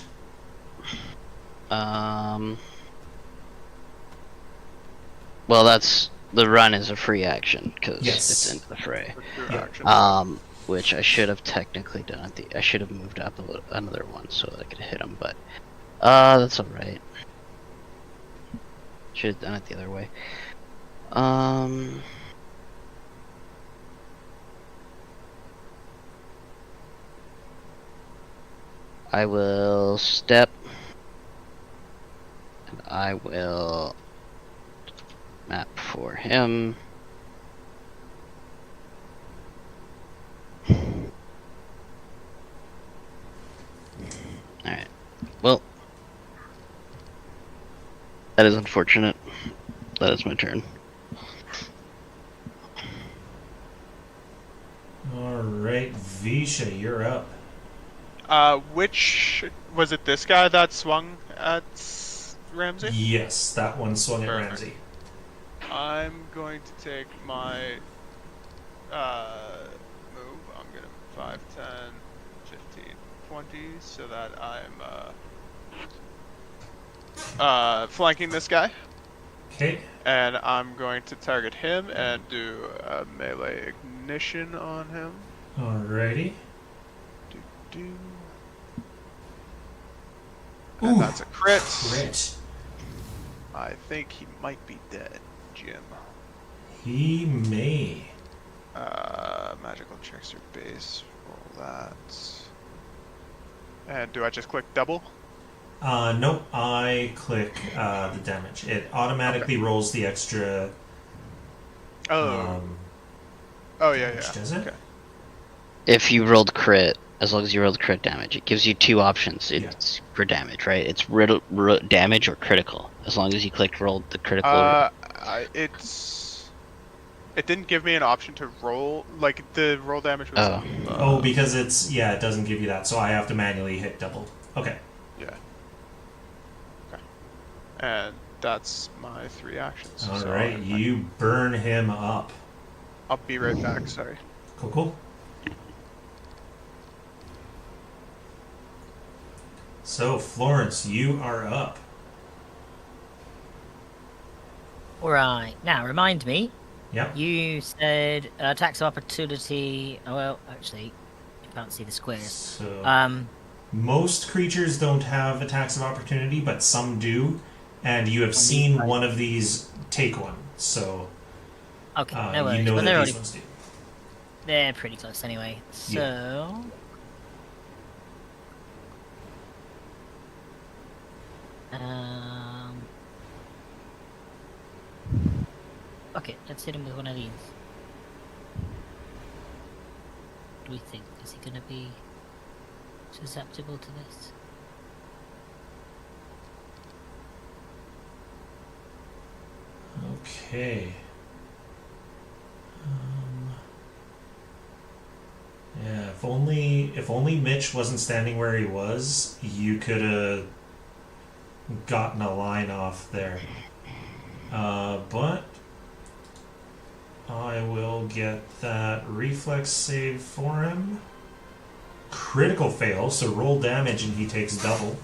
B: Well, that's the run is a free action because
A: Yes.
B: it's into the fray.
A: Yeah.
B: Which I should have technically done at the. I should have moved up another one so that I could hit him, but that's all right. Should have done it the other way. I will step, and I will map for him. Alright. Well, that is unfortunate. That is my turn.
A: Alright, Visha, you're up.
C: Which was it? This guy that swung at Ramsey?
A: Yes, that one swung at
C: Perfect.
A: Ramsey.
C: I'm going to take my move. I'm gonna 5, 10, 15, 20, so that I'm flanking this guy,
A: Okay.
C: and I'm going to target him and do a melee ignition on him.
A: Alrighty.
C: Do.
A: Ooh,
C: And that's a crit.
A: Crit.
C: I think he might be dead, Jim.
A: He may.
C: Magical trickster base. Roll that. And do I just click double?
A: Nope, I click the damage. It automatically rolls the extra.
C: Oh. Yeah.
A: damage, does it?
C: Okay.
B: If you rolled crit, as long as you rolled crit damage, it gives you two options. It's for damage, right? It's damage or critical. As long as you clicked roll the critical.
C: It didn't give me an option to roll. Like the roll damage was.
A: Oh, because it doesn't give you that, so I have to manually hit double. Okay.
C: Yeah. Okay. And that's my 3 actions.
A: All
C: so
A: right,
C: I-
A: you burn him up.
C: I'll be right back. Sorry.
A: Cool. So, Florence, you are up.
D: Alright, now remind me,
A: Yep.
D: you said tax of opportunity. Oh, well, actually, you can't see the squares.
A: So, most creatures don't have attacks of opportunity, but some do, and you have seen one of these take one. So,
D: Okay, no
A: you
D: worries.
A: know
D: Well,
A: that
D: they're
A: these
D: already
A: ones do.
D: they're pretty close anyway. So Okay, let's hit him with one of these. What do we think? Is he gonna be susceptible to this?
A: Okay. Yeah, if only Mitch wasn't standing where he was, you could have gotten a line off there. But I will get that reflex save for him. Critical fail, so roll damage and he takes double.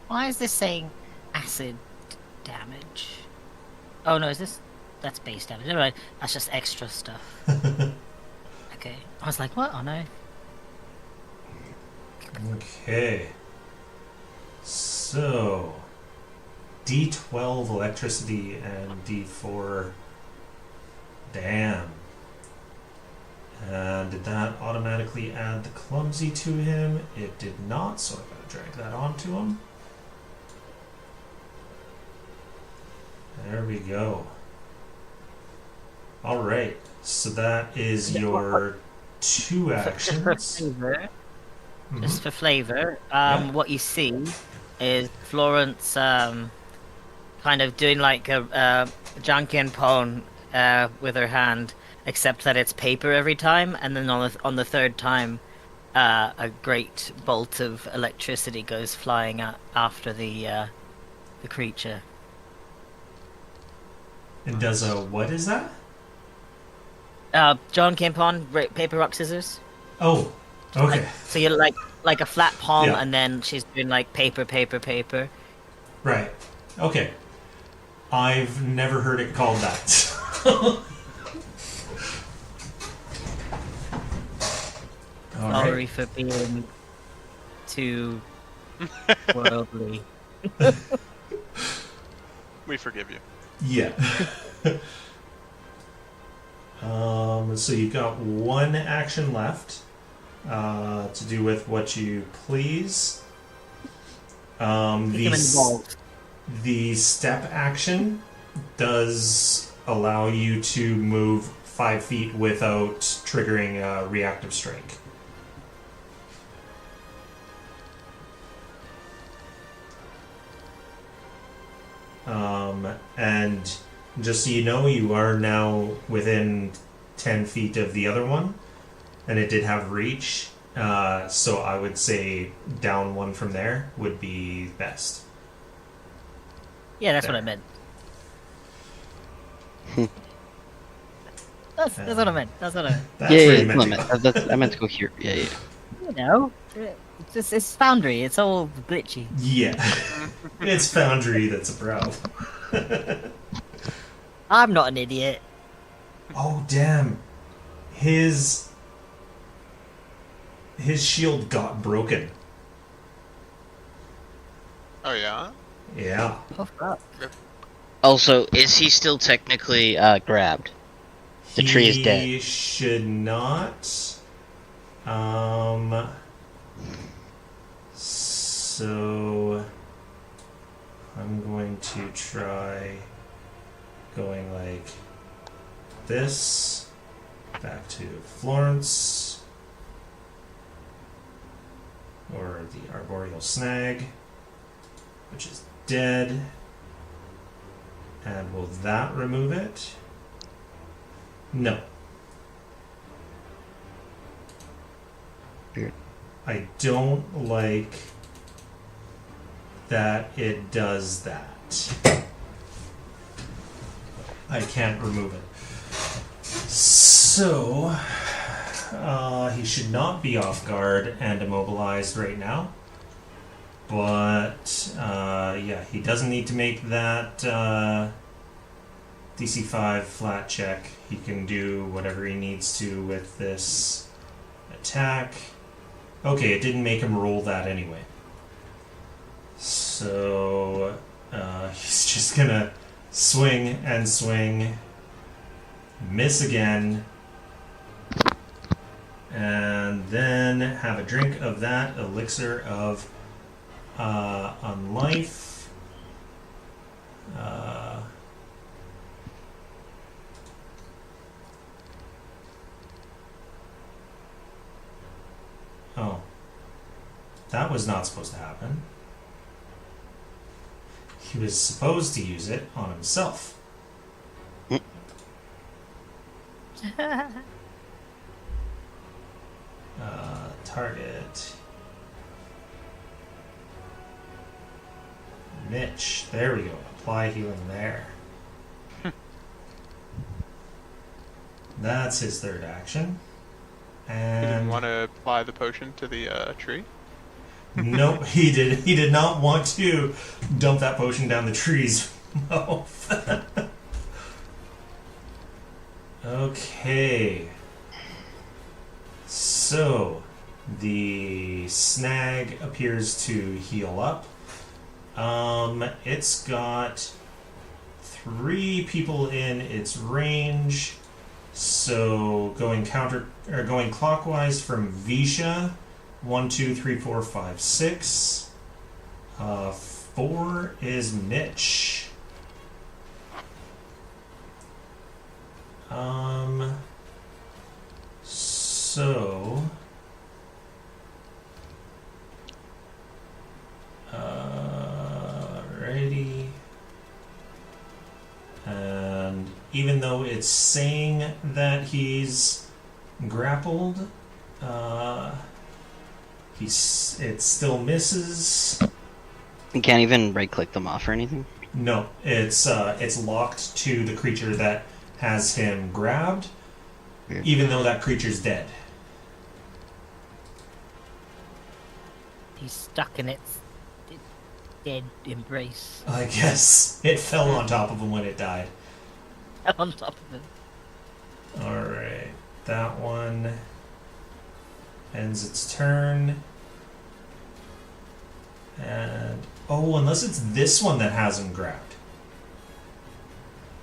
D: Why is this saying acid damage? Oh no, is this... That's base damage. Never mind, that's just extra stuff. Okay. I was like, what? Oh no.
A: Okay. So, D12 electricity and D4 damn. And did that automatically add the clumsy to him? It did not, so I'm going to drag that onto him. There we go. Alright, so that is your 2 actions.
D: Just for flavor,
A: Yeah.
D: what you see is Florence kind of doing like a Jankian pone with her hand, except that it's paper every time, and then on the third time, a great bolt of electricity goes flying after the creature.
A: And does a, what is that?
D: Jankian pone, paper, rock, scissors.
A: Oh, okay.
D: So you're like a flat palm,
A: Yeah.
D: and then she's doing like paper.
A: Right. Okay. I've never heard it called that. All
D: Sorry
A: right.
D: for being too worldly.
C: We forgive you.
A: Yeah. So you've got 1 action left to do with what you please.
D: Become involved.
A: The step action does allow you to move 5 feet without triggering a reactive strike. And just so you know, you are now within 10 feet of the other one, and it did have reach, so I would say down 1 from there would be best.
D: Yeah, that's
A: There.
D: what I meant. That's what I meant. That's what I meant.
A: That's
B: yeah,
A: where
B: yeah,
A: you meant
B: no,
A: to
B: man,
A: go.
B: I meant to go here. Yeah, yeah.
D: You know, it's Foundry. It's all glitchy.
A: Yeah. It's Foundry that's a problem.
D: I'm not an idiot.
A: Oh, damn. His shield got broken.
C: Oh yeah.
A: Yeah.
D: Oh fuck.
B: Also, is he still technically grabbed? The tree is dead.
A: He should not. So I'm going to try going like this back to Florence or the arboreal snag, which is dead. And will that remove it? No.
B: Weird.
A: I don't like that it does that. I can't remove it. So, he should not be off guard and immobilized right now. But, yeah, he doesn't need to make that DC 5 flat check. He can do whatever he needs to with this attack. Okay, it didn't make him roll that anyway. So, he's just gonna swing and swing miss again, and then have a drink of that elixir of unlife. Oh, that was not supposed to happen. He was supposed to use it on himself. Target. Mitch. There we go. Apply healing there. That's his third action.
C: You didn't
A: And
C: want to apply the potion to the tree?
A: nope, he did. He did not want to dump that potion down the tree's mouth. Okay. So the snag appears to heal up. It's got 3 people in its range. So going clockwise from Visha, 1, 2, 3, 4, 5, 6. 4 is Mitch. So righty. And even though it's saying that he's grappled, it still misses.
F: You can't even right-click them off or anything?
A: No, it's locked to the creature that has him grabbed,
F: Weird.
A: even though that creature's dead.
D: He's stuck in its dead embrace.
A: I guess it fell on top of him when it died.
D: On top of it.
A: Alright, that one ends its turn. And oh, unless it's this one that has him grabbed.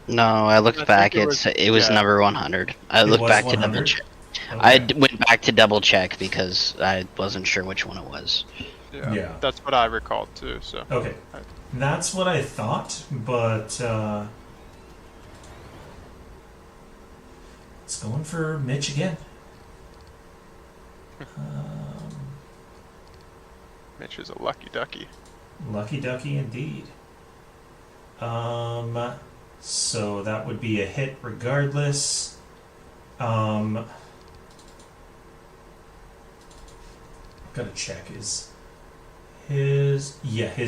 F: No, I looked
C: I think
F: back.
C: it
F: It was
C: yeah.
F: number 100. I
A: It
F: looked
A: was
F: back to
A: 100?
F: double check.
A: Okay.
F: Went back to double check because I wasn't sure which one it was.
A: Yeah.
C: That's what I recalled too, so.
A: Okay. That's what I thought, but it's going for Mitch again.
C: Mitch is a lucky ducky.
A: Lucky ducky indeed. So that would be a hit regardless. Gotta check his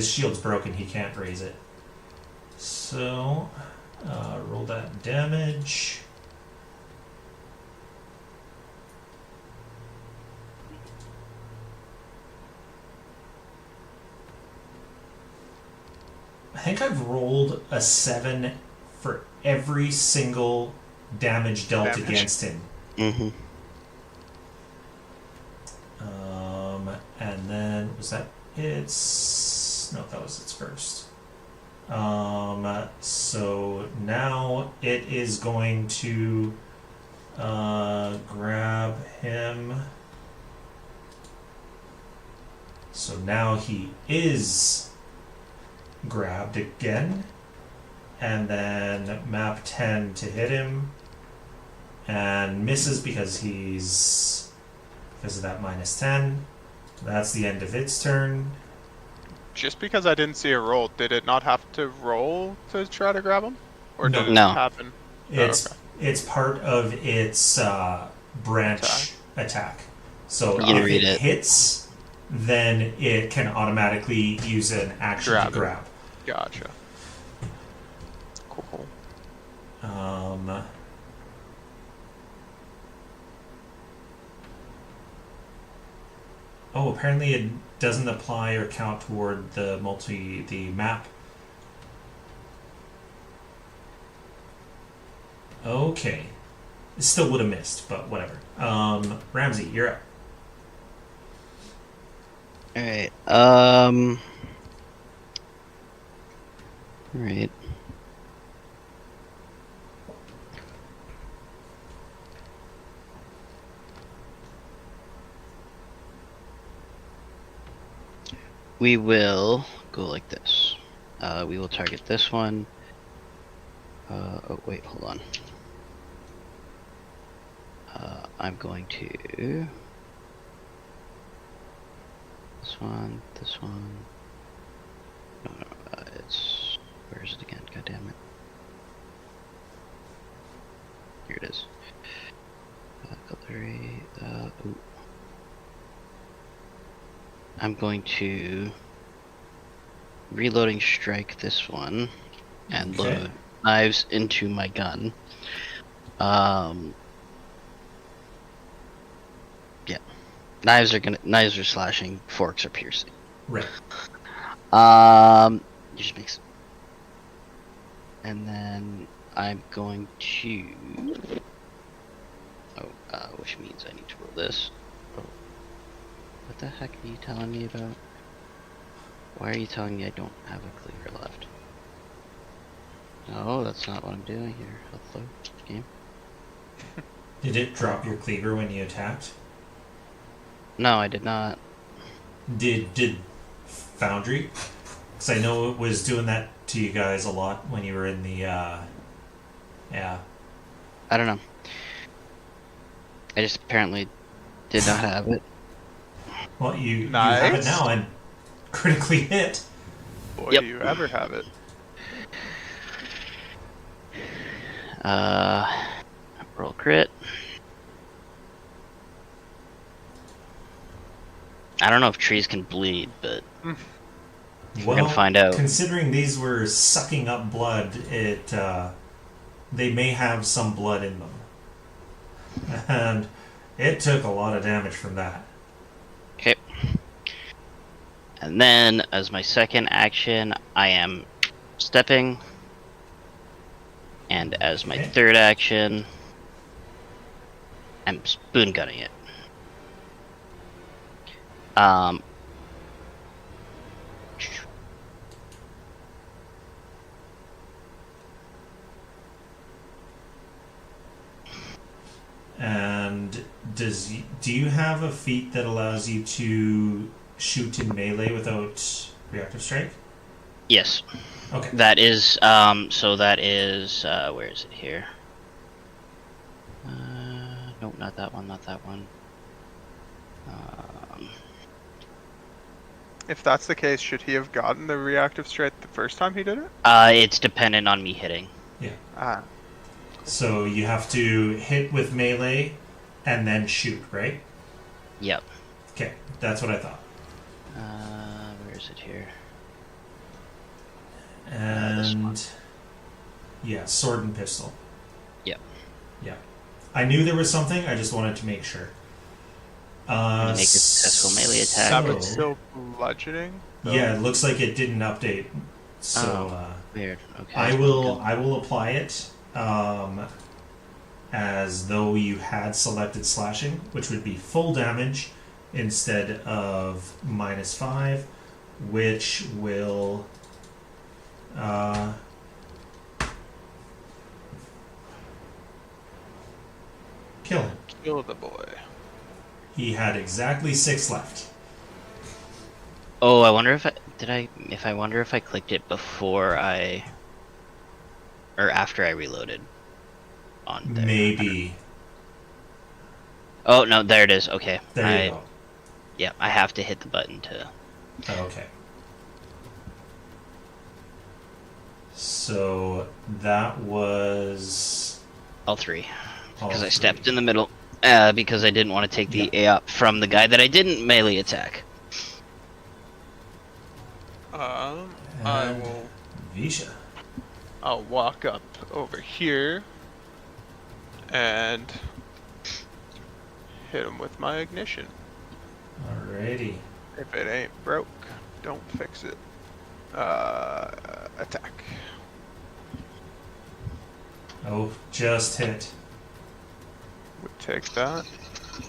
A: shield's broken, he can't raise it. So roll that damage. I think I've rolled a 7 for every single damage dealt
C: Damage.
A: against him.
F: Mm-hmm.
A: And then was that its? No, that was its first. So now it is going to grab him. So now he is grabbed again, and then map 10 to hit him, and misses because of that -10. That's the end of its turn.
C: Just because I didn't see a roll, did it not have to roll to try to grab him? Or
A: No.
C: did it
F: No.
C: happen?
A: It's
C: okay.
A: it's part of its branch attack. So
F: You can
A: if
F: read
A: it
F: it.
A: hits, then it can automatically use an action
C: Grab
A: to
C: it.
A: grab.
C: Gotcha. Cool.
A: Oh, apparently it doesn't apply or count toward the map. Okay. It still would have missed, but whatever. Ramsey, you're up.
F: Alright, Right. We will go like this. We will target this one. Oh wait, hold on. I'm going to this one. No, it's where is it again? God damn it! Here it is. Cutlery. Ooh. I'm going to reloading strike this one and
A: Okay.
F: load knives into my gun. Yeah. Knives are slashing, forks are piercing.
A: Right.
F: Just makes. And then I'm going to. Which means I need to roll this. Oh. What the heck are you telling me about? Why are you telling me I don't have a cleaver left? No, that's not what I'm doing here. Hello, game.
A: Did it drop your cleaver when you attacked?
F: No, I did not.
A: Did Foundry? Because I know it was doing that to you guys a lot when you were in the. Yeah.
F: I don't know. I just apparently did not have it.
A: Well, you have it
C: Nice.
A: now and critically hit.
C: Boy,
F: Yep.
C: do you ever have it.
F: Roll crit. I don't know if trees can bleed, but
A: Well,
F: gonna find out.
A: Considering these were sucking up blood, they may have some blood in them, and it took a lot of damage from that.
F: okay. And then, as my second action, I am stepping. And as my
A: Okay.
F: third action, I'm spoon gunning it.
A: And do you have a feat that allows you to shoot in melee without reactive strike?
F: Yes.
A: Okay.
F: That is, so that is, where is it here? Nope, not that one, not that one.
C: If that's the case, should he have gotten the reactive strike the first time he did it?
F: It's dependent on me hitting.
C: Ah,
A: So you have to hit with melee and then shoot, right?
F: Yep.
A: Okay, that's what I thought.
F: Where is it here? this one.
A: And yeah, sword and pistol.
F: Yep.
A: Yeah, I knew there was something. I just wanted to make sure.
F: Make a successful melee attack.
C: that was still bludgeoning. though?
A: Yeah, it looks like it didn't update. So
F: Weird. Okay.
A: I will apply it as though you had selected slashing, which would be full damage instead of -5, which will kill him.
C: Kill the boy.
A: He had exactly 6 left.
F: Oh, I wonder if I wonder if I clicked it before or after I reloaded. On there.
A: Maybe.
F: Oh no, there it is. Okay.
A: There you go.
F: Yeah, I have to hit the button to.
A: Okay. So that was
F: All three.
A: all
F: Because I
A: 3.
F: stepped in the middle. Because I didn't want to take the AOP from the guy that I didn't melee attack.
C: I
A: And
C: will.
A: Visha.
C: I'll walk up over here and hit him with my ignition.
A: Alrighty.
C: If it ain't broke, don't fix it. Attack.
A: Oh, just hit.
C: Would take that.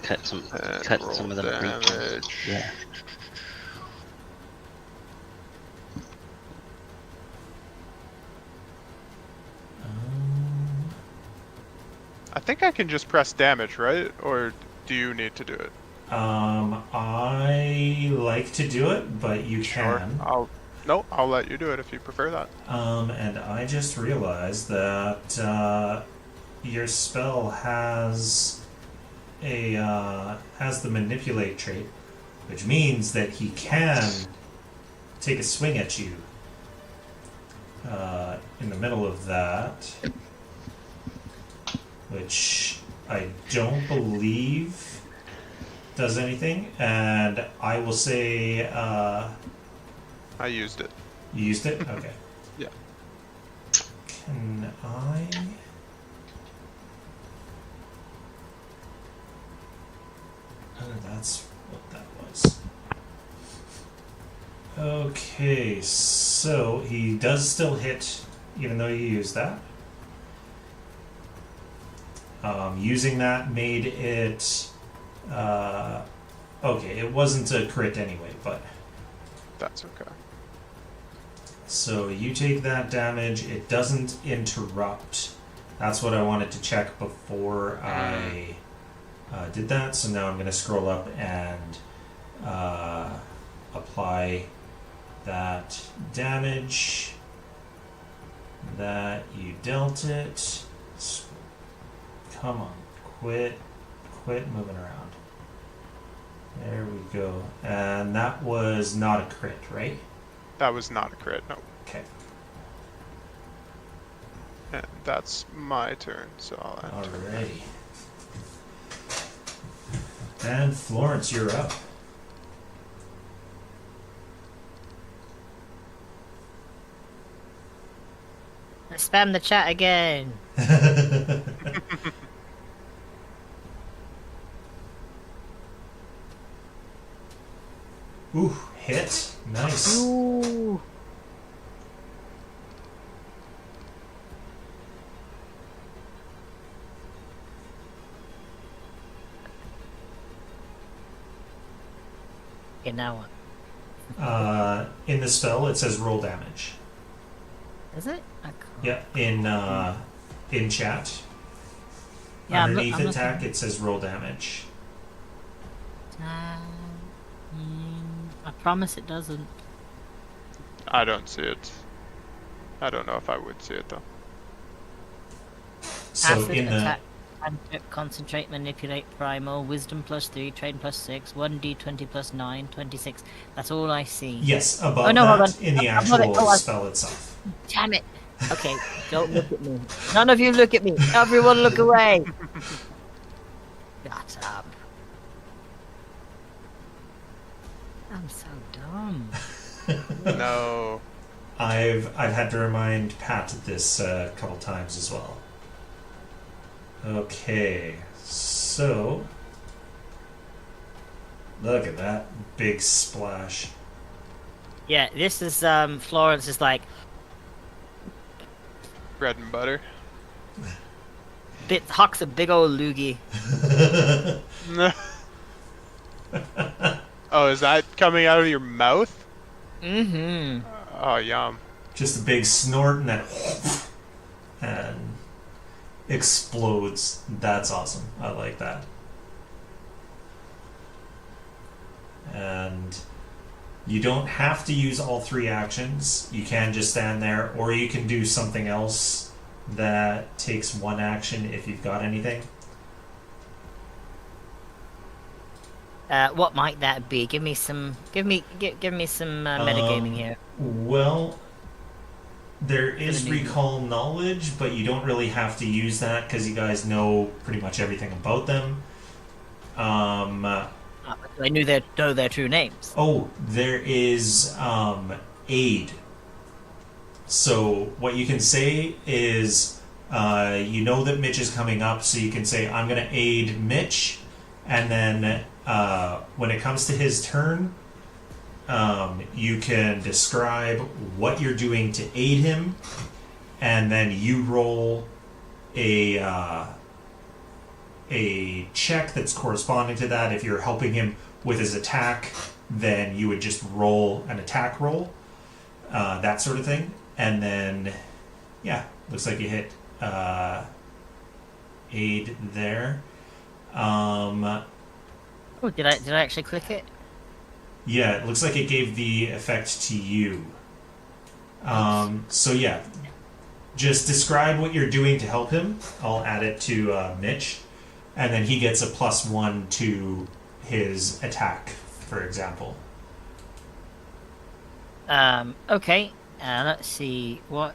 F: Cut some
C: And roll
F: of the
C: damage.
F: Yeah.
C: I think I can just press damage, right? Or do you need to do it?
A: I like to do it, but you
C: Sure.
A: can.
C: I'll let you do it if you prefer that.
A: And I just realized that your spell has the manipulate trait, which means that he can take a swing at you in the middle of that, which I don't believe does anything. And I will say,
C: I used it.
A: you used it? Okay.
C: Yeah.
A: Can I? Oh, that's what that was. Okay, so he does still hit, even though you used that. Using that made it. Okay, it wasn't a crit anyway, but.
C: That's okay.
A: So you take that damage. It doesn't interrupt. That's what I wanted to check before I did that. So now I'm going to scroll up and apply that damage that you dealt it. Come on, quit moving around. There we go. And that was not a crit, right?
C: That was not a crit, no.
A: Okay.
C: And that's my turn, so I'll enter.
A: Alrighty. And Florence, you're up.
D: I spam the chat again.
A: Ooh, hit. Nice.
D: Ooh. Okay, now what?
A: In the spell, it says roll damage.
D: Is it? I can't.
A: Yep, in chat.
D: Yeah,
A: Underneath
D: I'm
A: attack,
D: looking.
A: it says roll damage.
D: I promise it doesn't.
C: I don't see it. I don't know if I would see it, though.
A: So
D: Acid,
A: in the
D: attack, cantrip, concentrate, manipulate, primal, wisdom +3, train +6, 1d20 +9, 26. That's all I see.
A: yes, above
D: Oh, no, hold
A: that
D: on.
A: in the
D: I've got it.
A: actual
D: Oh, I-
A: spell itself.
D: Damn it. Okay, don't look at me. None of you look at me. Everyone look away. Shut up. I'm so dumb.
C: No.
A: I've had to remind Pat this a couple times as well. Okay, so look at that big splash.
D: Yeah, this is Florence is like
C: Bread and butter.
D: Huck's a big old loogie.
C: Oh, is that coming out of your mouth?
D: Mm-hmm.
C: Oh, yum.
A: Just a big snort and then and explodes. That's awesome. I like that. And you don't have to use all three actions. You can just stand there, or you can do something else that takes one action if you've got anything.
D: What might that be? Give me some metagaming here.
A: Well, there is
D: Gonna need-
A: recall knowledge, but you don't really have to use that because you guys know pretty much everything about them.
D: I knew know their true names.
A: Oh, there is aid. So what you can say is, you know that Mitch is coming up, so you can say, "I'm going to aid Mitch," and then when it comes to his turn, you can describe what you're doing to aid him, and then you roll a check that's corresponding to that. If you're helping him with his attack, then you would just roll an attack roll, that sort of thing. And then, yeah, looks like you hit aid there.
D: Oh, did I actually click it?
A: Yeah, it looks like it gave the effect to you. So yeah, just describe what you're doing to help him. I'll add it to Mitch, and then he gets a +1 to his attack, for example.
D: Okay. Let's see. What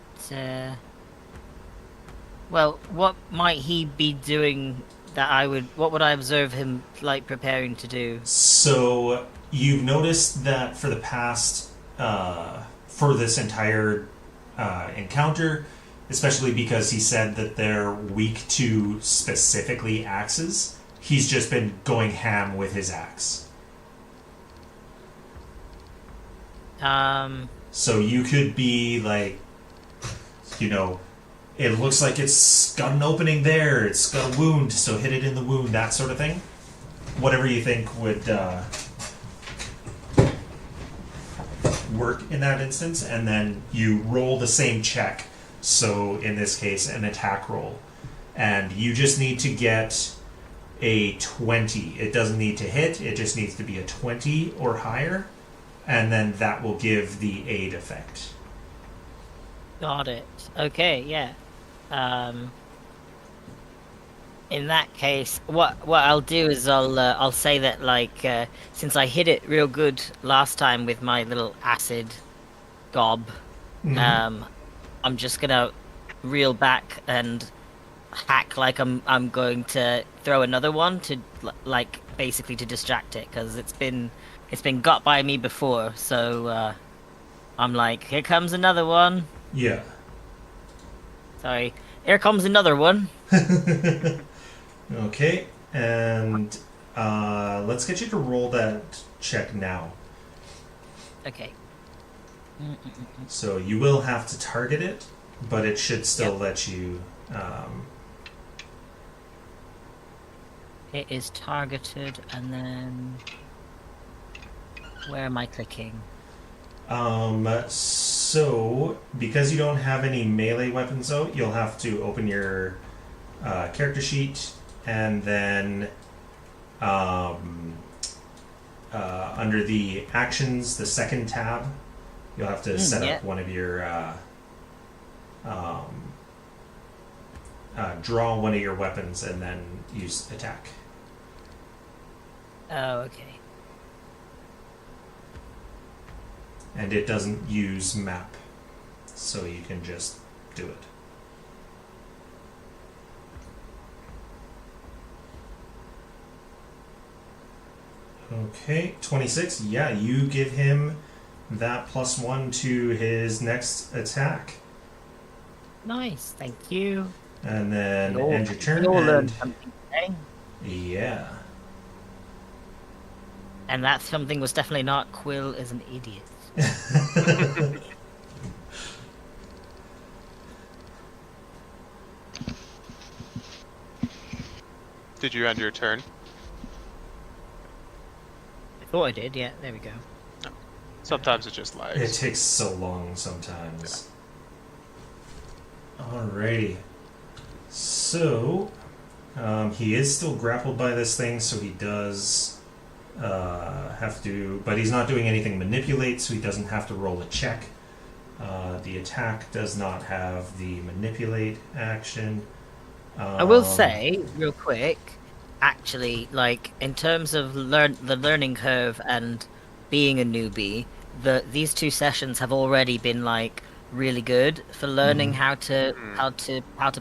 D: might he be doing that what would I observe him, like, preparing to do?
A: So you've noticed that for the past, for this entire encounter, especially because he said that they're weak to specifically axes, he's just been going ham with his axe. So you could be like, it looks like it's got an opening there, it's got a wound, so hit it in the wound, that sort of thing. Whatever you think would work in that instance, and then you roll the same check. So in this case, an attack roll. And you just need to get a 20. It doesn't need to hit, it just needs to be a 20 or higher. And then that will give the aid effect.
D: Got it. Okay, yeah. In that case, what I'll do is I'll say that, like, since I hit it real good last time with my little acid gob, I'm just gonna reel back and hack like I'm going to throw another one to, like, basically to distract it, because it's been got by me before. So I'm like, here comes another one.
A: Yeah.
D: Sorry, here comes another one.
A: Okay, and let's get you to roll that check now.
D: Okay.
A: So you will have to target it, but it should still let you.
D: It is targeted, and then where am I clicking?
A: So because you don't have any melee weapons out, you'll have to open your character sheet, and then under the actions, the second tab, you'll have to set up one of your draw one of your weapons and then use attack.
D: Oh, okay.
A: And it doesn't use map, so you can just do it. Okay, 26. Yeah, you give him that +1 to his next attack.
D: Nice, thank you.
A: And then
D: We all-
A: end your turn.
D: we all learn
A: And
D: something today.
A: yeah.
D: And that something was definitely not Quill is an idiot.
C: Did you end your turn?
D: I thought I did, yeah, there we go.
C: Sometimes it just
A: It
C: lags.
A: takes so long sometimes. Alrighty. So, he is still grappled by this thing, so he does have to, but he's not doing anything manipulate, so he doesn't have to roll a check. The attack does not have the manipulate action.
D: I will say, real quick, actually, like, in terms of the learning curve and being a newbie, these 2 sessions have already been, like, really good for learning how to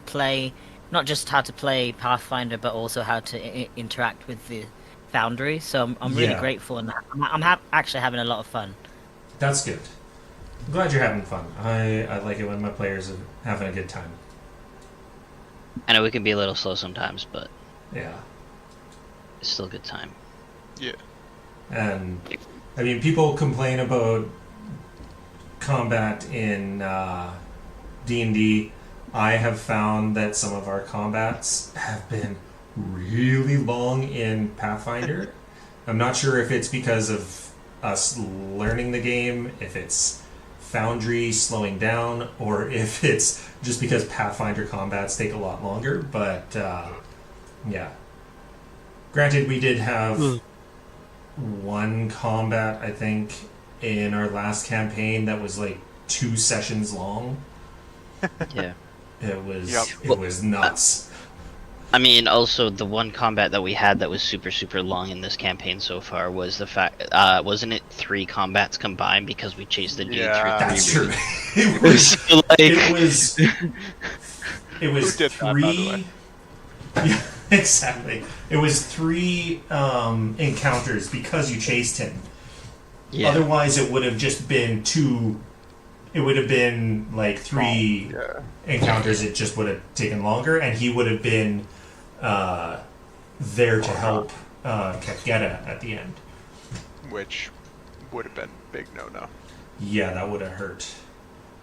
D: play, not just how to play Pathfinder, but also how to interact with the Foundry. So I'm really grateful, and I'm actually having a lot of fun.
A: That's good. I'm glad you're having fun. I like it when my players are having a good time.
B: I know we can be a little slow sometimes, but
A: Yeah.
B: it's still a good time.
C: Yeah.
A: And I mean, people complain about combat in D&D. I have found that some of our combats have been really long in Pathfinder. I'm not sure if it's because of us learning the game, if it's Foundry slowing down, or if it's just because Pathfinder combats take a lot longer, but yeah. Granted, we did have one combat, I think, in our last campaign that was like 2 sessions long.
B: Yeah.
A: It was
C: Yep.
A: it was nuts.
B: I mean, also the one combat that we had that was super super long in this campaign so far was the fact, wasn't it 3 combats combined because we chased the dude
C: Yeah.
B: through
A: That's
B: 3
A: true. It was
B: So, like,
A: it was
C: Who did that, by the way?
A: Yeah, exactly. It was 3 encounters because you chased him.
B: yeah.
A: Otherwise, it would have just been 2. It would have been like 3
C: Yeah.
A: encounters. It just would have taken longer, and he would have been there to help Kaketa at the end.
C: Which would have been big no-no.
A: Yeah, that would have hurt.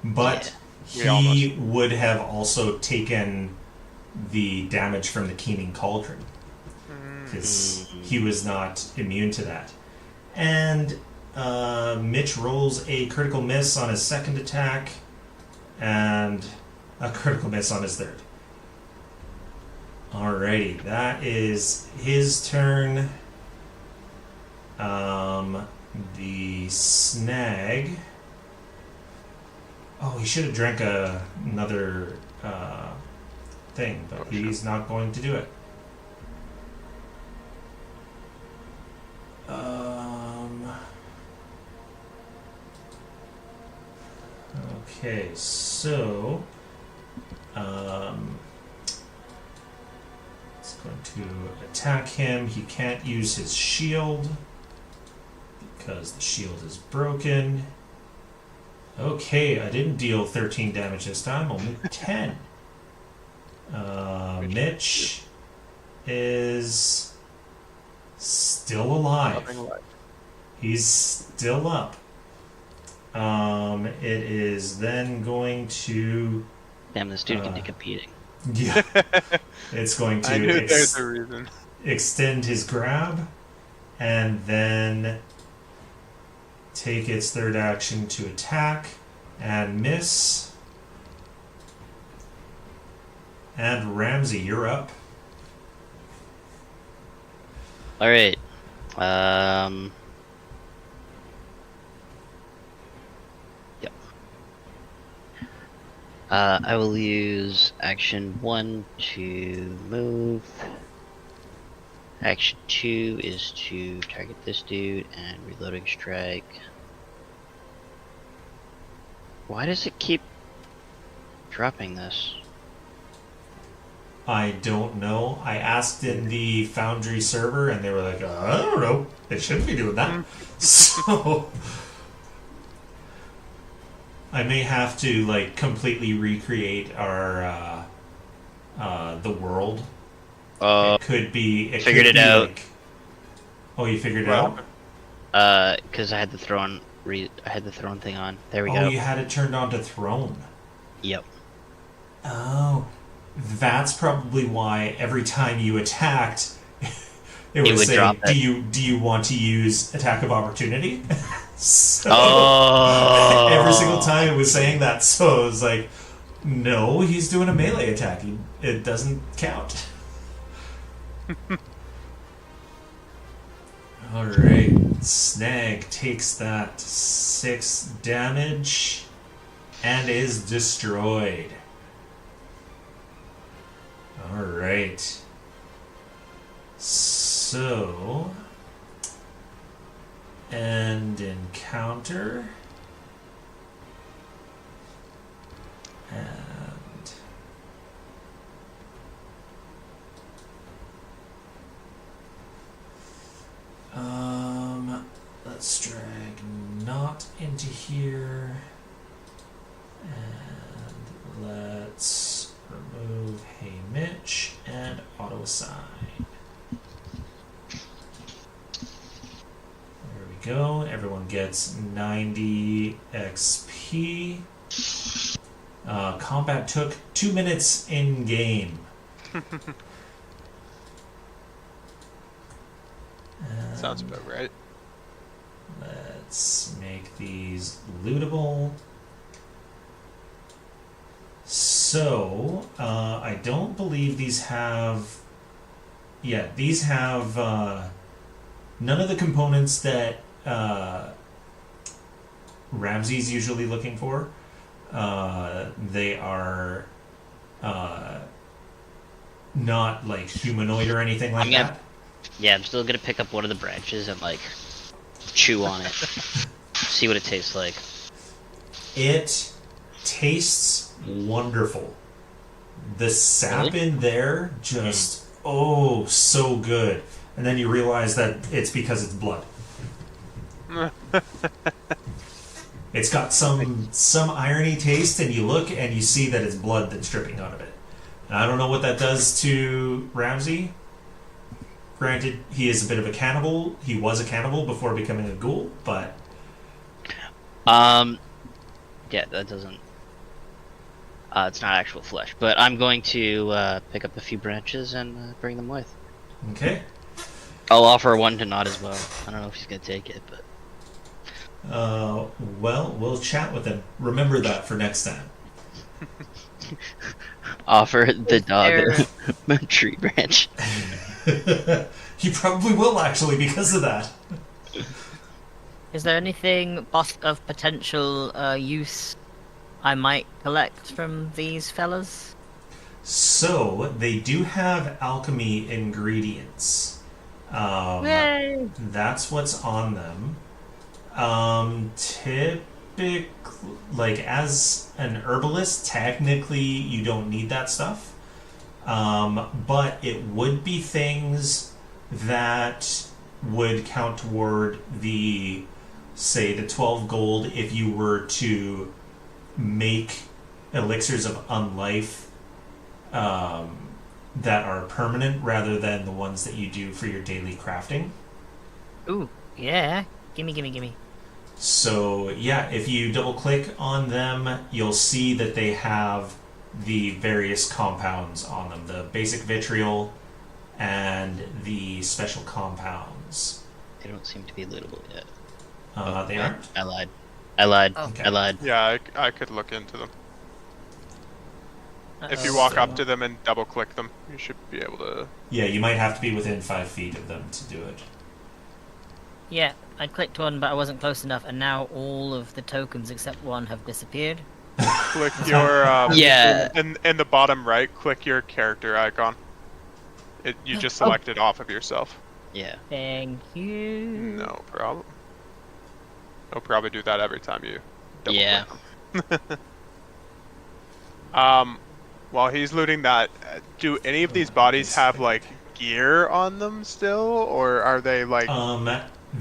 A: But
C: Yeah.
A: he would have also taken the damage from the Keening Cauldron, because he was not immune to that. And Mitch rolls a critical miss on his second attack, and a critical miss on his third. Alrighty, that is his turn. The snag. Oh, he should have drank another thing, but he's not going to do it. Okay, so it's going to attack him. He can't use his shield because the shield is broken. Okay, I didn't deal 13 damage this time, only 10. Mitch is still alive.
C: Nothing alive.
A: He's still up. It is then going to...
B: Damn, this dude can take a beating.
A: Yeah. It's going
C: I knew
A: to
C: there's a reason.
A: extend his grab, and then take its third action to attack and miss. And Ramsey, you're up.
B: All right. Yep. I will use action 1 to move. Action 2 is to target this dude and reloading strike. Why does it keep dropping this?
A: I don't know. I asked in the Foundry server, and they were like, I don't know. It shouldn't be doing that. So I may have to like completely recreate our the world. It could be. It
B: Figured
A: could
B: it
A: be
B: out.
A: Like, oh, you figured it
C: Well,
A: out?
B: Because I had the throne I had the throne thing on. There we
A: Oh,
B: go.
A: you had it turned on to throne.
B: Yep.
A: Oh, that's probably why every time you attacked, it
B: It
A: would
B: would
A: say,
B: drop it.
A: Do you want to use attack of opportunity?" So
B: Oh.
A: every single time it was saying that, so it was like, no, he's doing a melee attack. It doesn't count. Alright, Snag takes that 6 damage and is destroyed. Alright. So, end encounter. And let's drag not into here, and let's remove Hey Mitch and auto assign. There we go. Everyone gets 90 XP. Combat took 2 minutes in game.
C: sounds about right.
A: Let's make these lootable. So, I don't believe these have... Yeah, these have none of the components that Ramsey's usually looking for. They are not like humanoid or anything like that.
B: Yeah, I'm still gonna pick up one of the branches and like chew on it, see what it tastes like.
A: It tastes wonderful. The sap
B: Really?
A: in there just so good. And then you realize that it's because it's blood. It's got some irony taste, and you look and you see that it's blood that's dripping out of it. And I don't know what that does to Ramsey. Granted, he is a bit of a cannibal. He was a cannibal before becoming a ghoul, but
B: yeah, that doesn't. It's not actual flesh, but I'm going to pick up a few branches and bring them with.
A: okay.
B: I'll offer one to Nod as well. I don't know if he's gonna take it, but
A: Well, we'll chat with him. Remember that for next time.
B: offer the dog
D: there-
B: a tree branch.
A: He probably will, actually, because of that.
D: Is there anything of potential use I might collect from these fellas?
A: So, they do have alchemy ingredients.
D: Yay!
A: That's what's on them. Typically, like, as an herbalist, technically you don't need that stuff. But it would be things that would count toward the 12 gold if you were to make elixirs of unlife that are permanent rather than the ones that you do for your daily crafting.
D: Ooh, yeah. Gimme.
A: So yeah, if you double click on them, you'll see that they have the various compounds on them. The basic vitriol and the special compounds.
B: They don't seem to be lootable yet.
A: They aren't?
B: I lied.
A: Okay.
B: I lied.
C: Yeah, I could look into them. If you
D: Uh-oh.
C: walk
A: So-
C: up to them and double click them, you should be able to.
A: Yeah, you might have to be within 5 feet of them to do it.
D: Yeah, I clicked one, but I wasn't close enough, and now all of the tokens except one have disappeared.
C: Click your
B: Yeah.
C: in the bottom right. Click your character icon. You just select it off of yourself.
B: Yeah.
D: Thank you.
C: No problem. I'll probably do that every time you. Double
B: Yeah.
C: click. While he's looting that, do any of these bodies have like gear on them still, or are they like?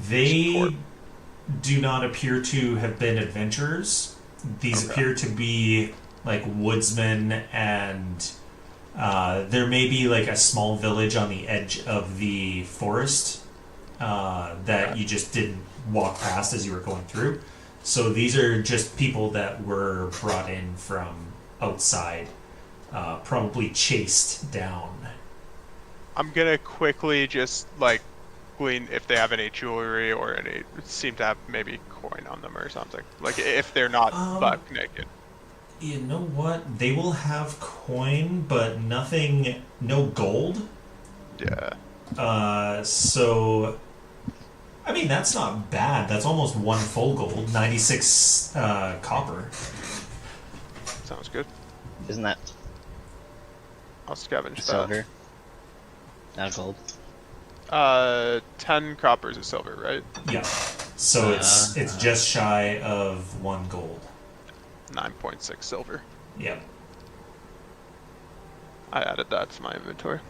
A: They
C: Support.
A: do not appear to have been adventurers. These
C: Okay.
A: appear to be like woodsmen, and there may be like a small village on the edge of the forest that you just didn't walk past as you were going through. So these are just people that were brought in from outside, probably chased down.
C: I'm gonna quickly just like glean if they have any jewelry or any seem to have maybe coin on them or something. Like if they're not buck naked.
A: You know what? They will have coin, but nothing, no gold.
C: Yeah.
A: So, I mean, that's not bad. That's almost 1 full gold, 96 copper.
C: Sounds good.
B: Isn't that
C: I'll scavenge
B: silver? Not gold.
C: that. 10 coppers of silver, right?
A: Yeah. So it's just shy of 1 gold.
C: 9.6 silver.
A: Yeah.
C: I added that to my inventory.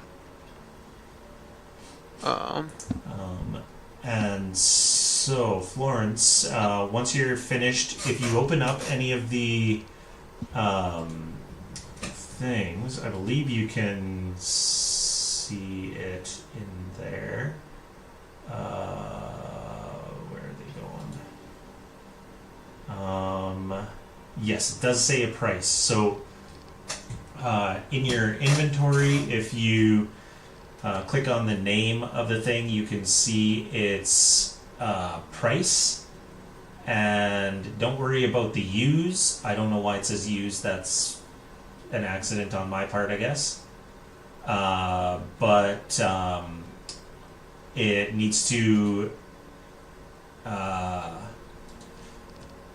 A: And so, Florence, once you're finished, if you open up any of the things, I believe you can see it in there. Where are they going? Yes, it does say a price. So, in your inventory, if you click on the name of the thing, you can see its price. And don't worry about the use. I don't know why it says use. That's an accident on my part, I guess. But it needs to.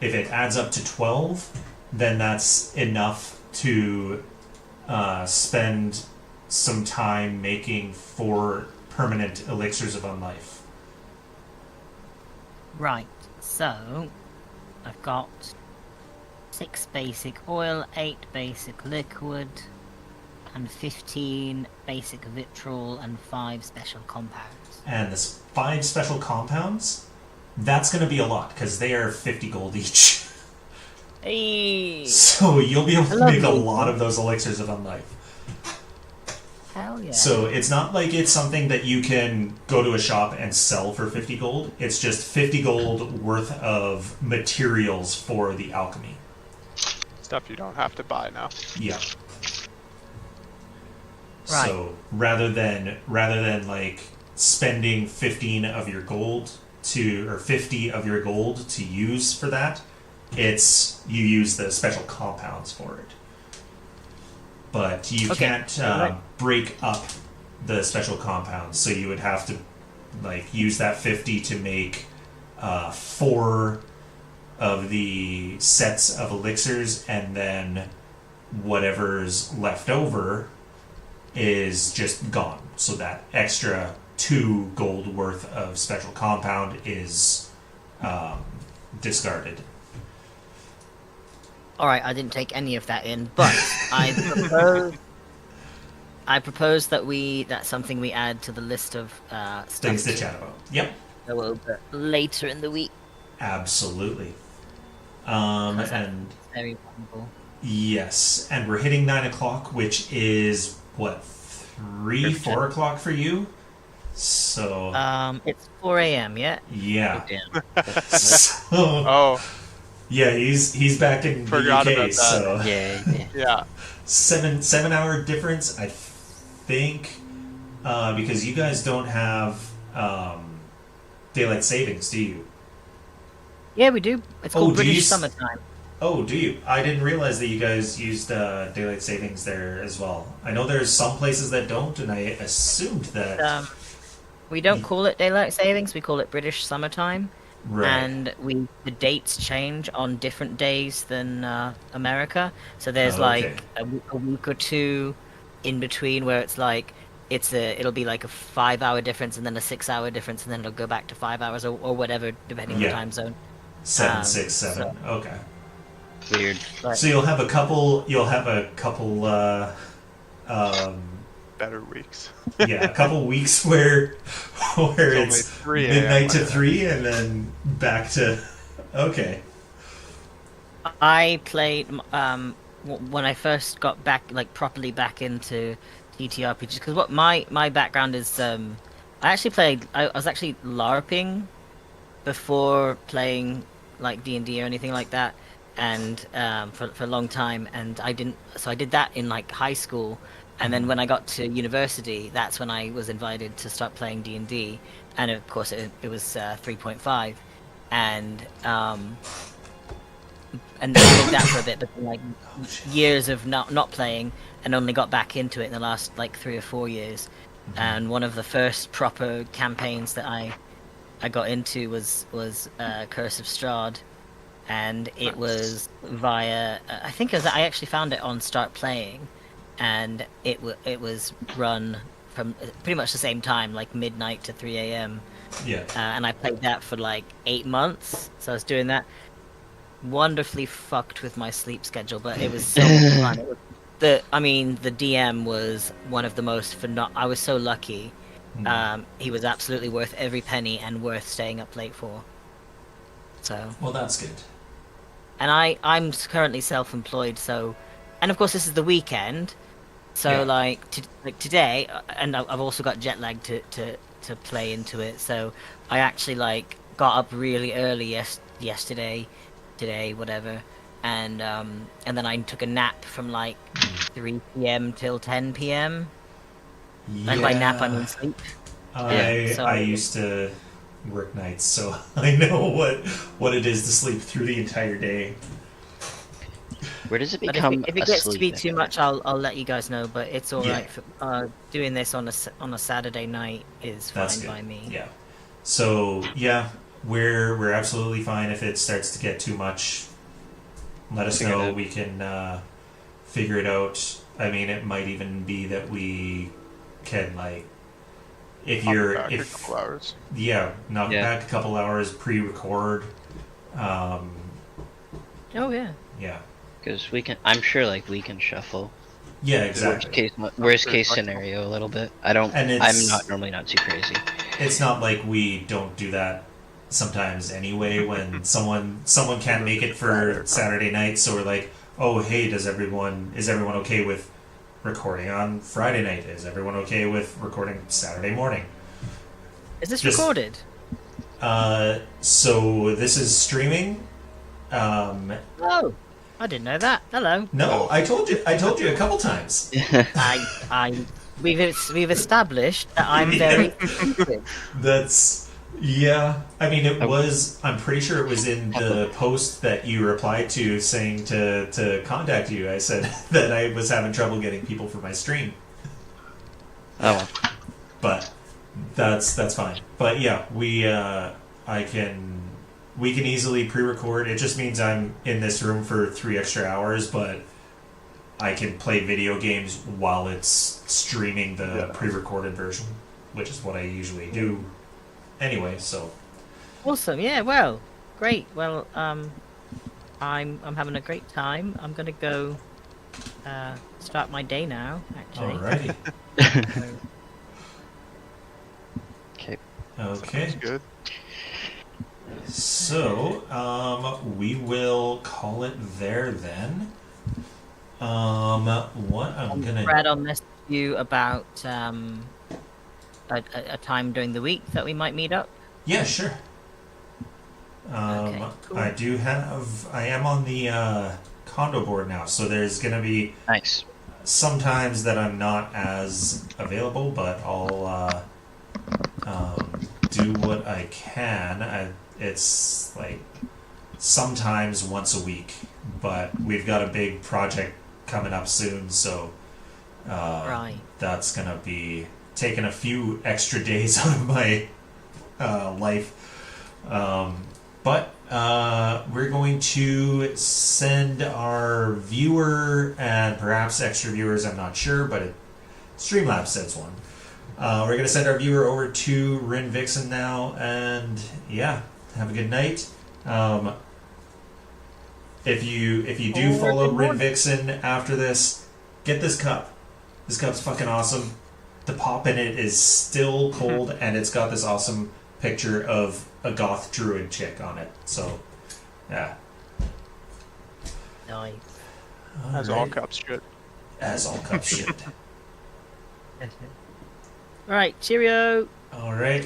A: If it adds up to 12, then that's enough to spend some time making 4 permanent elixirs of unlife.
D: Right, so I've got 6 basic oil, 8 basic liquid, and 15 basic vitriol, and 5 special compounds.
A: And this 5 special compounds, that's going to be a lot, because they are 50 gold each.
D: Hey!
A: So you'll be able to make a
D: Lovely.
A: lot of those elixirs of unlife.
D: Hell yeah.
A: So it's not like it's something that you can go to a shop and sell for 50 gold. It's just 50 gold worth of materials for the alchemy.
C: Stuff you don't have to buy now.
A: Yeah.
D: Right.
A: So rather than like spending 15 of your gold or 50 of your gold to use for that, it's you use the special compounds for it. But you can't break up the special compounds, so you would have to like use that 50 to make 4 of the sets of elixirs, and then whatever's left over is just gone. So that extra 2 gold worth of special compound is discarded.
D: Alright, I didn't take any of that in, but I propose that's something we add to the list of stuff
A: Things to chat about. Yep.
D: a little bit later in the week.
A: Absolutely.
D: That's
A: And
D: very valuable.
A: yes, and we're hitting 9 o'clock, which is what, 4 o'clock for you? So
D: It's 4 a.m. Yeah.
A: yeah.
F: Damn.
A: So,
C: Oh,
A: yeah, he's back in the
C: Forgot
A: UK,
C: about that.
A: so
F: Yeah, yeah.
C: yeah.
A: 7 hour difference, I think, because you guys don't have daylight savings, do you?
D: Yeah, we do. It's
A: Oh,
D: called
A: do you
D: British
A: s-
D: Summertime.
A: Oh, do you? I didn't realize that you guys used daylight savings there as well. I know there's some places that don't, and I assumed that.
D: We don't call it daylight savings. We call it British Summertime.
A: Right.
D: And the dates change on different days than America. So there's
A: Oh, okay.
D: like a week or two in between where it's like it'll be like a 5-hour difference and then a 6-hour difference and then it'll go back to 5 hours or whatever depending on
A: Yeah.
D: the time zone.
A: 7, 6, 7. Okay.
F: Weird.
D: But
A: So you'll have a couple.
C: Better weeks.
A: Yeah, a couple weeks where
C: It's
A: it's
C: only 3 a.m.
A: midnight to
C: right now.
A: 3, and then back to. Okay.
D: I played when I first got back, like properly back into TTRPGs, because what my background is, I was actually LARPing before playing like D&D or anything like that, and for a long time, and I did that in like high school, and then when I got to university, that's when I was invited to start playing D&D, and of course it was 3.5, and I did that for a bit, but then, like years of not playing, and only got back into it in the last like 3 or 4 years. And one of the first proper campaigns that I got into was Curse of Strahd, and it was via I think I actually found it on Start Playing, and it was run from pretty much the same time, like midnight to 3 a.m.
A: Yeah.
D: And I played that for like 8 months. So I was doing that. Wonderfully fucked with my sleep schedule, but it was so fun. The DM was one of the most I was so lucky. He was absolutely worth every penny and worth staying up late for. So.
A: Well, that's good.
D: And I'm currently self-employed, so, and of course this is the weekend, so
A: Yeah.
D: like today, and I've also got jet lag to play into it. So I actually like got up really early yesterday, today, whatever, and then I took a nap from like 3 p.m. till 10 p.m. And by nap I mean sleep.
A: I used to work nights, so I know what it is to sleep through the entire day.
F: Where does it
D: But
F: become
D: if it gets to be
F: asleep?
D: too much, I'll let you guys know. But it's all
A: Yeah.
D: right. Doing this on a Saturday night is
A: That's
D: fine
A: good.
D: by me.
A: Yeah. So yeah, we're absolutely fine if it starts to get too much. Let us
F: Figure it
A: know.
F: out.
A: We can figure it out. I mean, it might even be that we can like, if
C: I'll be
A: you're
C: back in a
A: if
C: couple hours.
A: yeah, knock
F: Yeah.
A: back a couple hours, pre-record.
D: Oh yeah.
A: Yeah.
F: Because we can. I'm sure like we can shuffle.
A: Yeah,
F: Worst
A: exactly.
F: case, worst
C: pretty
F: case
C: flexible.
F: scenario a little bit. I don't.
A: And
F: I'm
A: it's-
F: not normally not too crazy.
A: It's not like we don't do that sometimes anyway when someone can't make it for Saturday night, so we're like, oh hey, is everyone okay with recording on Friday night? Is everyone okay with recording Saturday morning?
D: Is this
A: Just-
D: recorded?
A: So this is streaming.
D: Oh, I didn't know that. Hello.
A: No, I told you a couple times.
D: We've established that I'm very stupid.
A: That's yeah. I mean, it was. I'm pretty sure it was in the post that you replied to saying to contact you. I said that I was having trouble getting people for my stream,
F: Oh, well.
A: but that's fine. But yeah, we can easily pre-record. It just means I'm in this room for 3 extra hours, but I can play video games while it's streaming the
C: Yeah.
A: pre-recorded version, which is what I usually do anyway. So
D: Awesome. Yeah. Well, great. Well, I'm having a great time. I'm gonna go start my day now. Actually.
A: alrighty,
F: Okay.
A: okay.
C: Sounds good.
A: So we will call it there then. What I'm gonna
D: Brad, I'll message you about a time during the week that we might meet up.
A: yeah, sure.
D: Okay, cool.
A: I am on the condo board now, so there's gonna be
F: Nice.
A: sometimes that I'm not as available, but I'll do what I can. It's like sometimes once a week, but we've got a big project coming up soon, so
D: Right.
A: that's gonna be taking a few extra days out of my life. But we're going to send our viewer and perhaps extra viewers, I'm not sure, but Streamlabs sends one. We're going to send our viewer over to Rin Vixen now, and yeah, have a good night. If you do follow Rin Vixen after this, get this cup. This cup's fucking awesome. The pop in it is still cold, and it's got this awesome picture of a goth druid chick on it. So, yeah.
D: Nice.
C: As all
A: Alright.
C: cups should.
A: As all cups should.
D: Right. Cheerio.
A: All right.